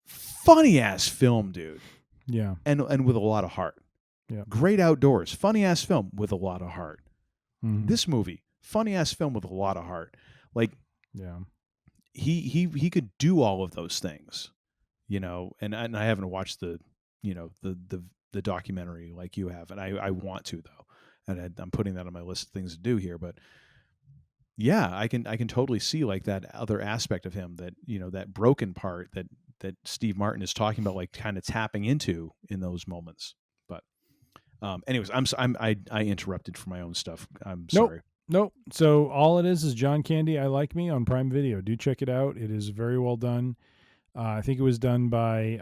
funny ass film, dude. Yeah. And with a lot of heart. Yeah. Great Outdoors, funny ass film with a lot of heart. Mm-hmm. This movie, funny ass film with a lot of heart. Like, yeah, he could do all of those things, and I haven't watched the documentary like you have, and I want to though, and I'm putting that on my list of things to do here. But yeah, I can totally see like that other aspect of him, that that broken part that Steve Martin is talking about, like kind of tapping into in those moments. But anyways, I interrupted for my own stuff. I'm sorry. Nope. So all it is John Candy, I Like Me on Prime Video. Do check it out. It is very well done. I think it was done by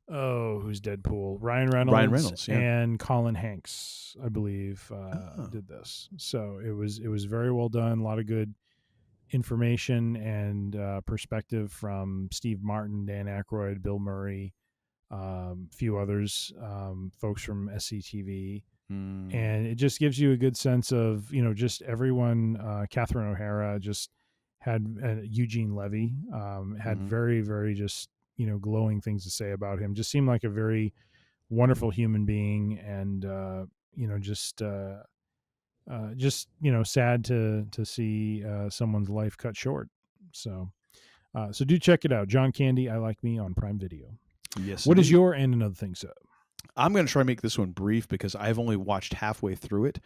who's Deadpool? Ryan Reynolds, yeah. And Colin Hanks, I believe, did this. So it was very well done. A lot of good information and perspective from Steve Martin, Dan Aykroyd, Bill Murray, a few others, folks from SCTV. And it just gives you a good sense of, just everyone. Catherine O'Hara just had Eugene Levy had very, very just, glowing things to say about him. Just seemed like a very wonderful human being, and, sad to see someone's life cut short. So do check it out. John Candy, I Like Me on Prime Video. Yes. What is your and another thing, so? I'm going to try to make this one brief because I've only watched halfway through it.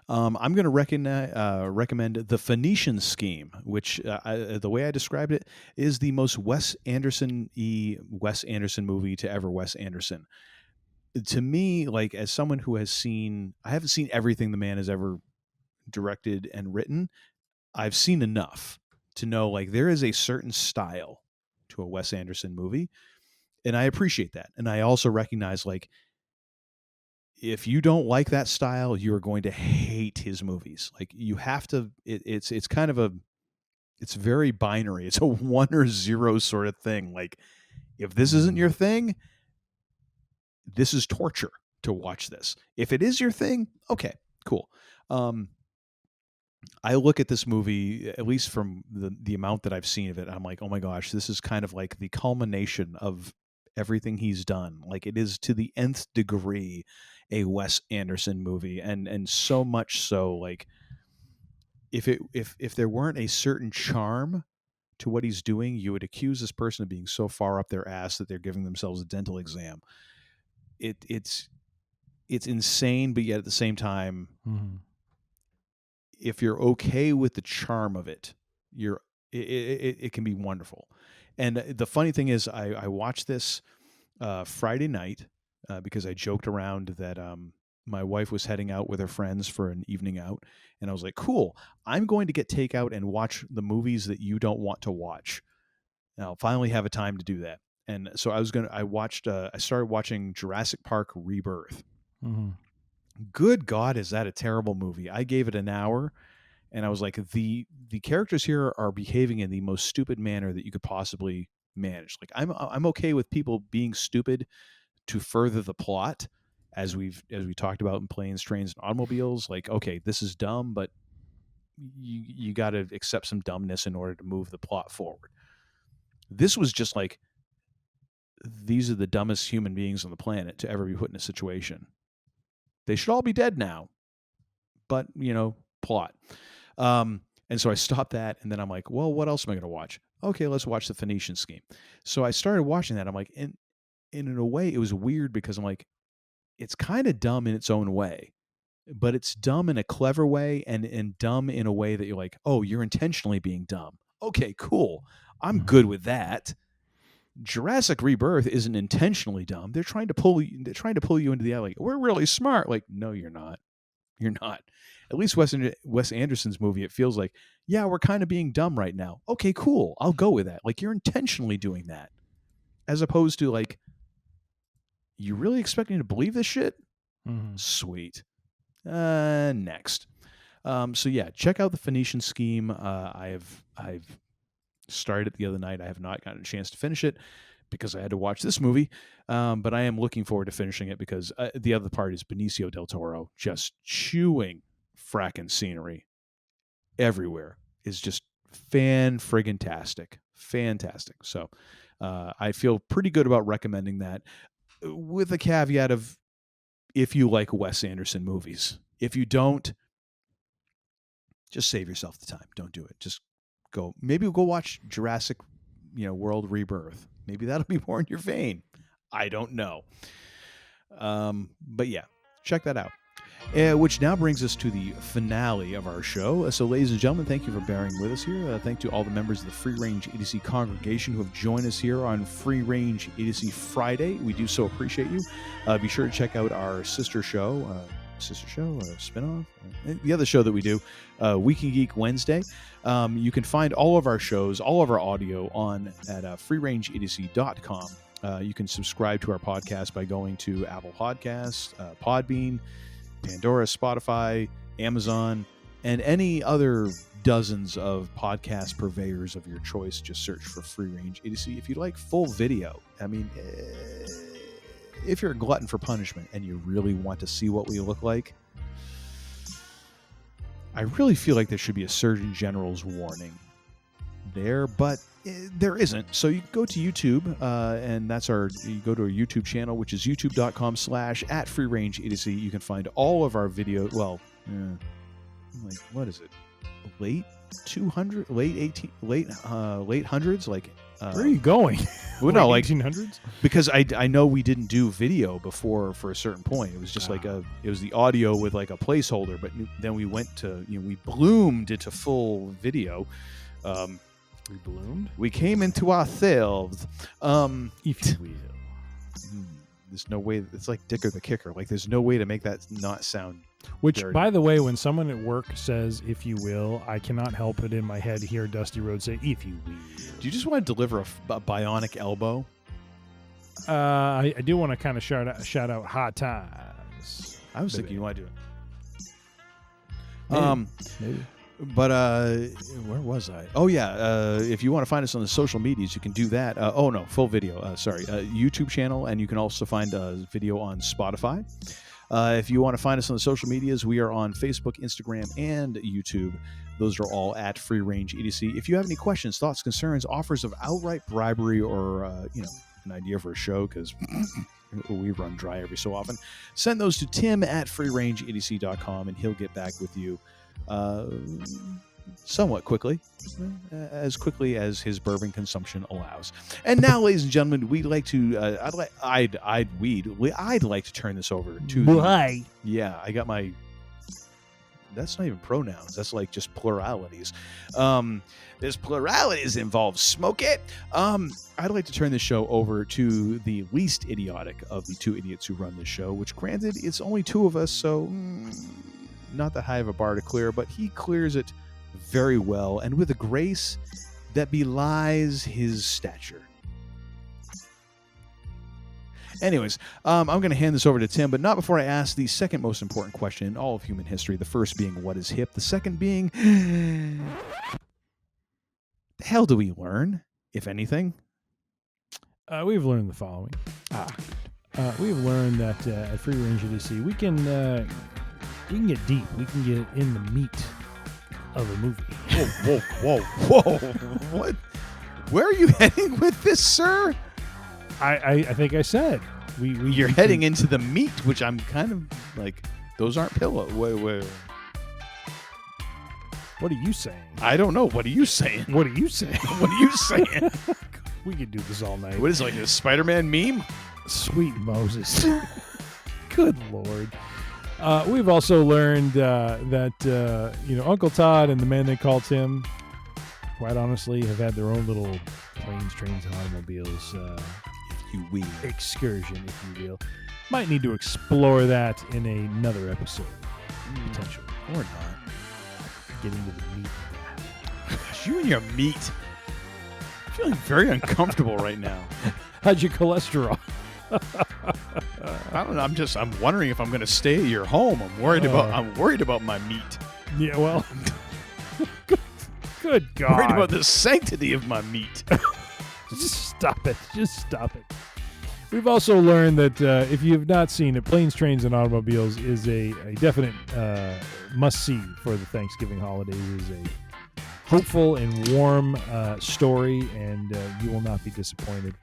I'm going to recommend The Phoenician Scheme, which the way I described it is the most Wes Anderson-y Wes Anderson movie to ever Wes Anderson. To me, like as someone who has seen, I haven't seen everything the man has ever directed and written. I've seen enough to know like there is a certain style to a Wes Anderson movie. And I appreciate that. And I also recognize like if you don't like that style, you are going to hate his movies. Like you have to. It's kind of it's very binary. It's a 1 or 0 sort of thing. Like if this isn't your thing, this is torture to watch this. If it is your thing, okay, cool. I look at this movie, at least from the amount that I've seen of it, I'm like, oh my gosh, this is kind of like the culmination of everything he's done. Like it is to the nth degree a Wes Anderson movie, and so much so, like if there weren't a certain charm to what he's doing, you would accuse this person of being so far up their ass that they're giving themselves a dental exam. It's insane, but yet at the same time, if you're okay with the charm of it, it can be wonderful. And the funny thing is, I watched this Friday night because I joked around that my wife was heading out with her friends for an evening out, and I was like, "Cool, I'm going to get takeout and watch the movies that you don't want to watch." And I'll finally have a time to do that. And so I started watching Jurassic Park Rebirth. Good God, is that a terrible movie? I gave it an hour, and I was like, the characters here are behaving in the most stupid manner that you could possibly manage. Like I'm okay with people being stupid to further the plot, as we talked about in Planes, Trains, and Automobiles. Like, okay, this is dumb, but you got to accept some dumbness in order to move the plot forward. This was just like, these are the dumbest human beings on the planet to ever be put in a situation. They should all be dead now, but plot. And so I stopped that, and then I'm like, well, what else am I going to watch? Okay, let's watch The Phoenician Scheme. So I started watching that. I'm like, and in a way, it was weird because I'm like, it's kind of dumb in its own way, but it's dumb in a clever way, and dumb in a way that you're like, oh, you're intentionally being dumb. Okay, cool. I'm good with that. Jurassic Rebirth isn't intentionally dumb. They're trying to pull you into the alley. We're really smart. Like, no, you're not. You're not. At least Wes Anderson's movie, it feels like, yeah, we're kind of being dumb right now. Okay, cool. I'll go with that. Like, you're intentionally doing that. As opposed to, like, you really expect me to believe this shit? Sweet. Next. So yeah, check out The Phoenician Scheme. I've started it the other night. I have not gotten a chance to finish it because I had to watch this movie, but I am looking forward to finishing it because the other part is Benicio del Toro just chewing fracking scenery everywhere is just fan-friggin-tastic. Fantastic. So I feel pretty good about recommending that, with a caveat of, if you like Wes Anderson movies. If you don't, just save yourself the time. Don't do it. Just go. Maybe we'll go watch Jurassic, World Rebirth. Maybe that'll be more in your vein. I don't know. But yeah, check that out. Which now brings us to the finale of our show. So, ladies and gentlemen, thank you for bearing with us here. Thank to all the members of the Free Range Idiocy congregation who have joined us here on Free Range Idiocy Friday. We do so appreciate you. Be sure to check out our sister show, spinoff, the other show that we do, Week in Geek Wednesday. You can find all of our shows, all of our audio at freerangeidiocy.com. You can subscribe to our podcast by going to Apple Podcasts, Podbean, Pandora, Spotify, Amazon, and any other dozens of podcast purveyors of your choice. Just search for Free Range Idiocy. If you like full video, I mean, if you're a glutton for punishment and you really want to see what we look like, I really feel like there should be a Surgeon General's warning there, but there isn't. So you go to YouTube, and you go to our YouTube channel, which is youtube.com/@freerangeidiocy. You can find all of our video. Well, like, what is it? Late 200, late hundreds, like. Where are you going? Well, no, like 1800s. Because I know we didn't do video before for a certain point. It was just it was the audio with like a placeholder, but then we went to we bloomed into full video. We bloomed. We came into ourselves. If you will. There's no way. It's like Dicker the Kicker. Like, there's no way to make that not sound. Which, dirty. by the way, when someone at work says "if you will," I cannot help it in my head hear Dusty Rhodes say "if you will." Do you just want to deliver a bionic elbow? I do want to kind of shout out Hot Times. I was thinking you want to do it. Maybe. But where was I? Oh yeah, if you want to find us on the social medias, you can do that. Full video. YouTube channel, and you can also find a video on Spotify. If you want to find us on the social medias, we are on Facebook, Instagram, and YouTube. Those are all at Free Range Idiocy. If you have any questions, thoughts, concerns, offers of outright bribery, or an idea for a show, because we run dry every so often, send those to Tim at freerangeidiocy.com, and he'll get back with you somewhat quickly, as quickly as his bourbon consumption allows. And now, ladies and gentlemen, we'd like to I'd like to turn this over to Why? Yeah, I got my. That's not even pronouns. That's like just pluralities. There's pluralities involved. Smoke it. I'd like to turn this show over to the least idiotic of the two idiots who run this show, which, granted, it's only two of us, so not that high of a bar to clear, but he clears it very well and with a grace that belies his stature. Anyways, I'm going to hand this over to Tim, but not before I ask the second most important question in all of human history. The first being, what is hip? The second being, the hell do we learn, if anything? We've learned the following. We've learned that at Free Range Idiocy, we can get deep. We can get in the meat of a movie. Whoa. What? Where are you heading with this, sir? I think I said. You're heading into the meat, which I'm kind of like, those aren't pillows. Wait. What are you saying? I don't know. What are you saying? What are you saying? What are you saying? We could do this all night. What is it, like a Spider-Man meme? Sweet Moses. Good Lord. We've also learned that Uncle Todd and the man they call Tim, quite honestly, have had their own little planes, trains, and automobiles excursion, if you will. Might need to explore that in another episode, potentially. Or not. Get into the meat. Gosh, you and your meat. I'm feeling very uncomfortable right now. How's your cholesterol? I don't know. I'm wondering if I'm going to stay at your home. I'm worried about my meat. Yeah, well, good God. Worried about the sanctity of my meat. Just stop it. We've also learned that if you have not seen it, Planes, Trains, and Automobiles is a definite must-see for the Thanksgiving holidays. It is a hopeful and warm story, and you will not be disappointed.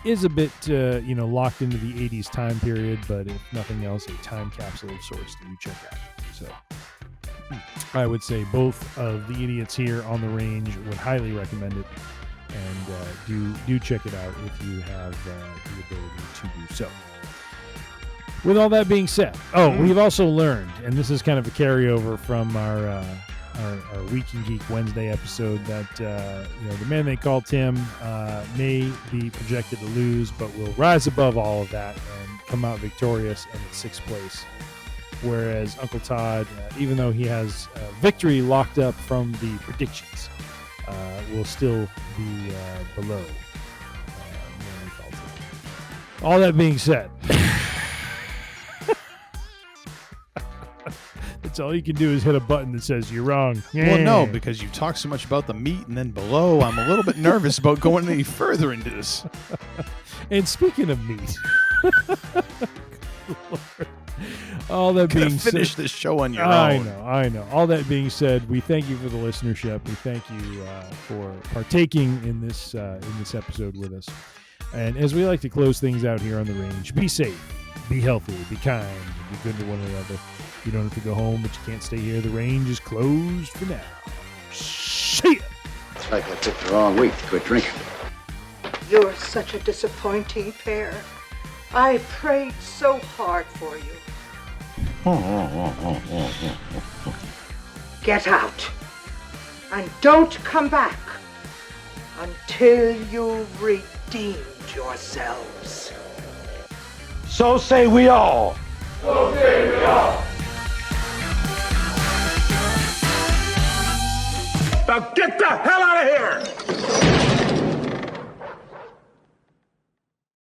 Is a bit, locked into the 80s time period, but if nothing else, a time capsule of sorts that you check out. So I would say both of the idiots here on the range would highly recommend it, and do check it out if you have the ability to do so. With all that being said, we've also learned, and this is kind of a carryover from our Week in Geek Wednesday episode, that the man they call Tim may be projected to lose, but will rise above all of that and come out victorious and in sixth place. Whereas Uncle Todd, even though he has victory locked up from the predictions, will still be below the man they call Tim. All that being said, that's all you can do is hit a button that says you're wrong. Well, no, because you talk so much about the meat and then below, I'm a little bit nervous about going any further into this. And speaking of meat, all that being said, finish this show on your own. own. I know. All that being said, we thank you for the listenership. We thank you for partaking in this episode with us. And as we like to close things out here on the range, be safe, be healthy, be kind, be good to one another. You don't have to go home, but you can't stay here. The range is closed for now. See ya! It's like I picked the wrong week to quit drinking. You're such a disappointing pair. I prayed so hard for you. Get out. And don't come back until you've redeemed yourselves. So say we all. So say we all. Now get the hell out of here!